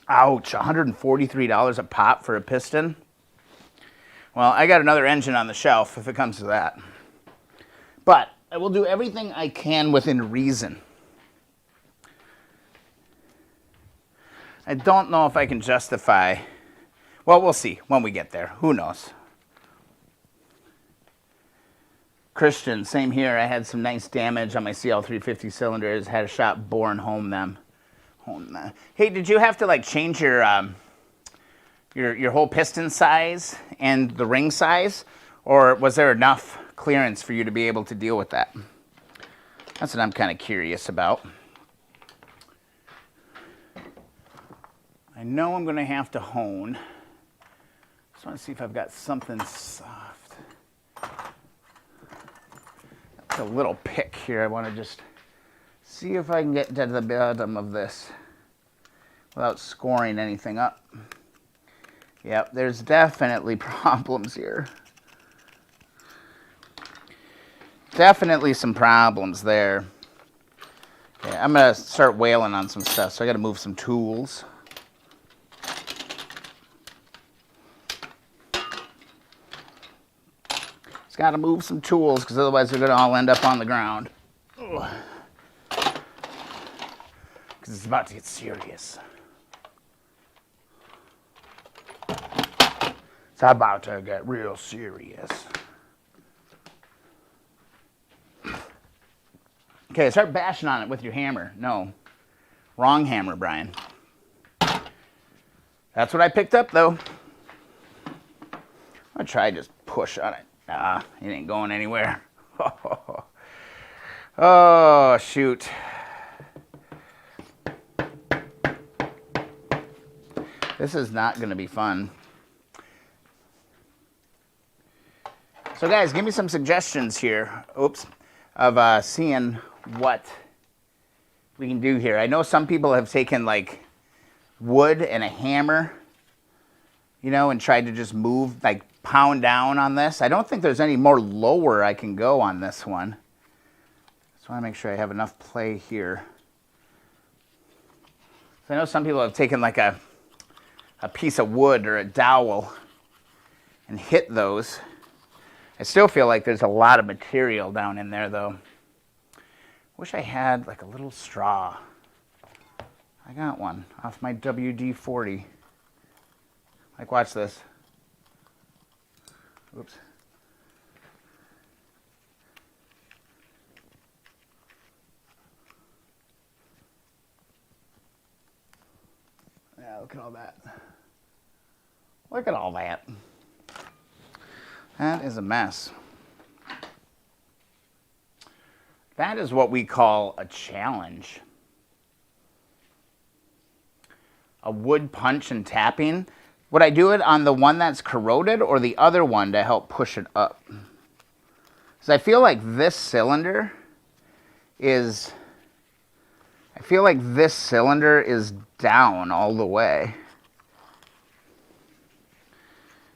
Ouch, $143 a pop for a piston. Well, I got another engine on the shelf if it comes to that. But I will do everything I can within reason. I don't know if I can justify. Well, we'll see when we get there. Who knows? Christian, same here. I had some nice damage on my CL350 cylinders. Had a shop boring home them. Hey, did you have to like change your whole piston size and the ring size, or was there enough clearance for you to be able to deal with that? That's what I'm kind of curious about. I know I'm going to have to hone. Just want to see if I've got something soft. That's a little pick here. I want to just see if I can get to the bottom of this without scoring anything up. Yep, there's definitely problems here. Definitely some problems there. Okay, I'm going to start wailing on some stuff, so I got to move some tools. Just got to move some tools, because otherwise they're going to all end up on the ground. Because it's about to get serious. It's about to get real serious. Okay, start bashing on it with your hammer. No, wrong hammer, Brian. That's what I picked up, though. I'm gonna try just push on it. It ain't going anywhere. Oh, shoot. This is not gonna be fun. So guys, give me some suggestions here. Oops. Of seeing what we can do here. I know some people have taken like wood and a hammer, you know, and tried to just move, like pound down on this. I don't think there's any more lower I can go on this one. So I want to make sure I have enough play here. So I know some people have taken like a piece of wood or a dowel and hit those. I still feel like there's a lot of material down in there, though. Wish I had like a little straw. I got one off my WD-40. Like, watch this. Oops. Yeah, look at all that. Look at all that. That is a mess. That is what we call a challenge. A wood punch and tapping. Would I do it on the one that's corroded or the other one to help push it up? Because I feel like this cylinder is down all the way.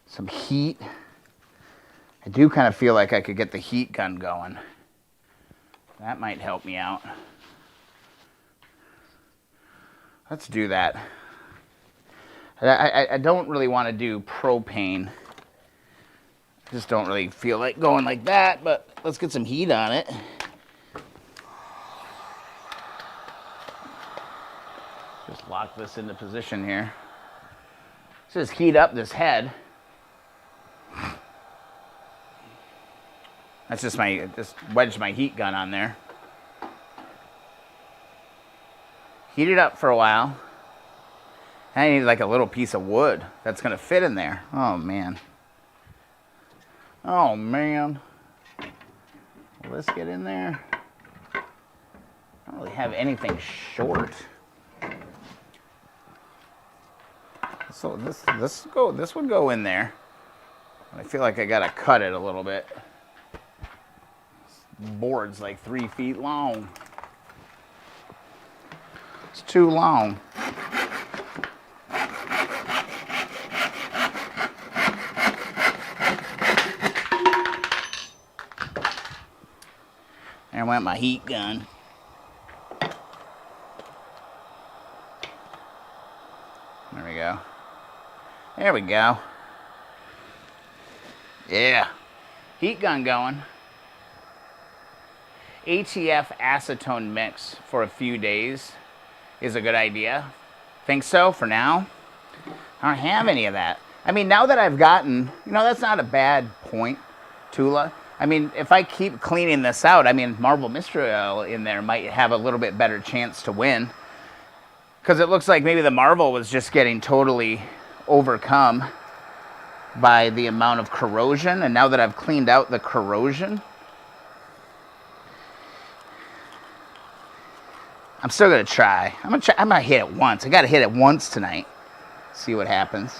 Some heat. I do kind of feel like I could get the heat gun going. That might help me out. Let's do that. I don't really want to do propane. I just don't really feel like going like that, but let's get some heat on it. Just lock this into position here. Let's just heat up this head. That's just just wedge my heat gun on there. Heat it up for a while. I need like a little piece of wood that's gonna fit in there. Oh man. Oh man. Will this get in there? I don't really have anything short. So this would go in there. I feel like I gotta cut it a little bit. This board's like 3 feet long. It's too long. There went my heat gun. There we go. There we go. Yeah. Heat gun going. ATF acetone mix for a few days is a good idea. Think so for now? I don't have any of that. I mean, now that I've gotten, that's not a bad point, Tula. I mean, if I keep cleaning this out, I mean, Marble Mystery Oil in there might have a little bit better chance to win. Because it looks like maybe the Marble was just getting totally overcome by the amount of corrosion. And now that I've cleaned out the corrosion, I'm still going to try. I'm going to hit it once. I got to hit it once tonight. See what happens.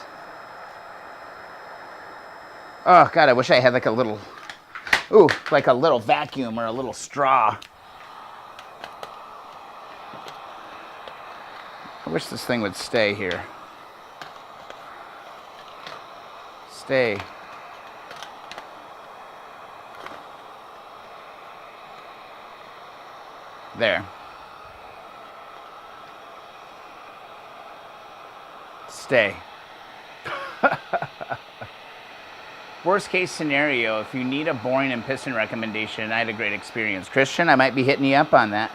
Oh, God, I wish I had like a little vacuum or a little straw. I wish this thing would stay here. Stay. There. Stay. Worst case scenario, if you need a boring and piston recommendation, I had a great experience. Christian, I might be hitting you up on that.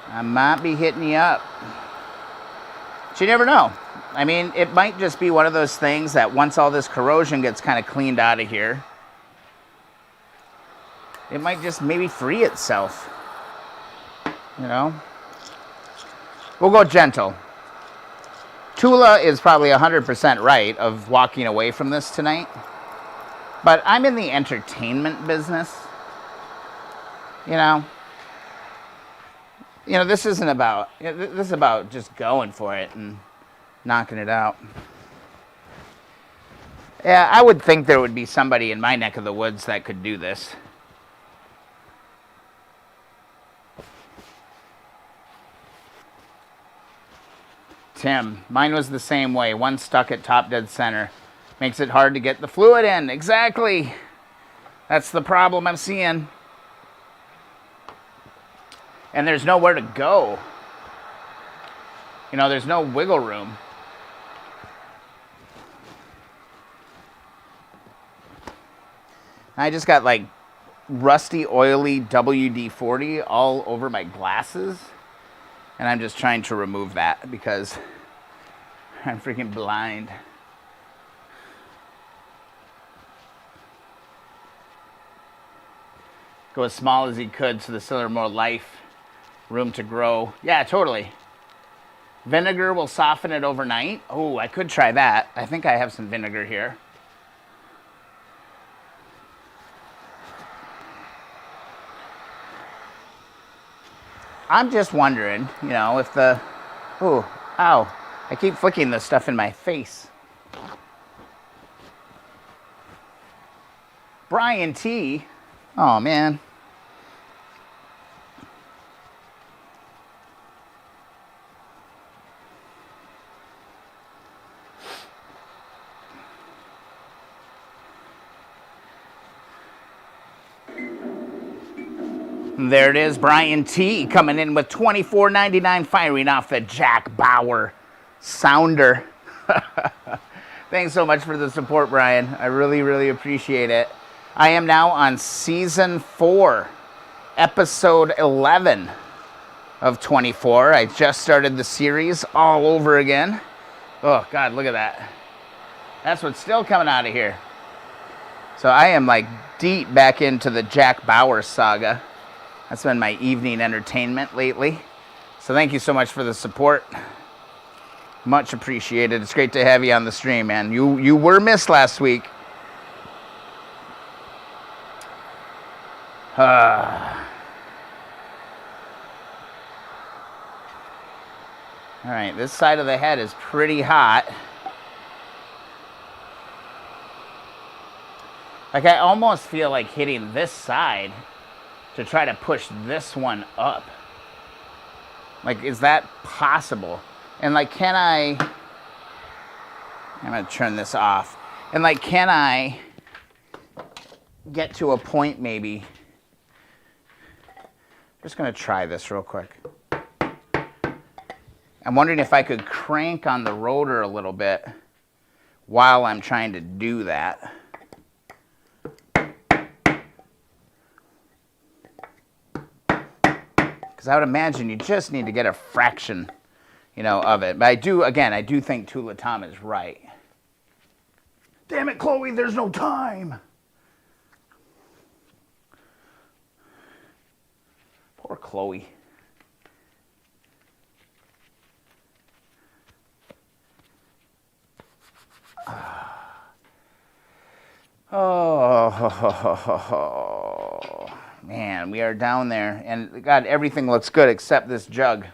I might be hitting you up. But you never know. I mean, it might just be one of those things that once all this corrosion gets kind of cleaned out of here, it might just maybe free itself. We'll go gentle. Tula is probably 100% right of walking away from this tonight. But I'm in the entertainment business. This isn't about, this is about just going for it and knocking it out. Yeah, I would think there would be somebody in my neck of the woods that could do this. Tim, mine was the same way. One stuck at top dead center. Makes it hard to get the fluid in. Exactly. That's the problem I'm seeing. And there's nowhere to go. There's no wiggle room. I just got like rusty, oily WD-40 all over my glasses. And I'm just trying to remove that because I'm freaking blind. Go as small as he could so there's still more life, room to grow. Yeah, totally. Vinegar will soften it overnight. Oh, I could try that. I think I have some vinegar here. I'm just wondering, you know, if the... Oh, ow. I keep flicking this stuff in my face. Brian T. Oh, man. There it is, Brian T. coming in with $24.99, firing off the Jack Bauer sounder. Thanks so much for the support, Brian. I really, really appreciate it. I am now on season 4, episode 11 of 24. I just started the series all over again. Oh, God, look at that. That's what's still coming out of here. So I am like deep back into the Jack Bauer saga. That's been my evening entertainment lately. So thank you so much for the support. Much appreciated. It's great to have you on the stream, man. You were missed last week. All right, this side of the head is pretty hot. Like, I almost feel like hitting this side to try to push this one up. Like, is that possible? And like, can I... I'm gonna turn this off. And like, can I get to a point maybe... Just gonna try this real quick. I'm wondering if I could crank on the rotor a little bit while I'm trying to do that. Because I would imagine you just need to get a fraction, you know, of it. But I do think Tula Tom is right. Damn it, Chloe, there's no time. Poor Chloe. Oh, man, we are down there. And, God, everything looks good except this jug.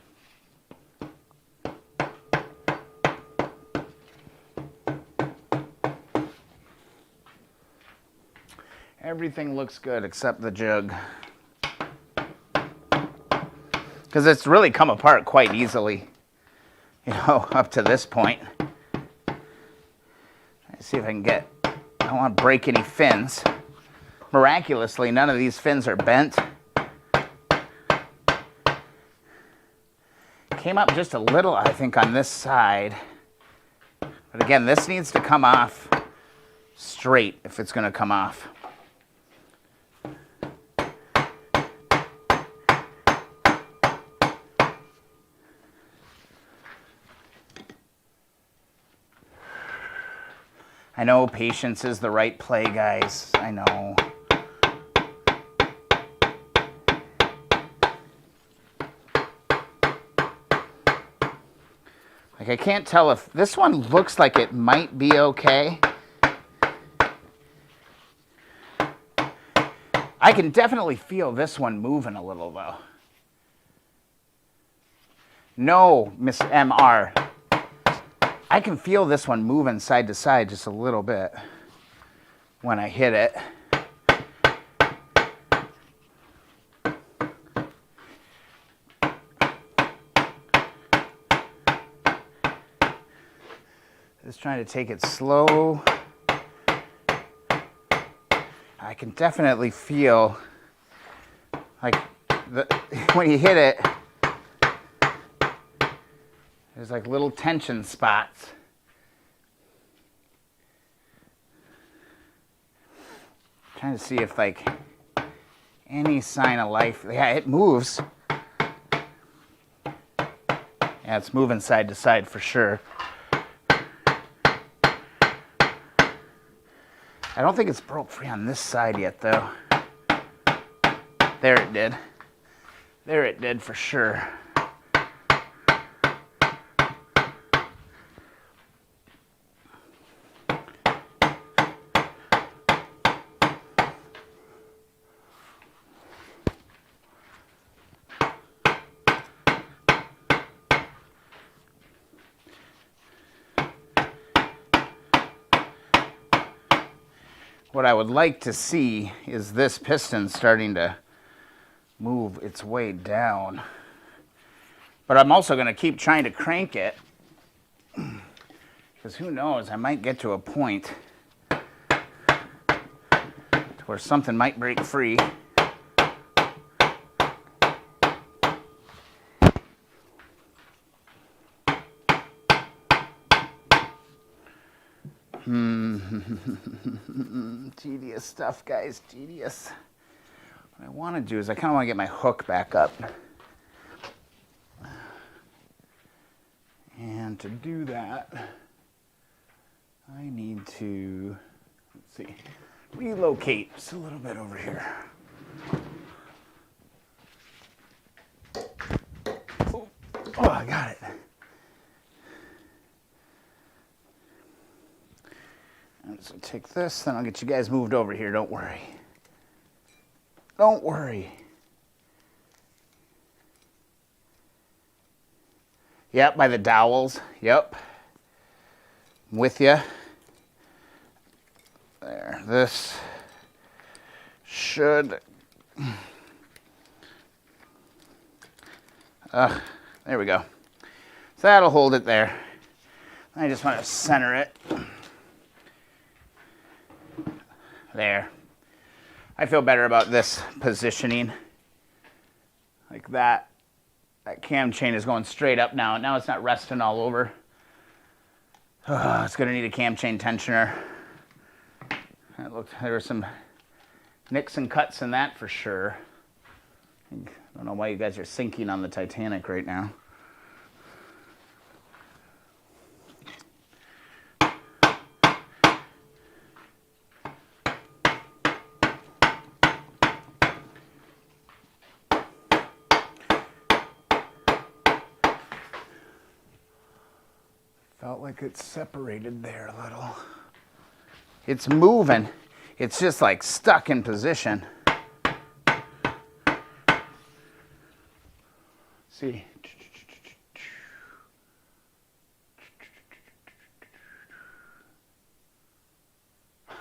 Everything looks good except the jug. Because it's really come apart quite easily, you know, up to this point. Let's see if I can get... I don't want to break any fins. Miraculously, none of these fins are bent. Came up just a little, I think, on this side. But again, this needs to come off straight if it's going to come off. I know patience is the right play, guys. I know. Like, I can't tell if this one looks like it might be okay. I can definitely feel this one moving a little, though. No, Miss MR. I can feel this one moving side to side just a little bit when I hit it. Just trying to take it slow. I can definitely feel like when you hit it, there's like little tension spots. Trying to see if like any sign of life. Yeah, it moves. Yeah, it's moving side to side for sure. I don't think it's broke free on this side yet, though. There it did. There it did for sure. What I would like to see is this piston starting to move its way down. But I'm also going to keep trying to crank it, because who knows, I might get to a point where something might break free. Tedious stuff, guys, tedious. What I want to do is I kind of want to get my hook back up. And to do that, I need to, let's see, relocate just a little bit over here. Oh, I got it. So take this, then I'll get you guys moved over here. Don't worry. Don't worry. Yep, by the dowels. Yep. I'm with you. There. This should... there we go. So that'll hold it there. I just want to center it. There. I feel better about this positioning. Like that. That cam chain is going straight up now. Now it's not resting all over. It's going to need a cam chain tensioner. It looked, there were some nicks and cuts in that for sure. I don't know why you guys are sinking on the Titanic right now. Felt like it's separated there a little. It's moving. It's just like stuck in position. See.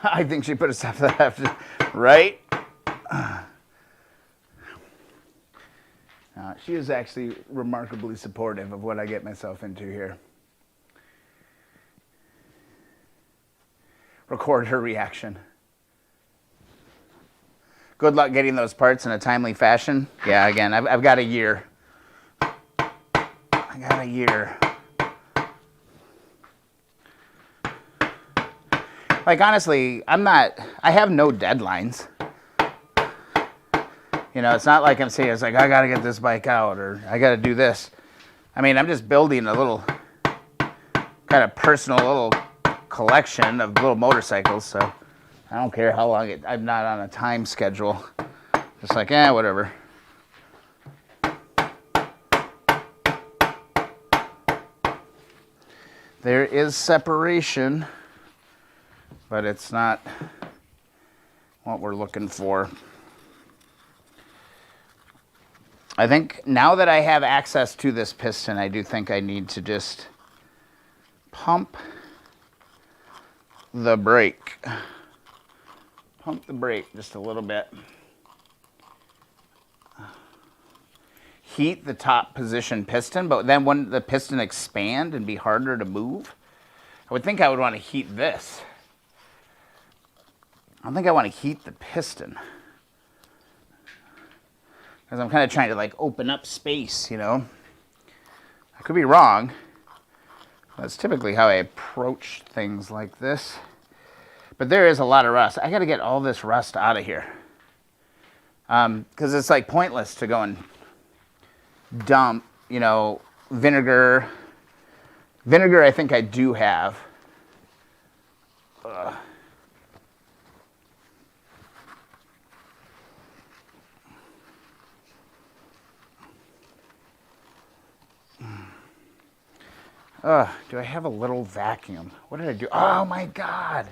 I think she put us up that, right? She is actually remarkably supportive of what I get myself into here. Record her reaction. Good luck getting those parts in a timely fashion. Yeah, again, I've got a year. I got a year. Like, honestly, I have no deadlines. You know, it's not like I'm saying, it's like, I got to get this bike out, or I got to do this. I mean, I'm just building a little, kind of personal little collection of little motorcycles, so I don't care how long I'm not on a time schedule. Just like, whatever. There is separation, but it's not what we're looking for. I think now that I have access to this piston, I do think I need to just pump the brake. Pump the brake just a little bit. Heat the top position piston, but then wouldn't the piston expand and be harder to move? I would think I would want to heat this. I don't think I want to heat the piston, because I'm kind of trying to like open up space, you know. I could be wrong. That's typically how I approach things like this. But there is a lot of rust. I got to get all this rust out of here. Because it's like pointless to go and dump, you know, vinegar. Vinegar I think I do have. Do I have a little vacuum? What did I do? Oh my God.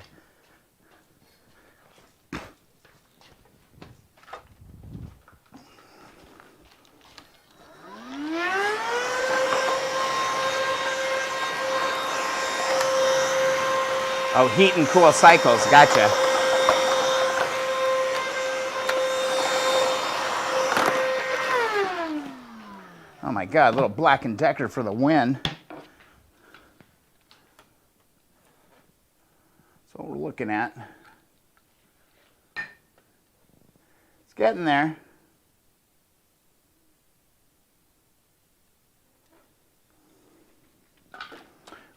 Oh, heat and cool cycles. Gotcha. Oh my God, a little Black & Decker for the win. That's what we're looking at. It's getting there.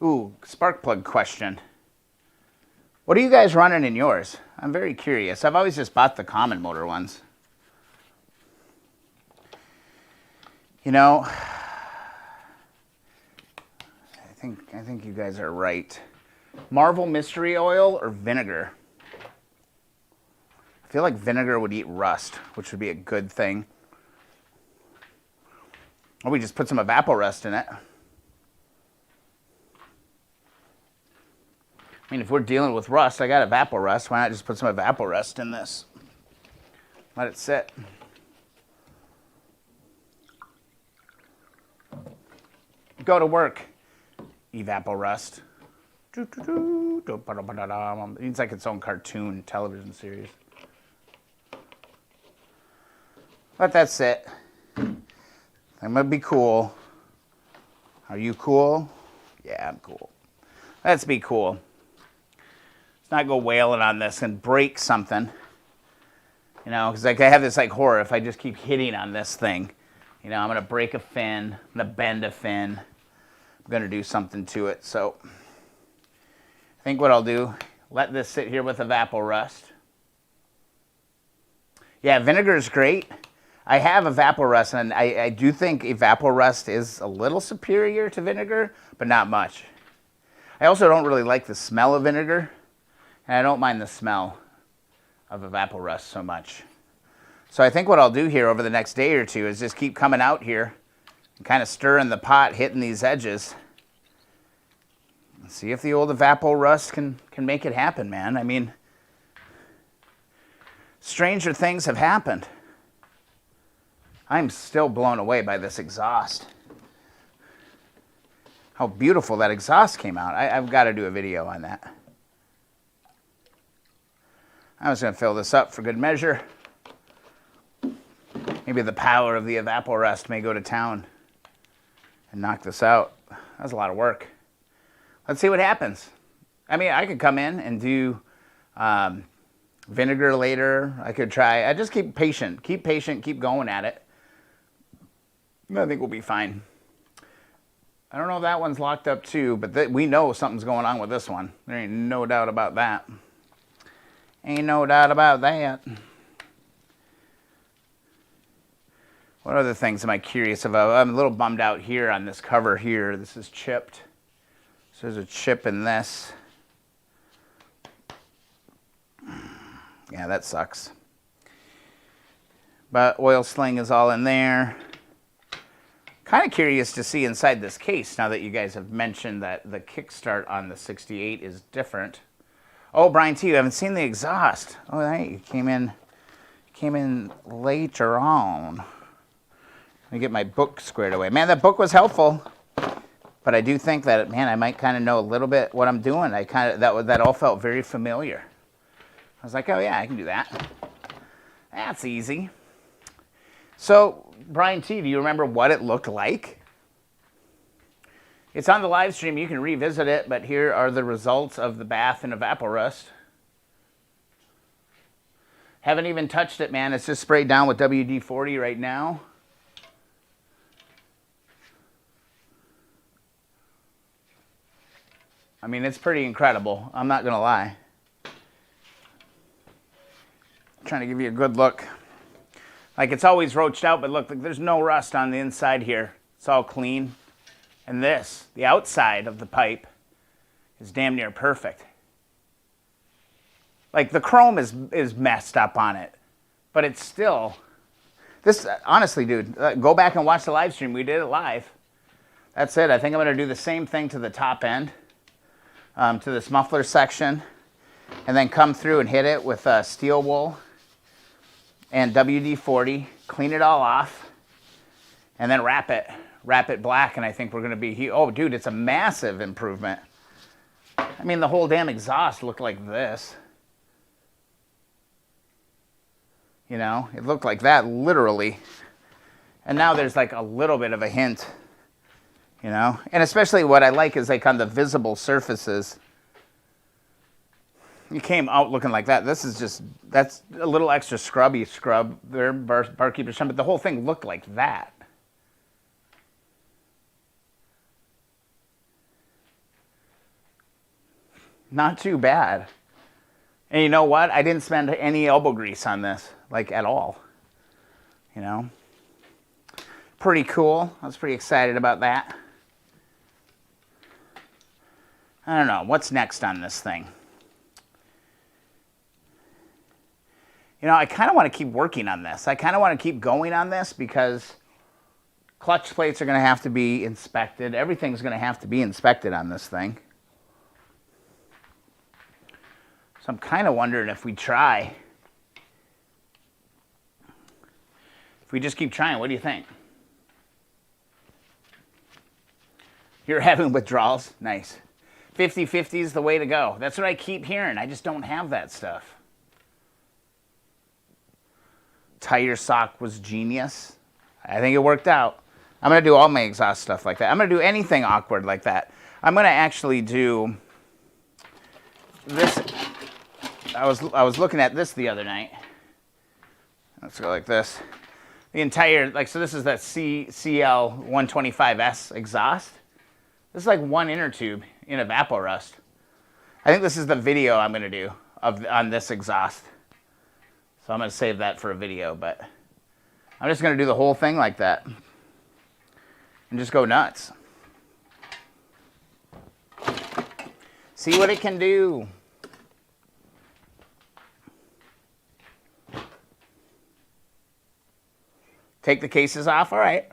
Ooh, spark plug question. What are you guys running in yours? I'm very curious. I've always just bought the common motor ones. You know, I think you guys are right. Marvel Mystery Oil or vinegar? I feel like vinegar would eat rust, which would be a good thing. Or we just put some Evaporust in it. I mean, if we're dealing with rust, I got Evaporust. Why not just put some Evaporust in this? Let it sit. Go to work, Evaporust. It's like its own cartoon television series. Let that sit. I'm gonna be cool. Are you cool? Yeah, I'm cool. Let's be cool. Let's not go wailing on this and break something. You know, because like I have this like horror. If I just keep hitting on this thing, you know, I'm gonna break a fin. I'm gonna bend a fin. I'm going to do something to it. So I think what I'll do, let this sit here with Evaporust. Yeah, vinegar is great. I have Evaporust, and I do think Evaporust is a little superior to vinegar, but not much. I also don't really like the smell of vinegar, and I don't mind the smell of Evaporust so much. So I think what I'll do here over the next day or two is just keep coming out here kind of stirring the pot, hitting these edges. See if the old Evaporust can make it happen, man. I mean, stranger things have happened. I'm still blown away by this exhaust. How beautiful that exhaust came out. I've got to do a video on that. I was going to fill this up for good measure. Maybe the power of the Evaporust may go to town and knock this out. That was a lot of work. Let's see what happens. I mean, I could come in and do vinegar later. I could try. I just keep patient, keep going at it. I think we'll be fine. I don't know if that one's locked up too, but we know something's going on with this one. There ain't no doubt about that. Ain't no doubt about that. What other things am I curious about? I'm a little bummed out here on this cover here. This is chipped. So there's a chip in this. Yeah, that sucks. But oil sling is all in there. Kind of curious to see inside this case now that you guys have mentioned that the kickstart on the 68 is different. Oh, Brian T, you haven't seen the exhaust. Oh, right, you came in later on. Let me get my book squared away. Man, that book was helpful. But I do think that, man, I might kind of know a little bit what I'm doing. That all felt very familiar. I was like, oh yeah, I can do that. That's easy. So, Brian T, do you remember what it looked like? It's on the live stream. You can revisit it, but here are the results of the bath in Evaporust. Haven't even touched it, man. It's just sprayed down with WD-40 right now. I mean, it's pretty incredible. I'm not going to lie. I'm trying to give you a good look. Like it's always roached out, but look, there's no rust on the inside here. It's all clean. And this, the outside of the pipe, is damn near perfect. Like the chrome is messed up on it, but it's still, this, honestly, dude, go back and watch the live stream. We did it live. That's it. I think I'm going to do the same thing to the top end, to this muffler section, and then come through and hit it with steel wool and WD-40, clean it all off, and then wrap it black, and I think we're going to be, oh, dude, it's a massive improvement. I mean, the whole damn exhaust looked like this. You know, it looked like that, literally. And now there's like a little bit of a hint, you know? And especially what I like is like on the visible surfaces. You came out looking like that. This is just, that's a little extra scrub there, barkeeper's shine, but the whole thing looked like that. Not too bad. And you know what? I didn't spend any elbow grease on this, like at all. You know? Pretty cool. I was pretty excited about that. I don't know. What's next on this thing? You know, I kind of want to keep working on this. I kind of want to keep going on this because clutch plates are going to have to be inspected. Everything's going to have to be inspected on this thing. So I'm kind of wondering if we try. If we just keep trying, what do you think? You're having withdrawals? Nice. 50-50 is the way to go. That's what I keep hearing. I just don't have that stuff. Tire sock was genius. I think it worked out. I'm going to do all my exhaust stuff like that. I'm going to do anything awkward like that. I'm going to actually do this. I was looking at this the other night. Let's go like this. The entire, like, so this is that CL 125S exhaust. This is like one inner tube in Evaporust. I think this is the video I'm going to do on this exhaust. So I'm going to save that for a video, but I'm just going to do the whole thing like that and just go nuts. See what it can do. Take the cases off, all right.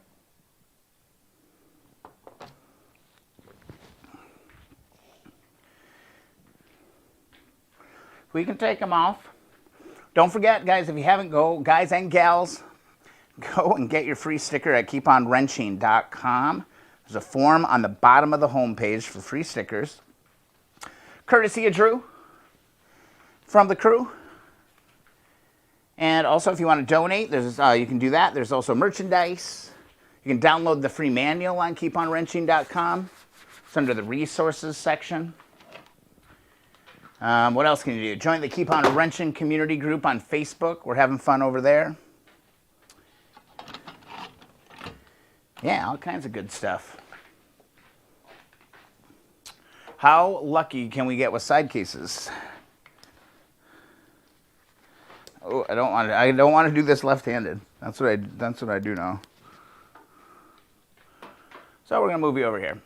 We can take them off. Don't forget, guys, if you haven't, guys and gals, go and get your free sticker at keeponwrenching.com. There's a form on the bottom of the homepage for free stickers. Courtesy of Drew from the crew. And also, if you want to donate, there's you can do that. There's also merchandise. You can download the free manual on keeponwrenching.com. It's under the resources section. What else can you do? Join the Keep On Wrenching community group on Facebook. We're having fun over there. Yeah, all kinds of good stuff. How lucky can we get with side cases? Oh, I don't want to do this left-handed. That's what I do now. So we're gonna move you over here.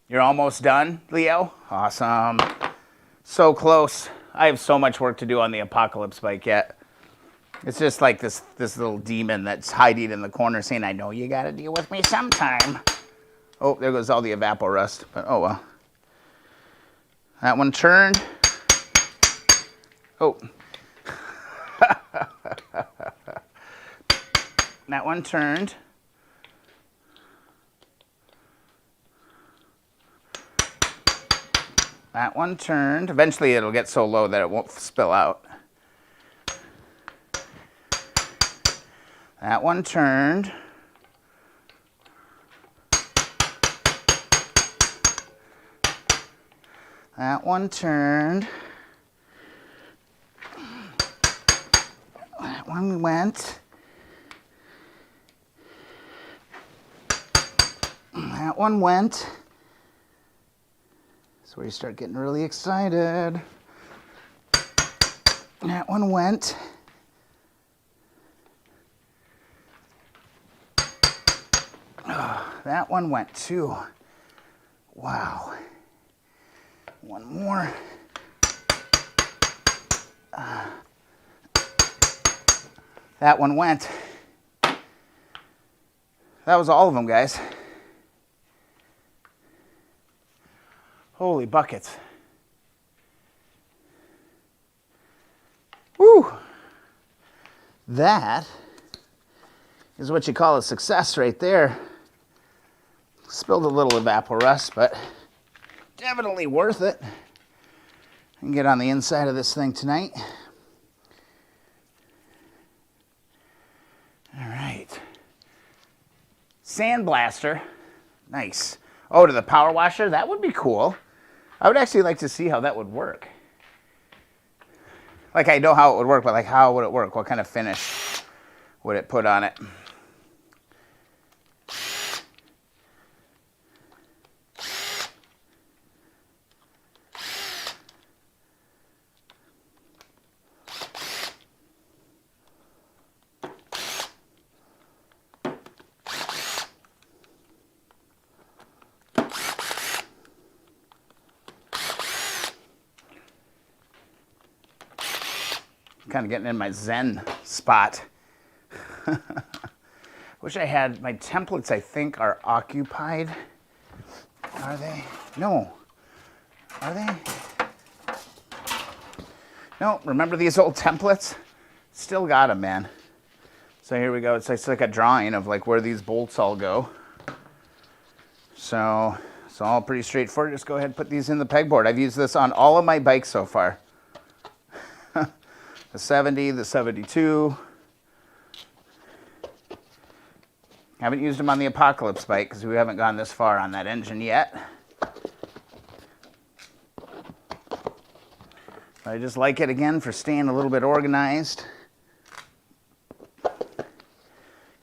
You're almost done, Leo? Awesome. So close. I have so much work to do on the Apocalypse bike yet. It's just like this little demon that's hiding in the corner saying, I know you gotta deal with me sometime. Oh, there goes all the Evaporust, but oh well. That one turned. Oh. That one turned. That one turned. Eventually it'll get so low that it won't spill out. That one turned. That one turned. That one went. That one went. That's where you start getting really excited. That one went. Oh, that one went too. Wow. One more. That one went. That was all of them, guys. Holy buckets. Woo! That is what you call a success right there. Spilled a little Evaporust, but definitely worth it. I can get on the inside of this thing tonight. All right. Sandblaster. Nice. Oh, to the power washer? That would be cool. I would actually like to see how that would work. Like, I know how it would work, but like, how would it work? What kind of finish would it put on it? Kind of getting in my Zen spot. Wish I had my templates. I think are occupied. Are they? No. Are they? No. Remember these old templates? Still got them, man. So here we go. It's like a drawing of like where these bolts all go. So it's all pretty straightforward. Just go ahead and put these in the pegboard. I've used this on all of my bikes so far. The 70, the 72. Haven't used them on the Apocalypse bike because we haven't gone this far on that engine yet. I just like it again for staying a little bit organized.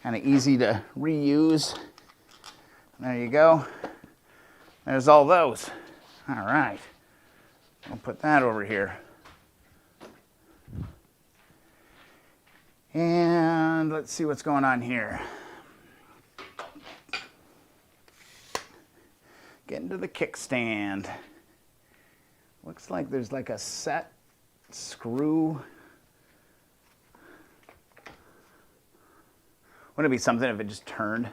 Kind of easy to reuse. There you go. There's all those. All right. I'll put that over here. And let's see what's going on here. Getting to the kickstand. Looks like there's like a set screw. Wouldn't it be something if it just turned?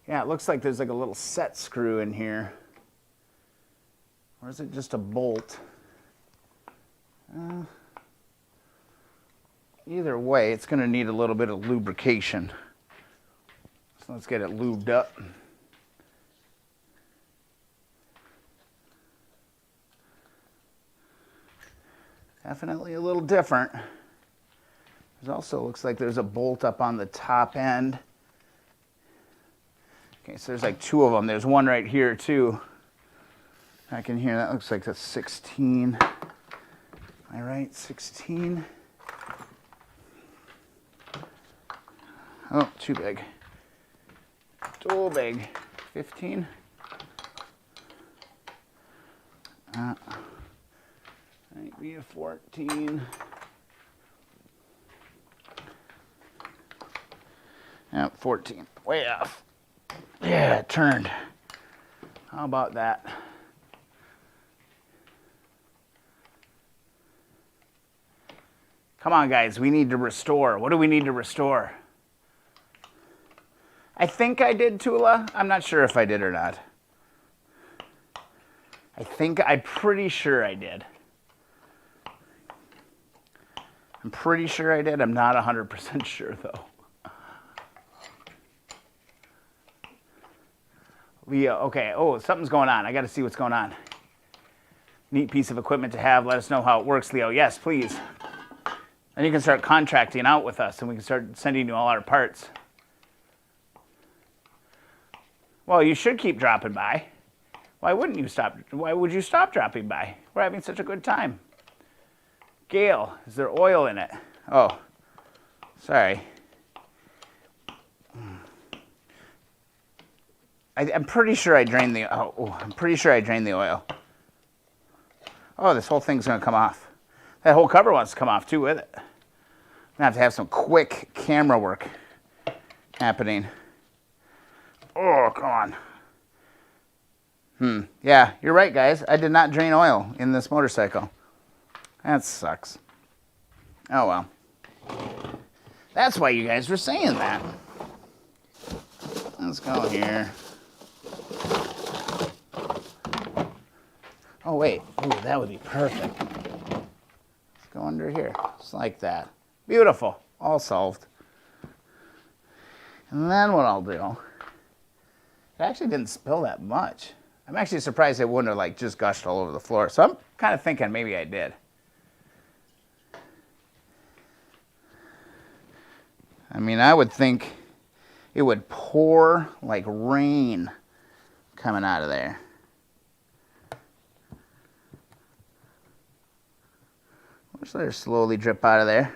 Yeah, it looks like there's like a little set screw in here. Or is it just a bolt? Either way, it's going to need a little bit of lubrication. So let's get it lubed up. Definitely a little different. It also looks like there's a bolt up on the top end. Okay, so there's like two of them. There's one right here too. Back in here, that looks like a 16. Am I right? 16. Oh, too big. Too big. 15. Might be a 14. Yep, 14. Way off. Yeah, it turned. How about that? Come on, guys. We need to restore. What do we need to restore? I think I did, Tula. I'm not sure if I did or not. I'm pretty sure I did. I'm pretty sure I did. I'm not 100% sure, though. Leo, okay. Oh, something's going on. I got to see what's going on. Neat piece of equipment to have. Let us know how it works, Leo. Yes, please. Then you can start contracting out with us, and we can start sending you all our parts. Well, you should keep dropping by. Why wouldn't you stop? Why would you stop dropping by? We're having such a good time. Gail, is there oil in it? Oh, sorry. I'm pretty sure I drained the. I'm pretty sure I drained the oil. Oh, this whole thing's gonna come off. That whole cover wants to come off too with it. I'm gonna have to have some quick camera work happening. Oh, come on. Yeah, you're right, guys. I did not drain oil in this motorcycle. That sucks. Oh, well. That's why you guys were saying that. Let's go here. Oh, wait. Ooh, that would be perfect. Let's go under here. Just like that. Beautiful. All solved. And then what I'll do, it actually didn't spill that much. I'm actually surprised it wouldn't have like just gushed all over the floor. So I'm kind of thinking maybe I did. I mean, I would think it would pour like rain coming out of there. Just let her slowly drip out of there.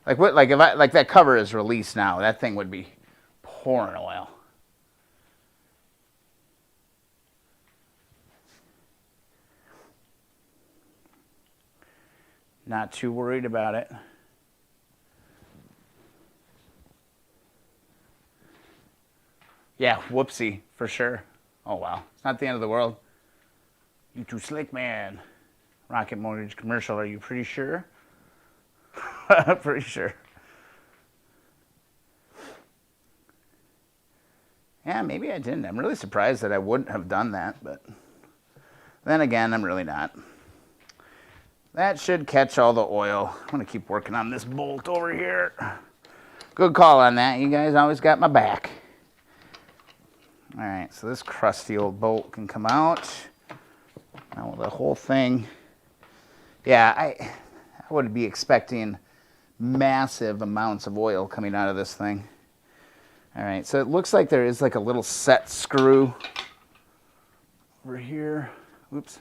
Like what? Like if I like that cover is released now, that thing would be pouring oil. Not too worried about it. Yeah, whoopsie for sure. Oh wow, it's not the end of the world. You too slick, man. Rocket Mortgage commercial, are you pretty sure? Pretty sure. Yeah, maybe I didn't. I'm really surprised that I wouldn't have done that, but then again, I'm really not. That should catch all the oil. I'm going to keep working on this bolt over here. Good call on that. You guys always got my back. All right, so this crusty old bolt can come out. Now the whole thing, yeah, I would be expecting massive amounts of oil coming out of this thing. All right, so it looks like there is like a little set screw over here. Oops,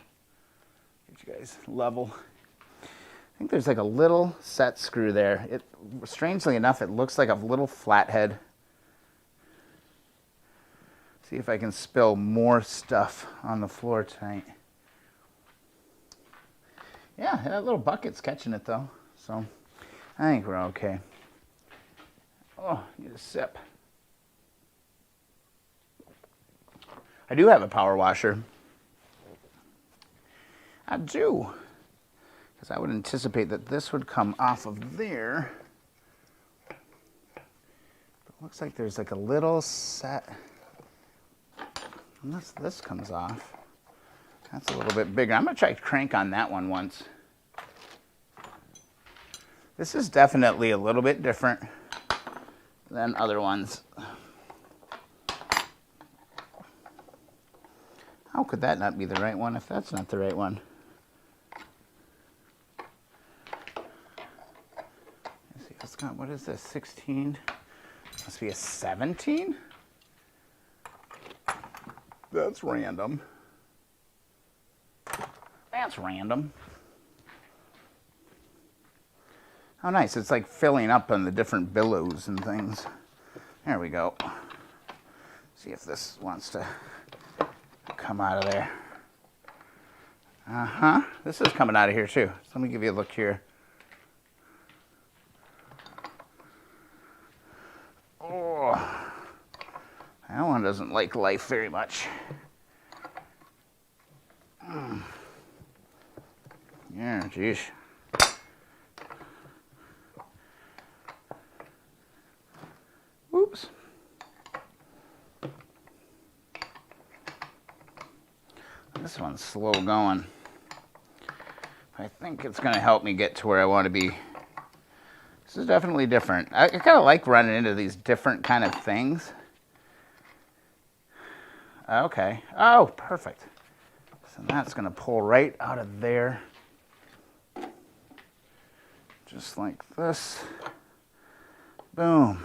get you guys level. I think there's like a little set screw there. It, strangely enough, it looks like a little flathead. See if I can spill more stuff on the floor tonight. Yeah, that little bucket's catching it though, so I think we're okay. Oh, need a sip. I do have a power washer. I do. Because I would anticipate that this would come off of there. But it looks like there's like a little set. Unless this comes off. That's a little bit bigger. I'm going to try crank on that one once. This is definitely a little bit different than other ones. How could that not be the right one if that's not the right one? Let's see, it's got, what is this, 16? Must be a 17? That's random. That's random. How nice. It's like filling up on the different billows and things. There we go. See if this wants to come out of there. Uh-huh. This is coming out of here too. So let me give you a look here. Oh, that one doesn't like life very much. Yeah, geez. Oops. This one's slow going. I think it's going to help me get to where I want to be. This is definitely different. I kind of like running into these different kind of things. Okay. Oh, perfect. So that's going to pull right out of there. Just like this. Boom.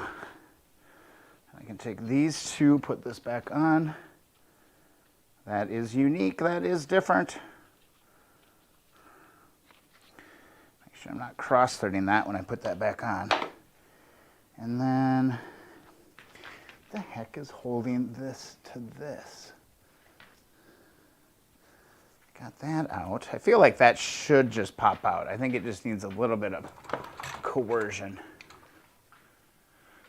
I can take these two, put this back on. That is unique, that is different. Make sure I'm not cross-threading that when I put that back on. And then, what the heck is holding this to this? Got that out. I feel like that should just pop out. I think it just needs a little bit of coercion.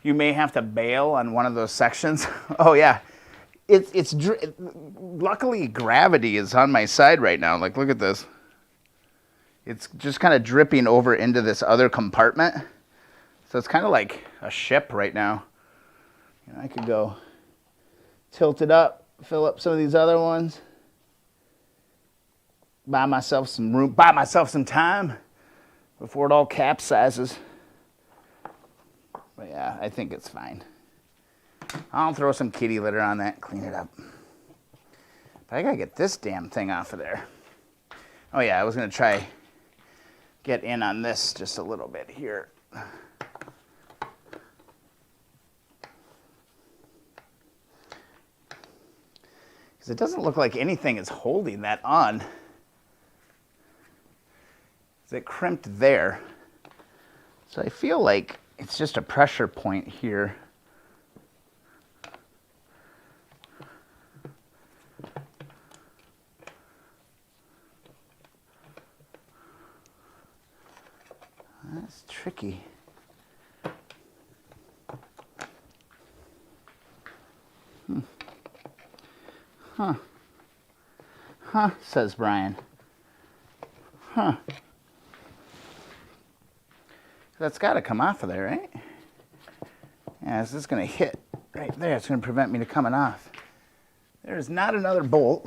You may have to bail on one of those sections. Oh yeah, luckily gravity is on my side right now. Like, look at this. It's just kind of dripping over into this other compartment. So it's kind of like a ship right now. You know, I could go tilt it up, fill up some of these other ones, buy myself some room, buy myself some time before it all capsizes. But yeah, I think it's fine. I'll throw some kitty litter on that, clean it up. But I gotta get this damn thing off of there. Oh yeah, I was gonna try get in on this just a little bit here. Because it doesn't look like anything is holding that on. It crimped there. So I feel like it's just a pressure point here. That's tricky. Huh, says Brian. Huh. That's got to come off of there, right? Yeah, this is going to hit right there. It's going to prevent me from coming off. There's not another bolt.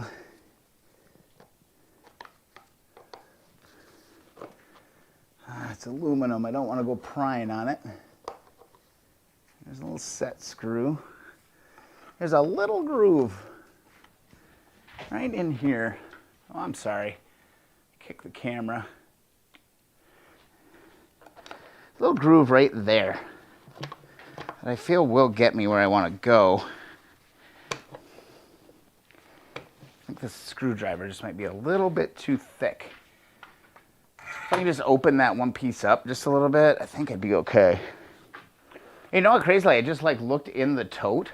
It's aluminum. I don't want to go prying on it. There's a little set screw. There's a little groove right in here. Oh, I'm sorry. Kick the camera. Little groove right there that I feel will get me where I want to go. I think this screwdriver just might be a little bit too thick. If I can just open that one piece up just a little bit, I think I'd be okay. You know what, crazily, I just like looked in the tote.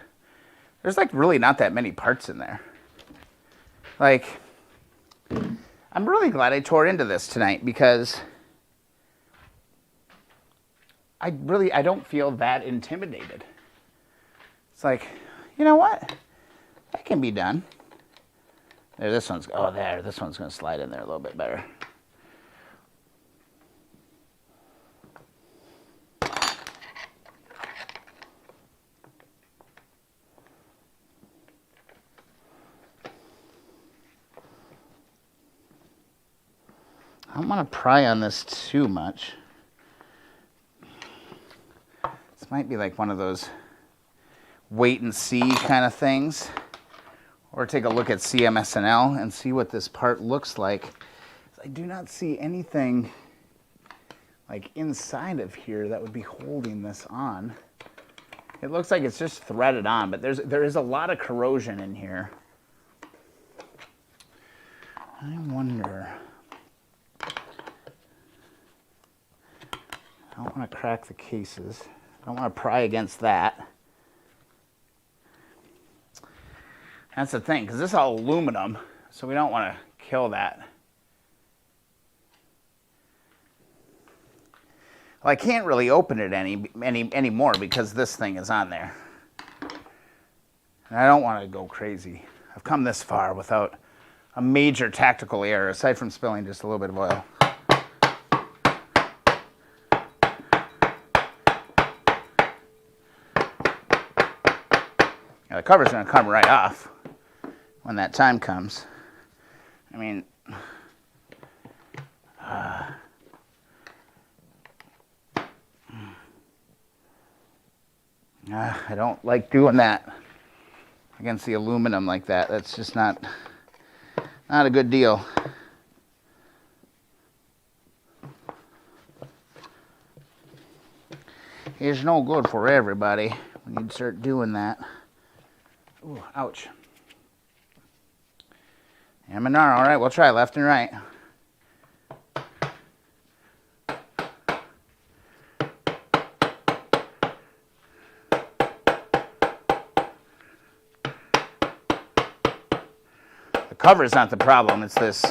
There's like really not that many parts in there. Like, I'm really glad I tore into this tonight because I don't feel that intimidated. It's like, you know what? That can be done. There, this one's going to slide in there a little bit better. I don't want to pry on this too much. This might be like one of those wait and see kind of things. Or take a look at CMSNL and see what this part looks like. I do not see anything like inside of here that would be holding this on. It looks like it's just threaded on, but there is a lot of corrosion in here. I wonder. I don't want to crack the cases. I don't want to pry against that. That's the thing, because this is all aluminum, so we don't want to kill that. Well, I can't really open it anymore because this thing is on there. And I don't want to go crazy. I've come this far without a major tactical error, aside from spilling just a little bit of oil. Now, the cover's going to come right off when that time comes. I mean, I don't like doing that against the aluminum like that. That's just not a good deal. It's no good for everybody when you start doing that. Ooh, ouch. M&R, all right, we'll try left and right. The Cover is not the problem. It's this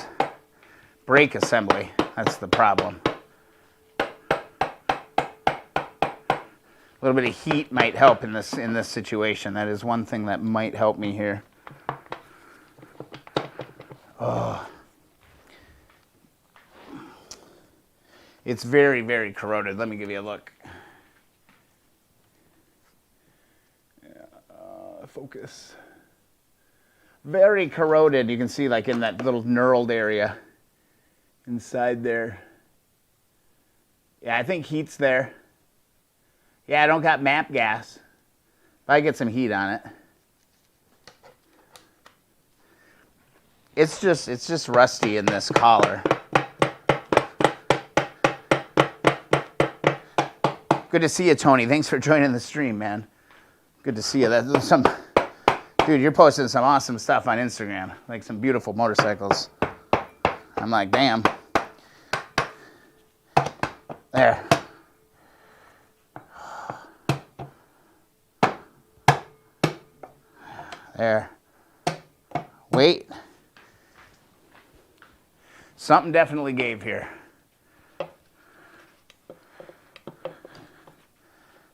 brake assembly. That's the problem. A little bit of heat might help in this situation. That is one thing that might help me here. Oh. It's very, very corroded. Let me give you a look. Focus. Very corroded. You can see like in that little knurled area inside there. Yeah, I think heat's there. Yeah, I don't got MAP gas. But I get some heat on it. It's just rusty in this collar. Good to see you, Tony. Thanks for joining the stream, man. Good to see you. That's some, dude, you're posting some awesome stuff on Instagram, like some beautiful motorcycles. I'm like, damn. There. There. Wait. Something definitely gave here.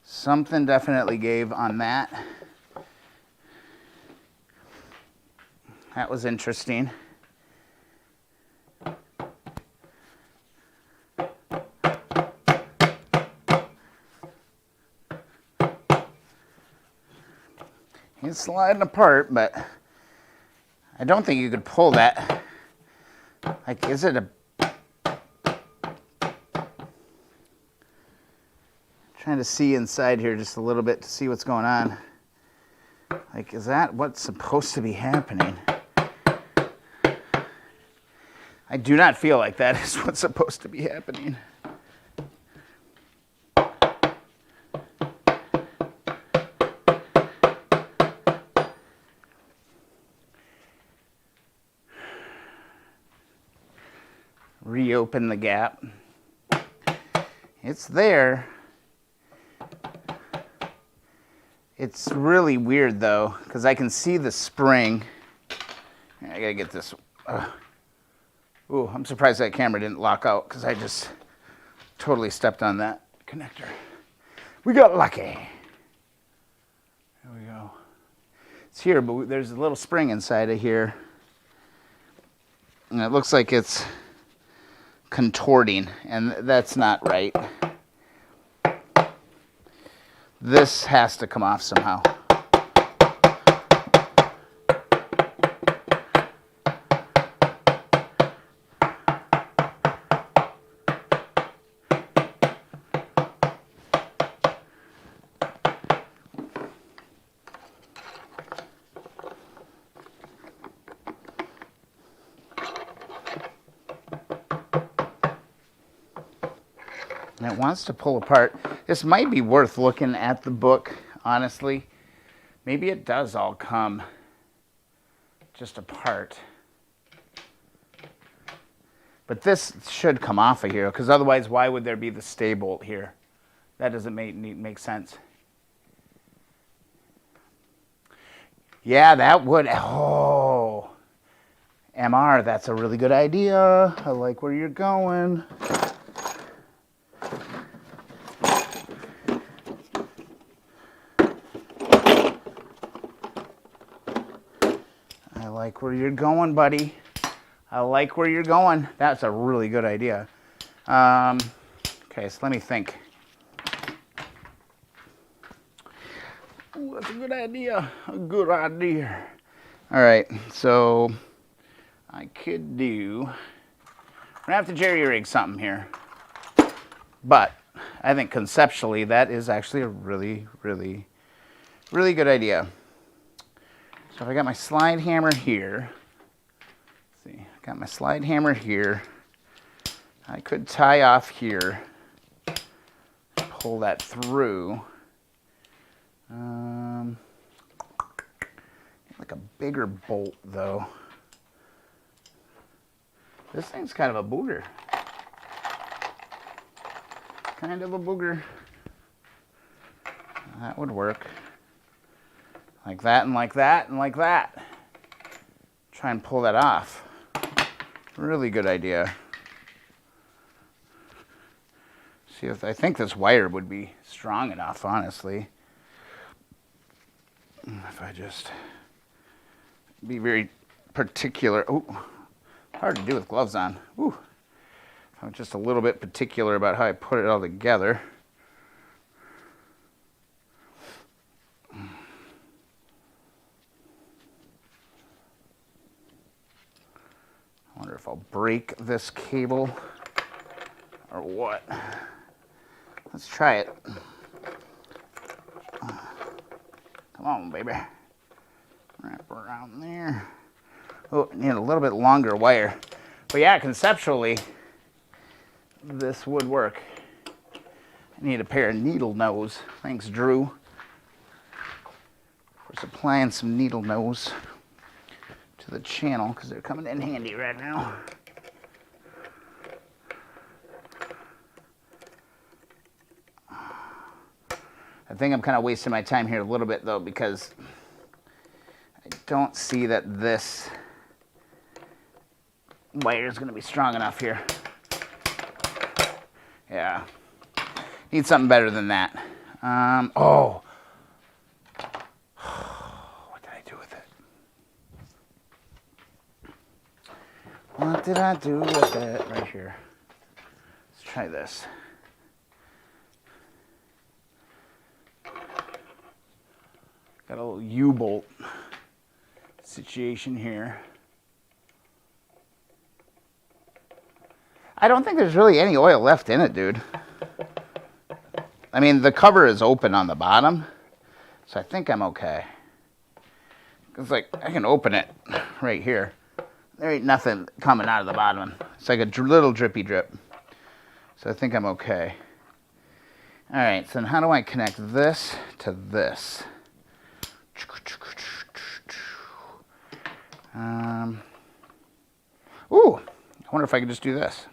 Something definitely gave on that. That was interesting. It's sliding apart, but I don't think you could pull that. Like, is it a... Trying to see inside here just a little bit to see what's going on. Like, is that what's supposed to be happening? I do not feel like that is what's supposed to be happening. Reopen the gap. It's there. It's really weird though, because I can see the spring. I gotta get this. Ooh, I'm surprised that camera didn't lock out because I just totally stepped on that connector. We got lucky. There we go. It's here, but there's a little spring inside of here. And it looks like it's contorting, and that's not right. This has to come off somehow. And it wants to pull apart. This might be worth looking at the book, honestly. Maybe it does all come just apart. But this should come off of here, because otherwise why would there be the stay bolt here? That doesn't make sense. Yeah, that would, oh. MR, that's a really good idea. I like where you're going. I like where you're going, buddy. I like where you're going. That's a really good idea. Okay, so let me think. Ooh, that's a good idea. A good idea. All right, so I could do... I'm gonna have to jerry rig something here. But I think conceptually that is actually a really, really, really good idea. So if I got my slide hammer here, let's see, I got my slide hammer here. I could tie off here, pull that through. Like a bigger bolt though. This thing's kind of a booger. Kind of a booger. That would work. Like that and like that and like that. try and pull that off. Really good idea. See if I think this wire would be strong enough, honestly. If I just be very particular. Oh, hard to do with gloves on. Ooh. I'm just a little bit particular about how I put it all together. I wonder if I'll break this cable or what. Let's try it. Come on, baby. Wrap around there. Oh, need a little bit longer wire. But yeah, conceptually, this would work. I need a pair of needle nose. Thanks, Drew, for supplying some needle nose to the channel, because they're coming in handy right now. I think I'm kind of wasting my time here a little bit, though, because I don't see that this wire is going to be strong enough here. Yeah. Need something better than that. Oh. What did I do with it? What did I do with it? Right here. Let's try this. Got a little U-bolt situation here. I don't think there's really any oil left in it, dude. I mean, the cover is open on the bottom, so I think I'm okay. It's like, I can open it right here. There ain't nothing coming out of the bottom. It's like a little drippy drip. So I think I'm okay. All right, so then how do I connect this to this? Ooh, I wonder if I could just do this.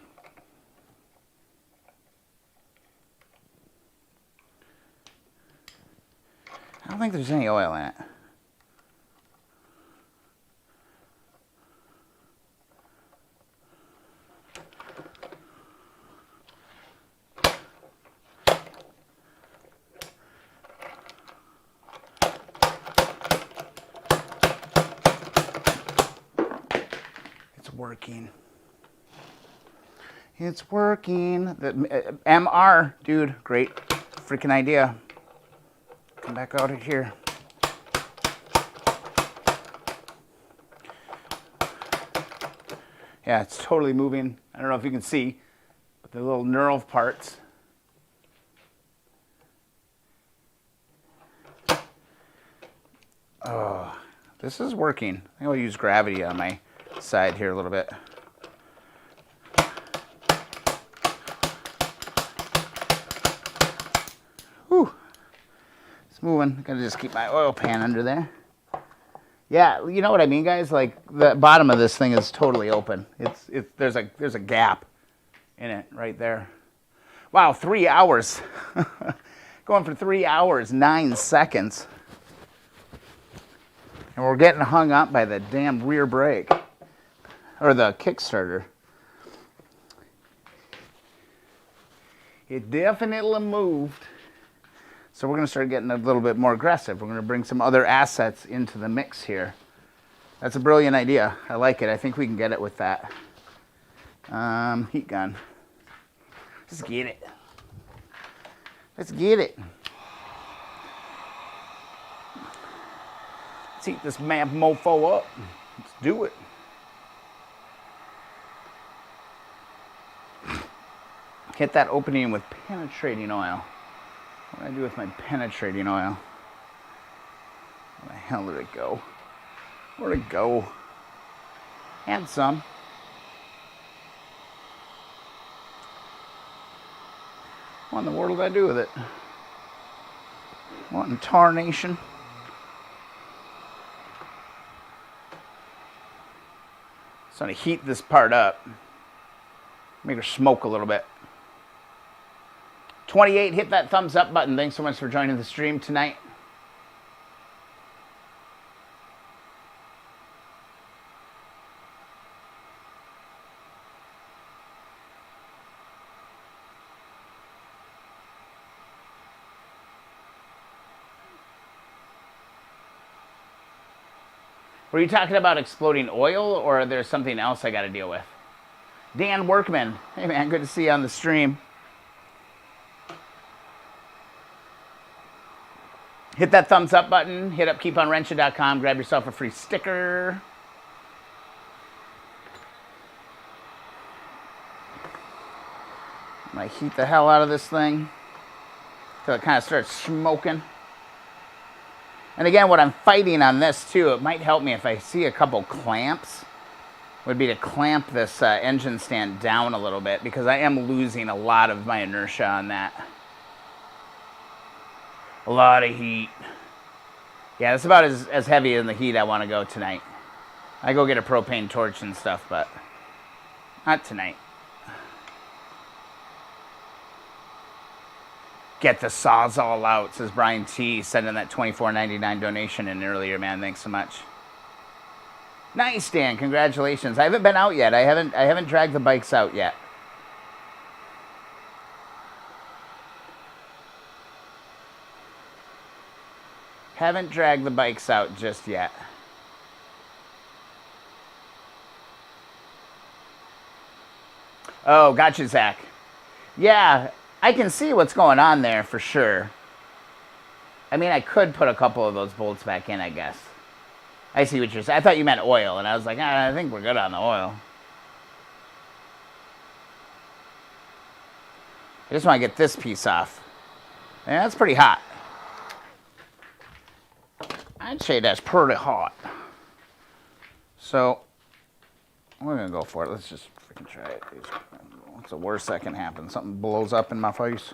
I don't think there's any oil in it. It's working. It's working. The MR, dude, great freaking idea. Come back out of here. Yeah, it's totally moving. I don't know if you can see, but the little knurl parts. Oh, this is working. I think I'll use gravity on my side here a little bit. Whew. It's moving. Gotta just keep my oil pan under there. Yeah, you know what I mean, guys? Like, the bottom of this thing is totally open. There's a gap in it right there. Wow, 3 hours. Going for 3 hours, 9 seconds. And we're getting hung up by the damn rear brake. Or the Kickstarter. It definitely moved. So we're going to start getting a little bit more aggressive. We're going to bring some other assets into the mix here. That's a brilliant idea. I like it. I think we can get it with that. Heat gun. Let's get it. Let's get it. Let's heat this map mofo up. Let's do it. Hit that opening with penetrating oil. What do I do with my penetrating oil? Where the hell did it go? Where'd it go? And some. What in the world did I do with it? What in tarnation? So I'm going to heat this part up. Make her smoke a little bit. 28, hit that thumbs up button. Thanks so much for joining the stream tonight. Were you talking about exploding oil, or there's something else I got to deal with? Dan Workman. Hey, man, good to see you on the stream. Hit that thumbs up button. Hit up keeponwrenching.com. Grab yourself a free sticker. I'm going to heat the hell out of this thing till it kind of starts smoking. And again, what I'm fighting on this, too, it might help me if I see a couple clamps, would be to clamp this engine stand down a little bit, because I am losing a lot of my inertia on that. A lot of heat. Yeah, that's about as heavy in the heat I want to go tonight. I go get a propane torch and stuff, but not tonight. Get the Sawzall out, says Brian T. Sending that $24.99 donation in earlier, man. Thanks so much. Nice, Dan. Congratulations. I haven't been out yet. I haven't dragged the bikes out yet. Haven't dragged the bikes out just yet. Oh, gotcha, Zach. Yeah, I can see what's going on there for sure. I mean, I could put a couple of those bolts back in, I guess. I see what you're saying. I thought you meant oil, and I was like, I think we're good on the oil. I just want to get this piece off. Yeah, that's pretty hot. I'd say that's pretty hot. So, we're going to go for it. Let's just freaking try it. What's the worst that can happen? Something blows up in my face.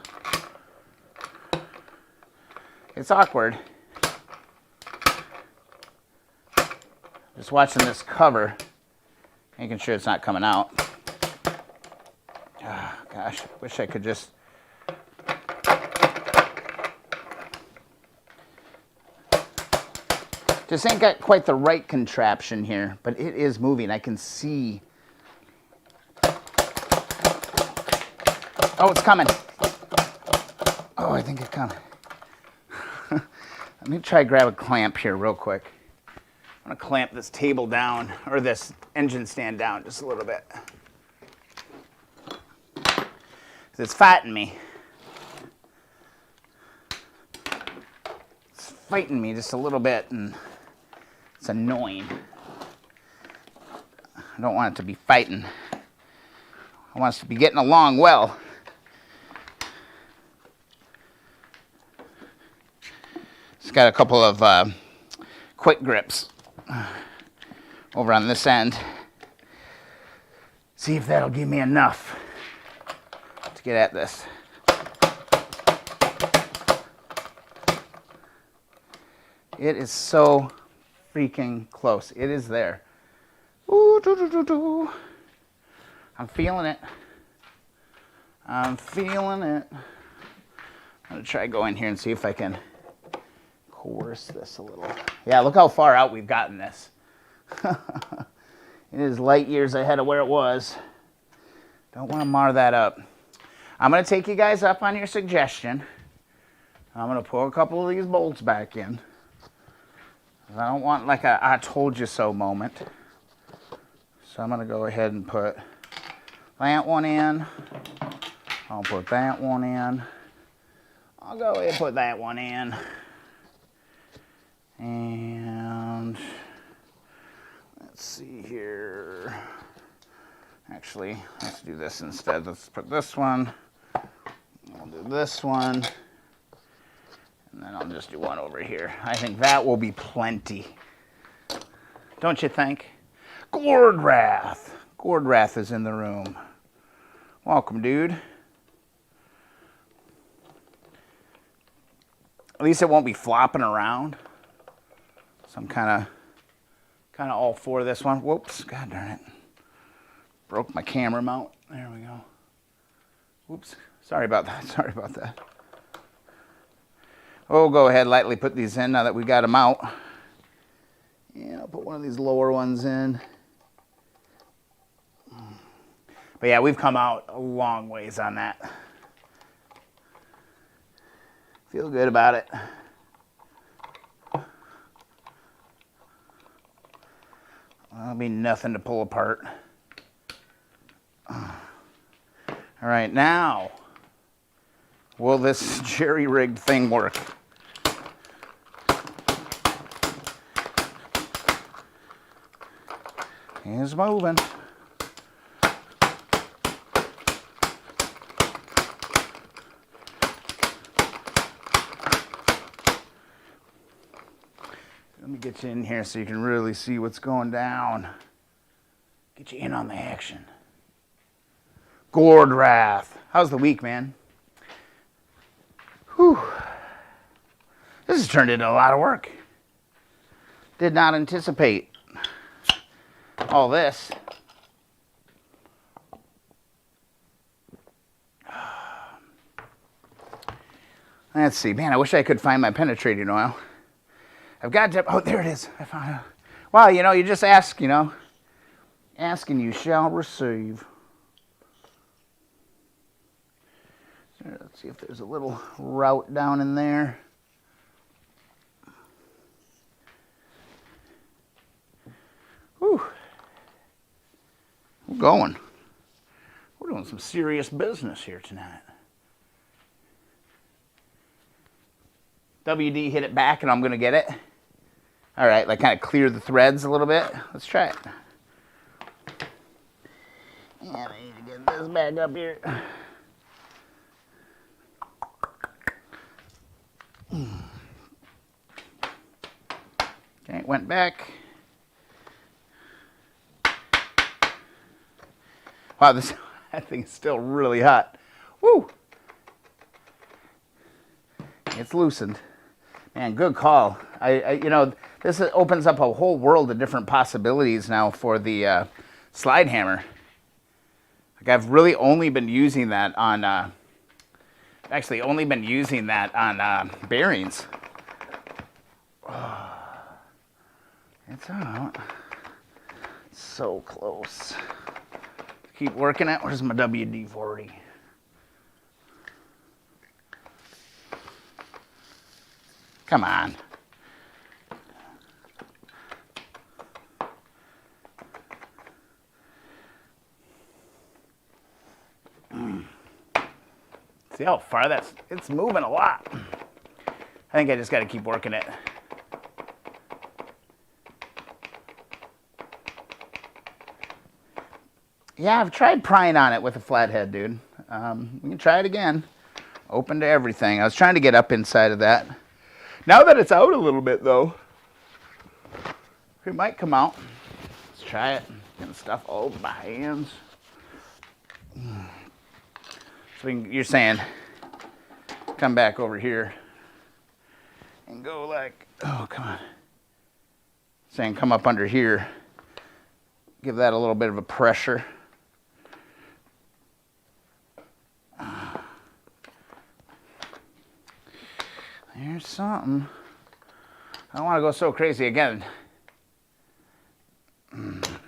It's awkward. Just watching this cover, making sure it's not coming out. Oh, gosh, wish I could just... Just ain't got quite the right contraption here, but it is moving. I can see. Oh, it's coming. Oh, I think it's coming. Let me try to grab a clamp here real quick. I'm going to clamp this table down, or this engine stand down just a little bit. It's fighting me. It's fighting me just a little bit, and it's annoying. I don't want it to be fighting. I want us to be getting along well. It's got a couple of quick grips over on this end. See if that'll give me enough to get at this. It is so freaking close. It is there. Ooh, doo, doo, doo, doo. I'm feeling it. I'm feeling it. I'm going to try go in here and see if I can coerce this a little. Yeah, look how far out we've gotten this. It is light years ahead of where it was. Don't want to mar that up. I'm going to take you guys up on your suggestion. I'm going to pull a couple of these bolts back in. I don't want like a I told you so moment. So I'm going to go ahead and put that one in. I'll put that one in. I'll go ahead and put that one in. And let's see here. Actually, let's do this instead. Let's put this one. I'll do this one. And then I'll just do one over here. I think that will be plenty. Don't you think? Gordwrath. Gordwrath is in the room. Welcome, dude. At least it won't be flopping around. So I'm kind of all for this one. Whoops, god darn it. Broke my camera mount. There we go. Whoops. Sorry about that. Sorry about that. We'll go ahead and lightly put these in now that we got them out. Yeah, I'll put one of these lower ones in. But yeah, we've come out a long ways on that. Feel good about it. That'll be nothing to pull apart. All right, now, will this jerry-rigged thing work? It's moving. Let me get you in here so you can really see what's going down. Get you in on the action. Gourd Wrath. How's the week, man? Whew. This has turned into a lot of work. Did not anticipate all this. Let's see. Man, I wish I could find my penetrating oil. I've got to... Oh, there it is. I found it. Well, you know, you just ask, you know. Ask and you shall receive. Let's see if there's a little route down in there. Whew. We're going. We're doing some serious business here tonight. WD hit it back and I'm going to get it. All right, like kind of clear the threads a little bit. Let's try it. And I need to get this back up here. Okay, it went back. Wow, that thing is still really hot. Woo! It's loosened. Man, good call. You know, this opens up a whole world of different possibilities now for the slide hammer. Like I've really only been using that on, actually only been using that on bearings. Oh, it's out. So close. Keep working it. Where's my WD-40? Come on. See how far it's moving a lot. I think I just got to keep working it. Yeah, I've tried prying on it with a flathead, dude. We can try it again. Open to everything. I was trying to get up inside of that. Now that it's out a little bit, though, it might come out. Let's try it. Getting stuff all over my hands. So you're saying, come back over here and go like, oh, come on. Saying come up under here. Give that a little bit of a pressure. There's something. I don't want to go so crazy again.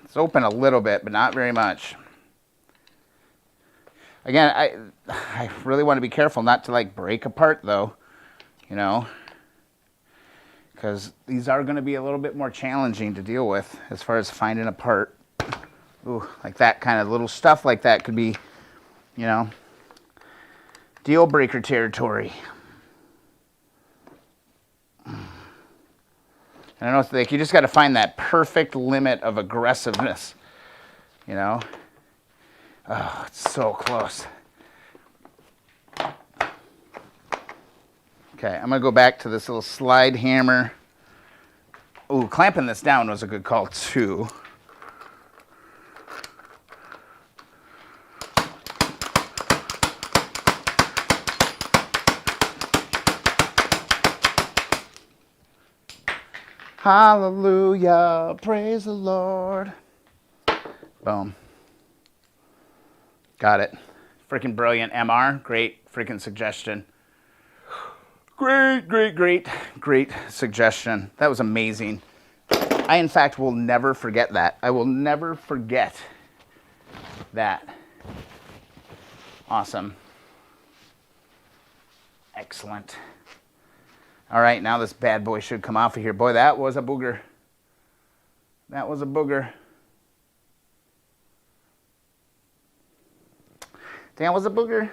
It's open a little bit, but not very much. Again, I really want to be careful not to like break apart though, you know, because these are going to be a little bit more challenging to deal with as far as finding a part. Ooh, like that kind of little stuff like that could be, you know, deal breaker territory. And I know it's like you just got to find that perfect limit of aggressiveness, you know. Oh, it's so close. Okay, I'm going to go back to this little slide hammer. Ooh, clamping this down was a good call too. Hallelujah, praise the Lord. Boom. Got it. Freaking brilliant, MR. Great freaking suggestion. Great suggestion. That was amazing. I, in fact, will never forget that. I will never forget that. Awesome. Excellent. All right, now this bad boy should come off of here. Boy, that was a booger. That was a booger. That was a booger.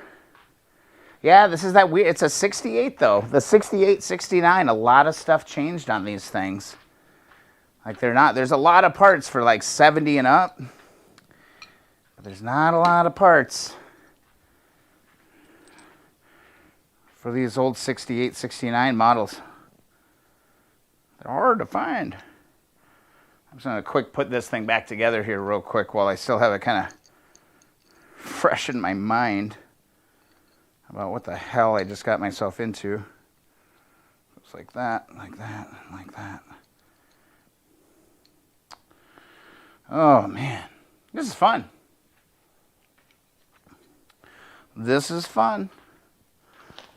Yeah, this is that weird. It's a 68 though. The 68, 69, a lot of stuff changed on these things. Like there's a lot of parts for like 70 and up. But there's not a lot of parts for these old 68, 69 models. They're hard to find. I'm just gonna put this thing back together here real quick while I still have it kind of fresh in my mind about what the hell I just got myself into. It's like that, like that, like that. Oh man, this is fun. This is fun.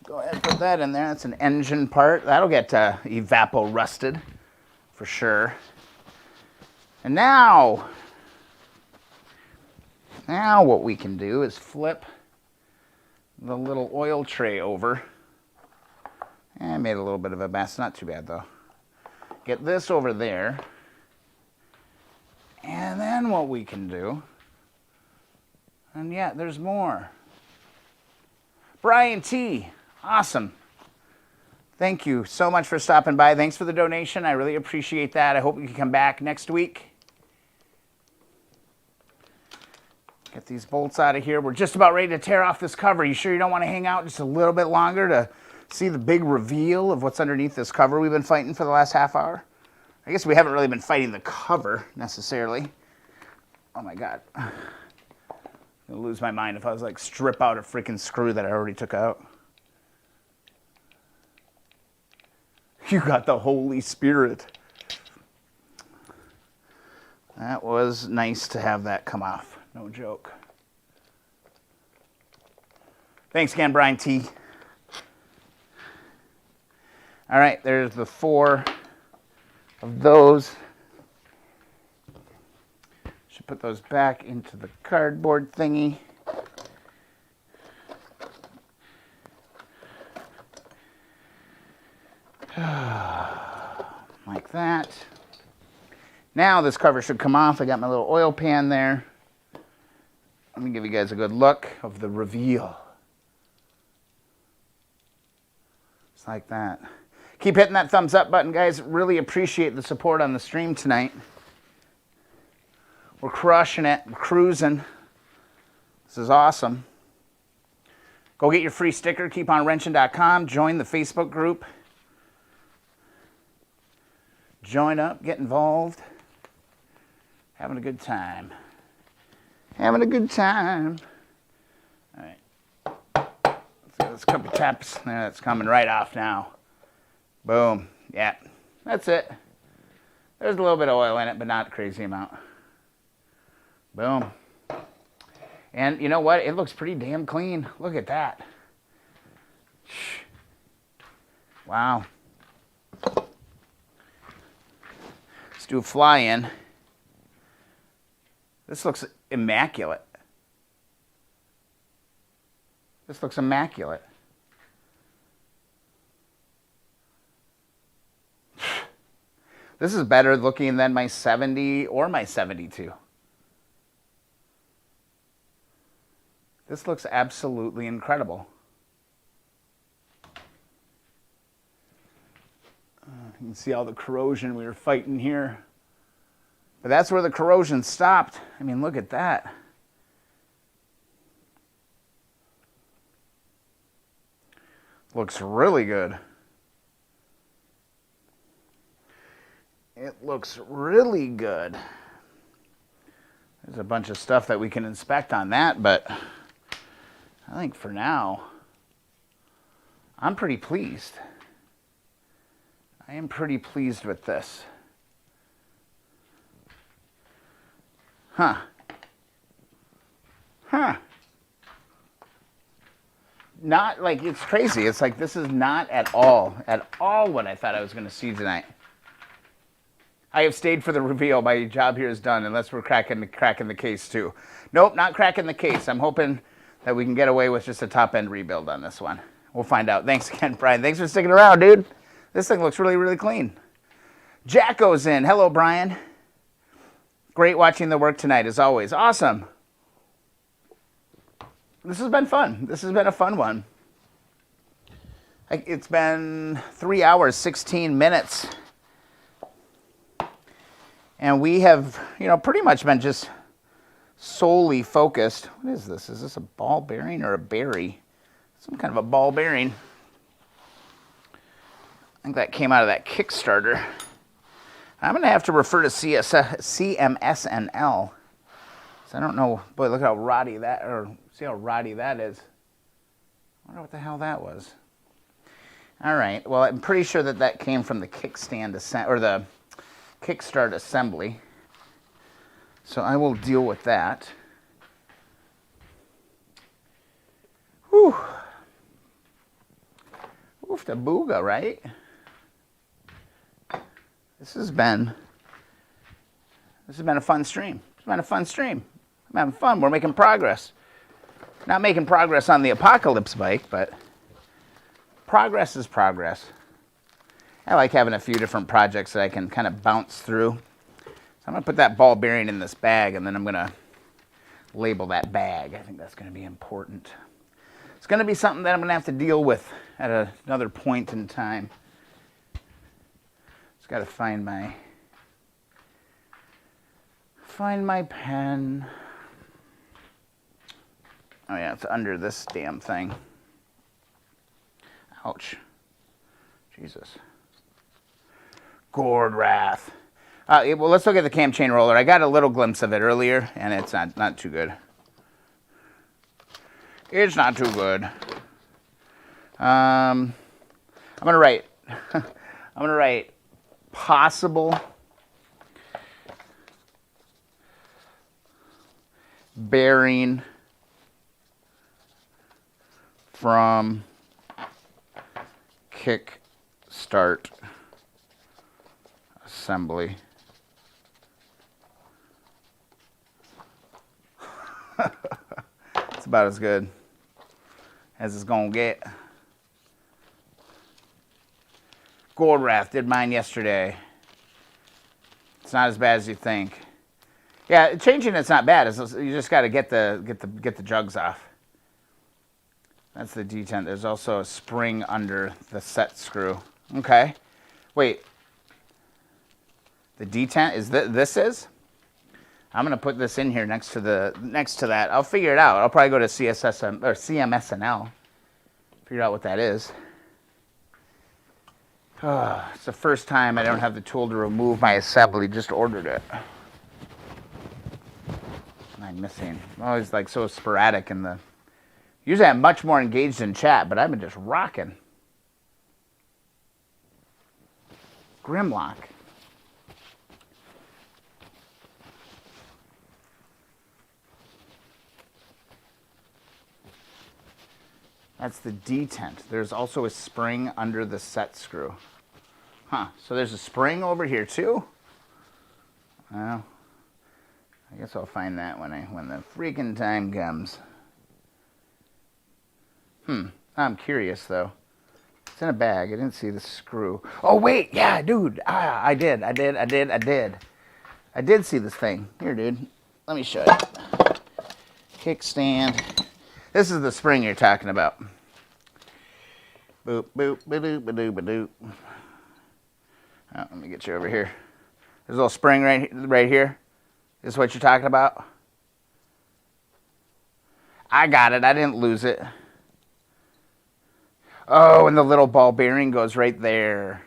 Go ahead and put that in there. That's an engine part. That'll get evaporusted for sure. And now what we can do is flip the little oil tray over. I made a little bit of a mess, not too bad though. Get this over there. And then what we can do, and yeah, there's more. Brian T, awesome. Thank you so much for stopping by. Thanks for the donation. I really appreciate that. I hope you can come back next week. Get these bolts out of here. We're just about ready to tear off this cover. You sure you don't want to hang out just a little bit longer to see the big reveal of what's underneath this cover we've been fighting for the last half hour? I guess we haven't really been fighting the cover necessarily. Oh my God. I'm gonna lose my mind if I was like strip out a freaking screw that I already took out. You got the Holy Spirit. That was nice to have that come off. No joke. Thanks again, Brian T. All right, there's the 4 of those. Should put those back into the cardboard thingy. Like that. Now this cover should come off. I got my little oil pan there. Let me give you guys a good look of the reveal. Just like that. Keep hitting that thumbs up button, guys. Really appreciate the support on the stream tonight. We're crushing it. We're cruising. This is awesome. Go get your free sticker, keeponwrenching.com. Join the Facebook group. Join up, get involved. Having a good time. Having a good time. All right. Let's a couple taps. There, that's coming right off now. Boom. Yeah. That's it. There's a little bit of oil in it, but not a crazy amount. Boom. And you know what? It looks pretty damn clean. Look at that. Wow. Let's do a fly in. This looks immaculate. This looks immaculate. This is better looking than my 70 or my 72. This looks absolutely incredible. You can see all the corrosion we were fighting here. But that's where the corrosion stopped. I mean, look at that. Looks really good. It looks really good. There's a bunch of stuff that we can inspect on that, but I think for now, I'm pretty pleased. I am pretty pleased with this. Huh. Huh. Not like, it's crazy. It's like this is not at all what I thought I was going to see tonight. I have stayed for the reveal. My job here is done unless we're cracking the case too. Nope, not cracking the case. I'm hoping that we can get away with just a top-end rebuild on this one. We'll find out. Thanks again, Brian. Thanks for sticking around, dude. This thing looks really, really clean. Jack goes in. Hello, Brian. Great watching the work tonight, as always. Awesome. This has been fun. This has been a fun one. It's been 3 hours, 16 minutes. And we have, pretty much been just solely focused. What is this? Is this a ball bearing or a berry? Some kind of a ball bearing. I think that came out of that Kickstarter. I'm going to have to refer to CMSNL. So I don't know. Boy, look how roddy that, or see how roddy that is. I wonder what the hell that was. All right. Well, I'm pretty sure that came from the kickstand or the kickstart assembly. So I will deal with that. Whew. Oof the booga, right? This has been a fun stream. It's been a fun stream. I'm having fun. We're making progress. Not making progress on the Apocalypse bike, but progress is progress. I like having a few different projects that I can kind of bounce through. So I'm going to put that ball bearing in this bag, and then I'm going to label that bag. I think that's going to be important. It's going to be something that I'm going to have to deal with at another point in time. Just got to find my pen. Oh yeah, it's under this damn thing. Ouch. Jesus. Gourd Wrath. Well, let's look at the cam chain roller. I got a little glimpse of it earlier, and it's not too good. It's not too good. I'm gonna write. I'm gonna write possible bearing from kick start assembly. It's about as good as it's gonna get. Gourd Wrath did mine yesterday. It's not as bad as you think. Yeah, changing it's not bad. You just got to get the jugs off. That's the detent. There's also a spring under the set screw. Okay. Wait. The detent is this is? I'm gonna put this in here next to that. I'll figure it out. I'll probably go to CSSM or CMSNL. Figure out what that is. Oh, it's the first time I don't have the tool to remove my assembly. Just ordered it. I'm missing. I'm always like so sporadic in the. Usually I'm much more engaged in chat, but I've been just rocking. Grimlock. That's the detent. There's also a spring under the set screw. Huh. So there's a spring over here too? Well, I guess I'll find that when the freaking time comes. I'm curious though. It's in a bag. I didn't see the screw. Oh wait, yeah, dude. I did. I did see this thing. Here, dude. Let me show you. Kickstand. This is the spring you're talking about. Boop, boop, ba-doop, ba-doop, ba-doop. Oh, let me get you over here. There's a little spring right here. This is what you're talking about? I got it. I didn't lose it. Oh, and the little ball bearing goes right there.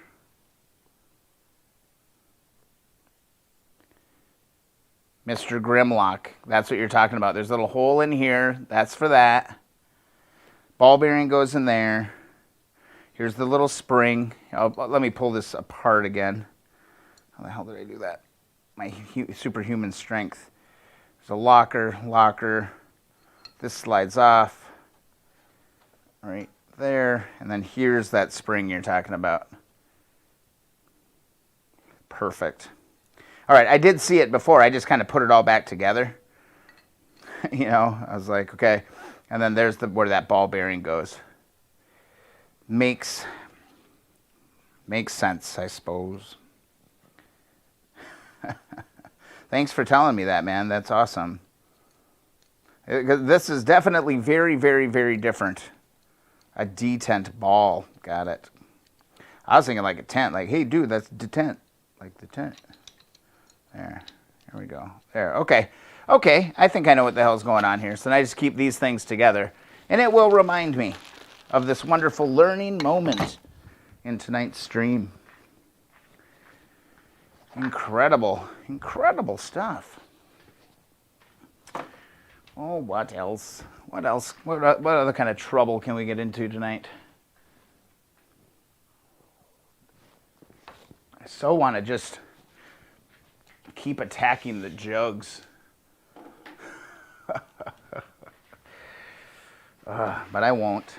Mr. Grimlock. That's what you're talking about. There's a little hole in here. That's for that. Ball bearing goes in there. Here's the little spring. Let me pull this apart again. How the hell did I do that? My superhuman strength. There's a locker. This slides off. Right there. And then here's that spring you're talking about. Perfect. All right, I did see it before. I just kind of put it all back together. I was like, okay. And then there's where that ball bearing goes. Makes sense, I suppose. Thanks for telling me that, man. That's awesome. This is definitely very, very, very different. A detent ball. Got it. I was thinking like a tent. Like, hey, dude, that's detent. Like the tent. There. Here we go. There. Okay. Okay. I think I know what the hell's going on here. So now I just keep these things together. And it will remind me of this wonderful learning moment in tonight's stream. Incredible. Incredible stuff. Oh, what else? What else? What other kind of trouble can we get into tonight? I so want to just keep attacking the jugs. But I won't.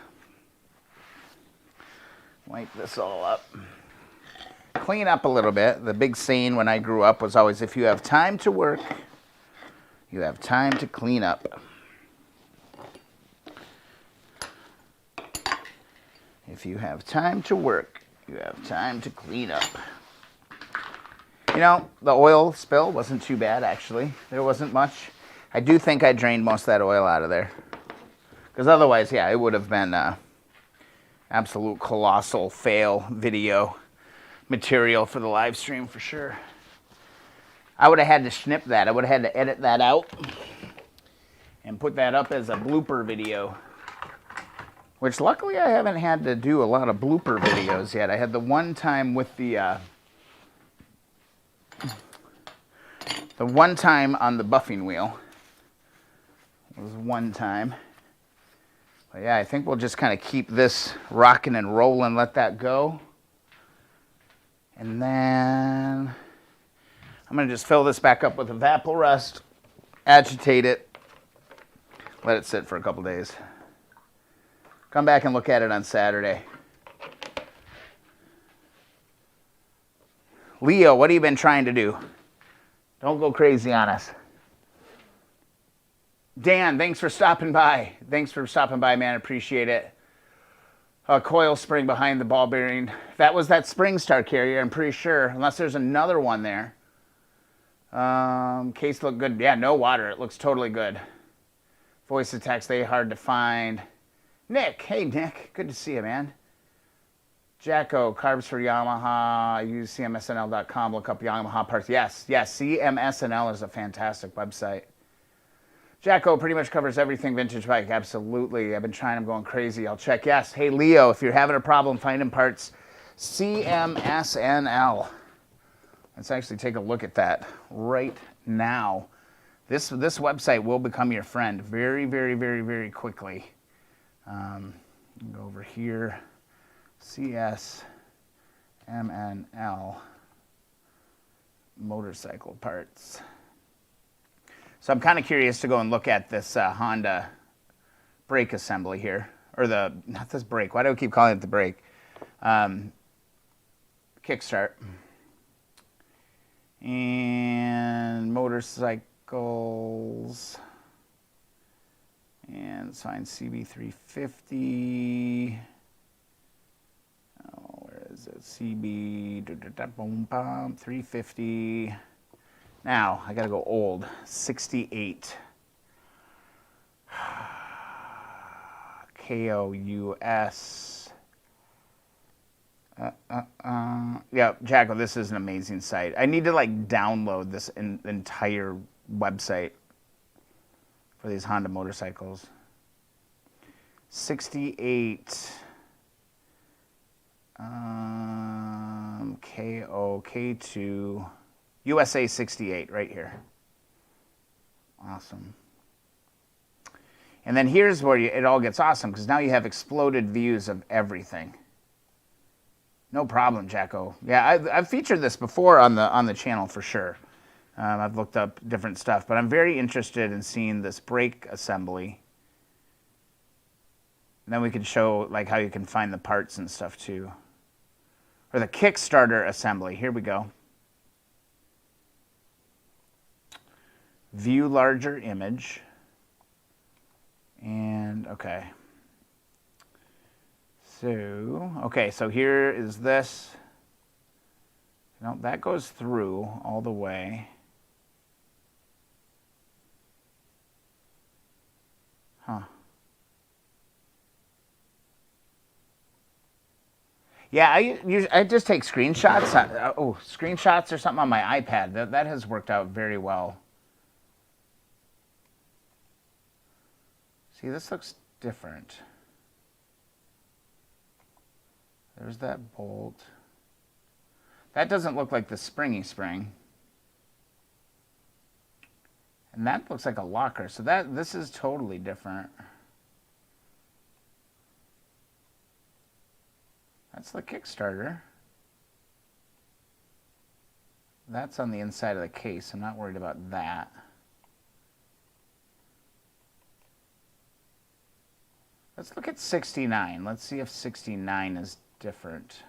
Wipe this all up. Clean up a little bit. The big saying when I grew up was always, if you have time to work, you have time to clean up. If you have time to work, you have time to clean up. You know, the oil spill wasn't too bad, actually. There wasn't much. I do think I drained most of that oil out of there. Because otherwise, yeah, it would have been absolute colossal fail video material for the live stream for sure. I would have had to snip that. I would have had to edit that out and put that up as a blooper video. Which luckily I haven't had to do a lot of blooper videos yet. I had the one time with the one time on the buffing wheel. It was one time. But yeah, I think we'll just kind of keep this rocking and rolling, let that go. And then I'm going to just fill this back up with Evaporust, agitate it, let it sit for a couple days. Come back and look at it on Saturday. Leo, what have you been trying to do? Don't go crazy on us. Dan, thanks for stopping by. Thanks for stopping by, man. Appreciate it. Coil spring behind the ball bearing. That was that SpringStar carrier, I'm pretty sure. Unless there's another one there. Case looked good. Yeah, no water. It looks totally good. Voice to text, they hard to find. Nick, hey Nick, good to see you, man. Jacko, carbs for Yamaha. Use cmsnl.com. Look up Yamaha parts. Yes, CMSNL is a fantastic website. Jacko pretty much covers everything vintage bike. Absolutely. I've been trying. I'm going crazy. I'll check. Yes. Hey, Leo, if you're having a problem finding parts, CMSNL. Let's actually take a look at that right now. This website will become your friend very, very, very, very quickly. Go over here. CSMNL. Motorcycle parts. So I'm kind of curious to go and look at this Honda brake assembly here. Or not this brake. Why do I keep calling it the brake? Kickstart. And motorcycles. And let's find CB350. Oh, where is it? CB 350. Now, I gotta go old. 68. KOUS. Yeah, Jacko, this is an amazing site. I need to download this entire website for these Honda motorcycles. 68. K2. USA 68 right here. Awesome. And then here's where it all gets awesome, because now you have exploded views of everything. No problem, Jacko. Yeah, I've featured this before on the channel for sure. I've looked up different stuff, but I'm very interested in seeing this brake assembly. And then we can show how you can find the parts and stuff too. Or the Kickstarter assembly. Here we go. View larger image. And okay. So here is this. No, that goes through all the way. Huh. Yeah, I just take screenshots. Screenshots or something on my iPad. That has worked out very well. See, this looks different. There's that bolt. That doesn't look like the springy spring. And that looks like a locker. So this is totally different. That's the Kickstarter. That's on the inside of the case. I'm not worried about that. Let's look at 69. Let's see if 69 is different.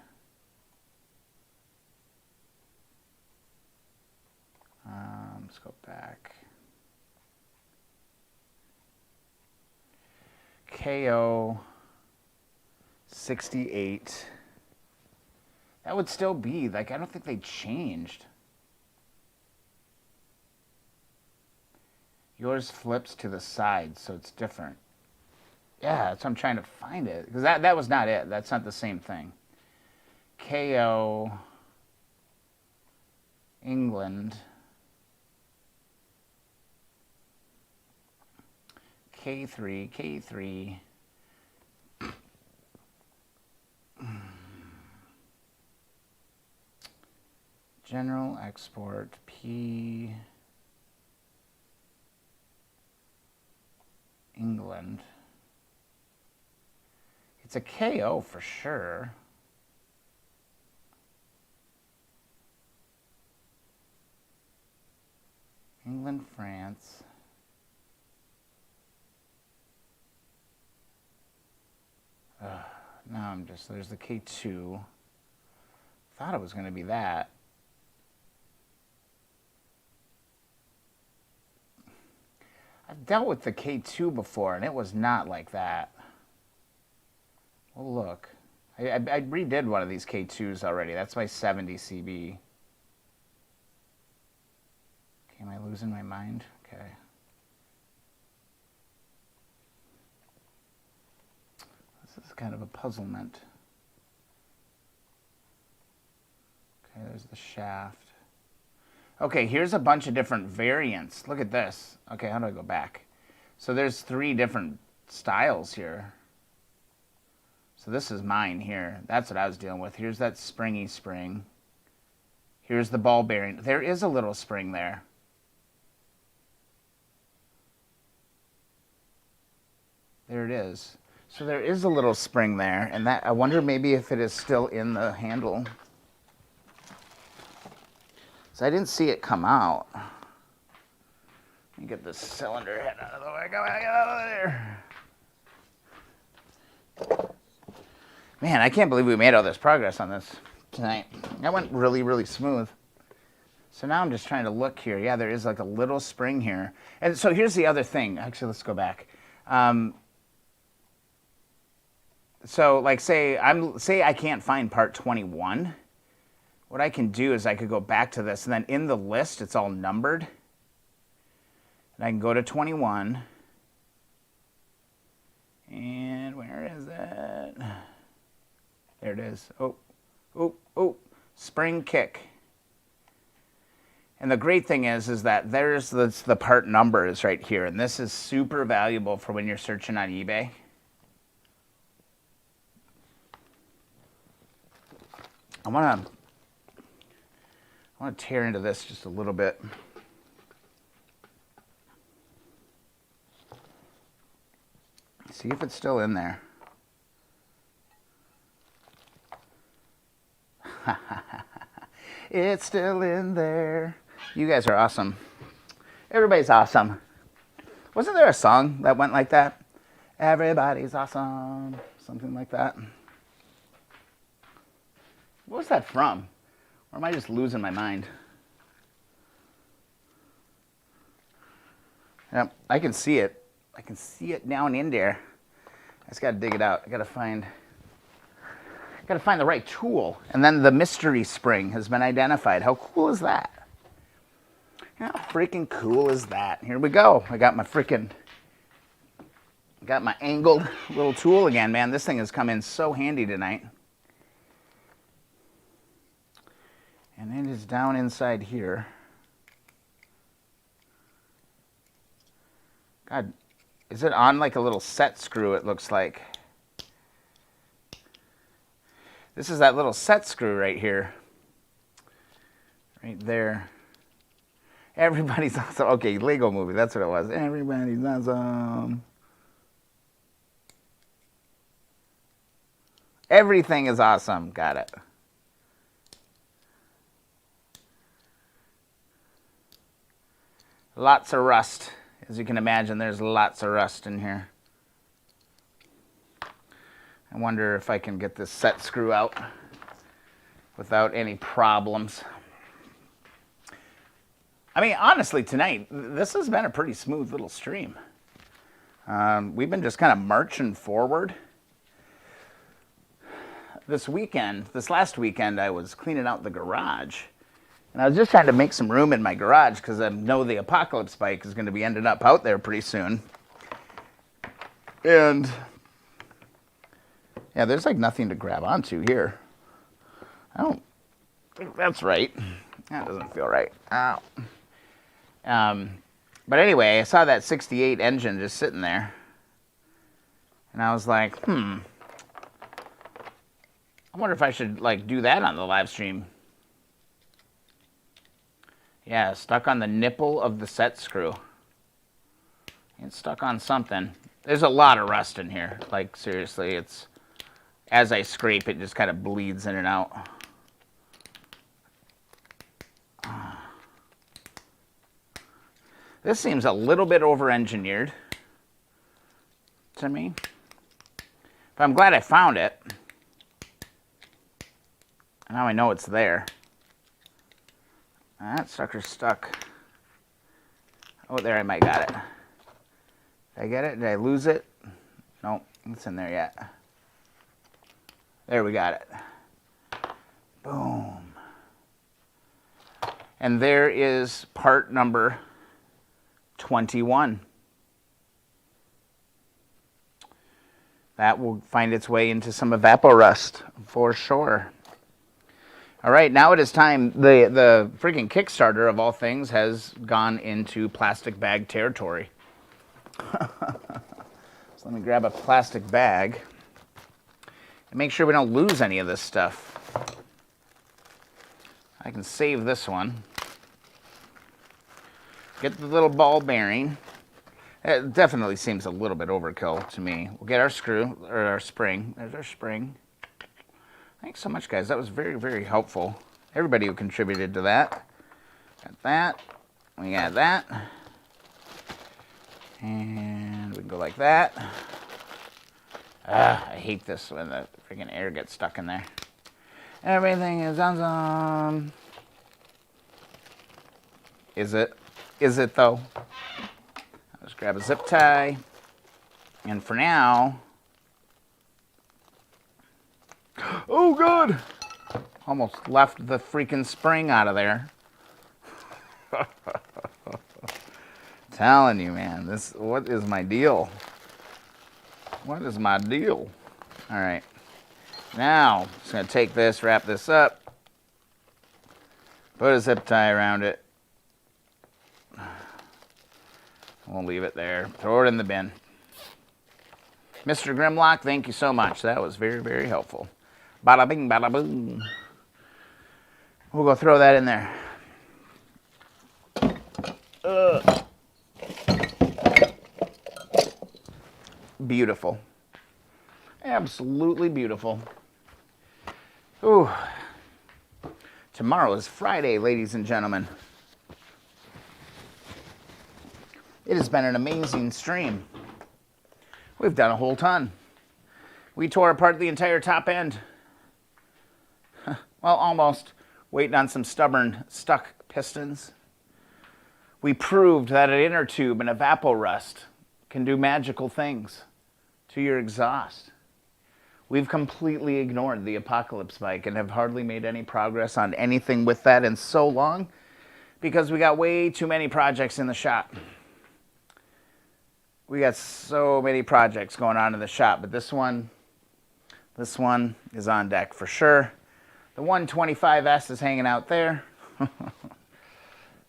Let's go back. KO 68. That would still be, like, I don't think they changed. Yours flips to the side, so it's different. Yeah, that's what I'm trying to find it. Because that was not it. That's not the same thing. KO England. K3. General export P England. It's a KO for sure. England, France. Now there's the K2. Thought it was going to be that. I've dealt with the K2 before, and it was not like that. Well, look. I redid one of these K2s already. That's my 70 CB. Okay, am I losing my mind? Okay. This is kind of a puzzlement. Okay, there's the shaft. Okay, here's a bunch of different variants. Look at this. Okay, how do I go back? So there's 3 different styles here. So this is mine here. That's what I was dealing with. Here's that springy spring. Here's the ball bearing. There is a little spring there. There it is. So there is a little spring there, and that I wonder maybe if it is still in the handle. So I didn't see it come out. Let me get this cylinder head out of the way. Get out of there. Man, I can't believe we made all this progress on this tonight. That went really, really smooth. So now I'm just trying to look here. Yeah, there is like a little spring here. And so here's the other thing. Actually, let's go back. So like say I can't find part 21. What I can do is I could go back to this, and then in the list it's all numbered. And I can go to 21. And where is it? There it is. Oh, spring kick. And the great thing is that there's the part number is right here, and this is super valuable for when you're searching on eBay. I want to tear into this just a little bit. See if it's still in there. It's still in there. You guys are awesome. Everybody's awesome. Wasn't there a song that went like that? Everybody's awesome. Something like that. What was that from? Or am I just losing my mind? Yep, I can see it. I can see it down in there. I just got to dig it out. I got to find the right tool. And then the mystery spring has been identified. How cool is that? How freaking cool is that? Here we go. I got my freaking Got my angled little tool again, man. This thing has come in so handy tonight. And it is down inside here. God, is it on like a little set screw, it looks like. This is that little set screw right here. Right there. Everybody's awesome. Okay, Lego movie, that's what it was. Everybody's awesome. Everything is awesome. Got it. Lots of rust. As you can imagine, there's lots of rust in here. I wonder if I can get this set screw out without any problems. I mean, honestly, tonight, this has been a pretty smooth little stream. We've been just kind of marching forward. This last weekend, I was cleaning out the garage. And I was just trying to make some room in my garage because I know the Apocalypse bike is going to be ending up out there pretty soon. And yeah, there's like nothing to grab onto here. I don't think that's right. That doesn't feel right. Ow. But anyway, I saw that 68 engine just sitting there. And I was like, I wonder if I should like do that on the live stream. Yeah, stuck on the nipple of the set screw. It's stuck on something. There's a lot of rust in here. Like, seriously, it's... As I scrape, it just kind of bleeds in and out. This seems a little bit over-engineered to me. But I'm glad I found it. Now I know it's there. That sucker's stuck. Oh, there, I might got it. Did I get it? Did I lose it? Nope, it's in there yet. There, we got it. Boom. And there is part number 21. That will find its way into some Evaporust for sure. All right, now it is time. The freaking Kickstarter of all things has gone into plastic bag territory. So let me grab a plastic bag and make sure we don't lose any of this stuff. I can save this one. Get the little ball bearing. It definitely seems a little bit overkill to me. We'll get our screw, or our spring. There's our spring. Thanks so much, guys. That was very, very helpful. Everybody who contributed to that. Got that. We got that. And we can go like that. I hate this when the freaking air gets stuck in there. Everything is awesome. Is it? Is it, though? I'll just grab a zip tie. And for now... Oh, God! Almost left the freaking spring out of there. Telling you, man, what is my deal? What is my deal? All right. Now, I'm just going to take this, wrap this up, put a zip tie around it. We'll leave it there. Throw it in the bin. Mr. Grimlock, thank you so much. That was very, very helpful. Bada bing, bada boom. We'll go throw that in there. Beautiful. Absolutely beautiful. Ooh. Tomorrow is Friday, ladies and gentlemen. It has been an amazing stream. We've done a whole ton. We tore apart the entire top end. Well, almost. Waiting on some stubborn, stuck pistons. We proved that an inner tube and Evaporust can do magical things to your exhaust. We've completely ignored the Apocalypse bike and have hardly made any progress on anything with that in so long because we got way too many projects in the shop. We got so many projects going on in the shop, but this one is on deck for sure. The 125S is hanging out there.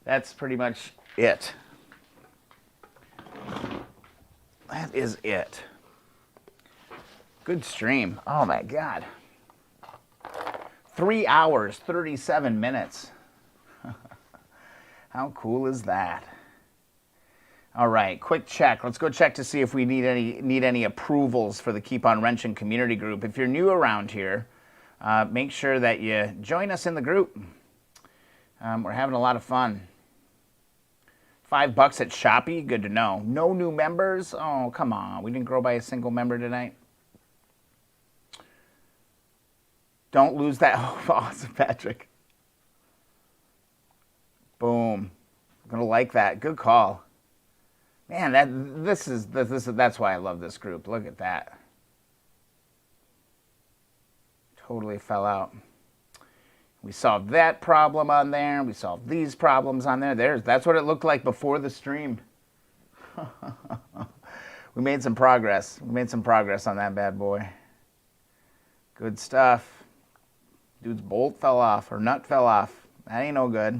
That's pretty much it. That is it. Good stream. Oh my God. 3 hours, 37 minutes. How cool is that? All right, quick check. Let's go check to see if we need any approvals for the Keep on Wrenching community group. If you're new around here, make sure that you join us in the group. We're having a lot of fun. $5 at Shopee, good to know. No new members? Oh, come on. We didn't grow by a single member tonight. Don't lose that. Oh, awesome, Patrick. Boom. I'm going to like that. Good call. Man, that's why I love this group. Look at that. Totally fell out. We solved that problem on there. We solved these problems on there. That's what it looked like before the stream. We made some progress. We made some progress on that bad boy. Good stuff. Dude's bolt fell off, or nut fell off. That ain't no good.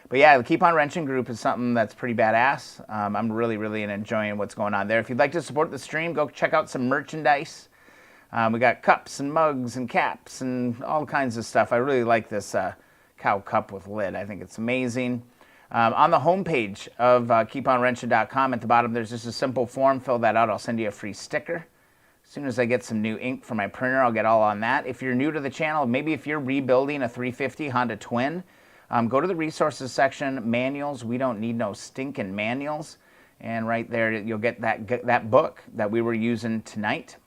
But yeah, the Keep on Wrenching group is something that's pretty badass. I'm really, really enjoying what's going on there. If you'd like to support the stream, go check out some merchandise. We got cups and mugs and caps and all kinds of stuff. I really like this cow cup with lid. I think it's amazing. On the homepage of keeponwrenching.com, at the bottom, there's just a simple form. Fill that out. I'll send you a free sticker. As soon as I get some new ink for my printer, I'll get all on that. If you're new to the channel, maybe if you're rebuilding a 350 Honda Twin, go to the resources section, manuals. We don't need no stinking manuals. And right there, you'll get that book that we were using tonight.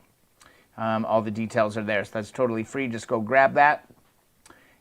All the details are there, so that's totally free. Just go grab that.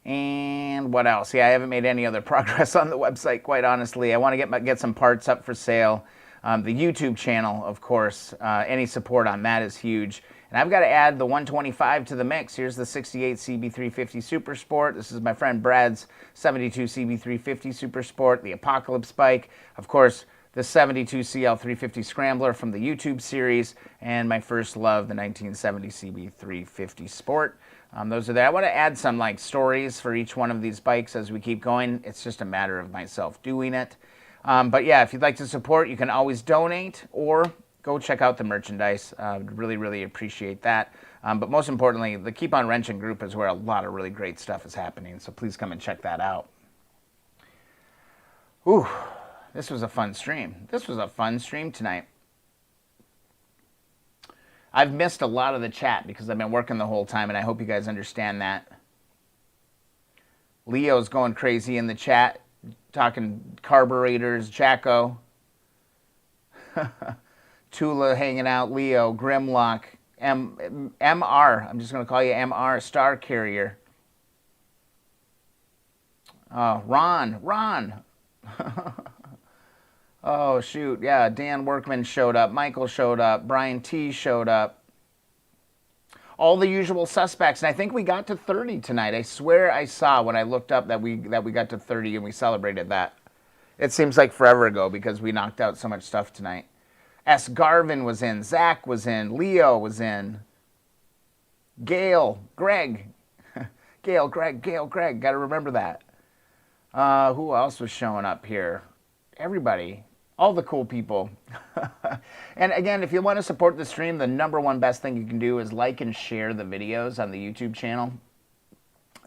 And what else? Yeah, I haven't made any other progress on the website, quite honestly. I want to get some parts up for sale. The YouTube channel, of course, any support on that is huge. And I've got to add the 125 to the mix. Here's the 68 CB350 Super Sport. This is my friend Brad's 72 CB350 Super Sport, the Apocalypse bike. Of course, the 72 CL350 Scrambler from the YouTube series, and my first love, the 1970 CB350 Sport. Those are there. I want to add some stories for each one of these bikes as we keep going. It's just a matter of myself doing it. But yeah, if you'd like to support, you can always donate or go check out the merchandise. Really, really appreciate that. But most importantly, the Keep on Wrenching group is where a lot of really great stuff is happening. So please come and check that out. Ooh, this was a fun stream. This was a fun stream tonight. I've missed a lot of the chat because I've been working the whole time, and I hope you guys understand that. Leo's going crazy in the chat, talking carburetors, Jacko. Tula hanging out, Leo, Grimlock, MR. I'm just going to call you MR, Star Carrier. Ron. Oh, shoot. Yeah, Dan Workman showed up. Michael showed up. Brian T showed up. All the usual suspects. And I think we got to 30 tonight. I swear I saw when I looked up that we got to 30 and we celebrated that. It seems like forever ago because we knocked out so much stuff tonight. S. Garvin was in. Zach was in. Leo was in. Gail. Greg. Gail, Greg. Got to remember that. Who else was showing up here? Everybody. All the cool people. And again, if you want to support the stream, the #1 best thing you can do is like and share the videos on the YouTube channel.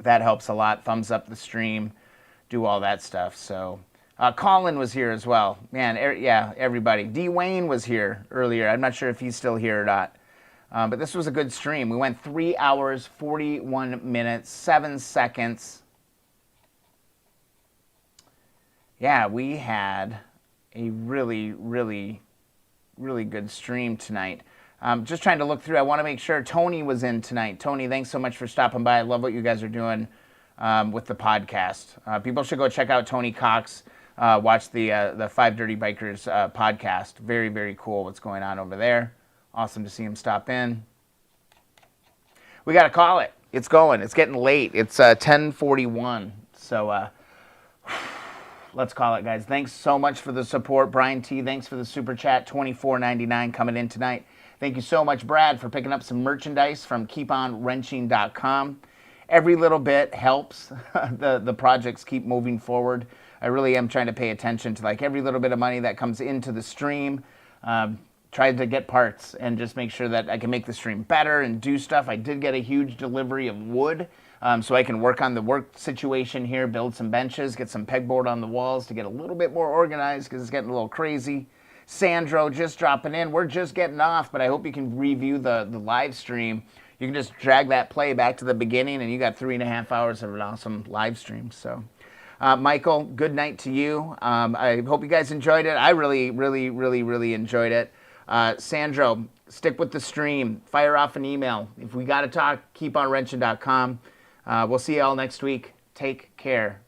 That helps a lot. Thumbs up the stream. Do all that stuff. So, Colin was here as well. Man, yeah, everybody. D. Wayne was here earlier. I'm not sure if he's still here or not. But this was a good stream. We went 3 hours, 41 minutes, 7 seconds. Yeah, we had a really, really, really good stream tonight. Just trying to look through. I want to make sure Tony was in tonight. Tony, thanks so much for stopping by. I love what you guys are doing with the podcast. People should go check out Tony Cox. Watch the 5 Dirty Bikers podcast. Very, very cool what's going on over there. Awesome to see him stop in. We got to call it. It's going. It's getting late. It's 10:41. So let's call it, guys. Thanks so much for the support. Brian T, thanks for the super chat, $24.99 coming in tonight. Thank you so much, Brad, for picking up some merchandise from keeponwrenching.com. Every little bit helps. The projects keep moving forward. I really am trying to pay attention to like every little bit of money that comes into the stream. Try to get parts and just make sure that I can make the stream better and do stuff. I did get a huge delivery of wood, so I can work on the work situation here, build some benches, get some pegboard on the walls to get a little bit more organized because it's getting a little crazy. Sandro just dropping in. We're just getting off, but I hope you can review the live stream. You can just drag that play back to the beginning, and you got 3.5 hours of an awesome live stream. So, Michael, good night to you. I hope you guys enjoyed it. I really, really, really, really enjoyed it. Sandro, stick with the stream. Fire off an email. If we got to talk, keeponwrenching.com. We'll see you all next week. Take care.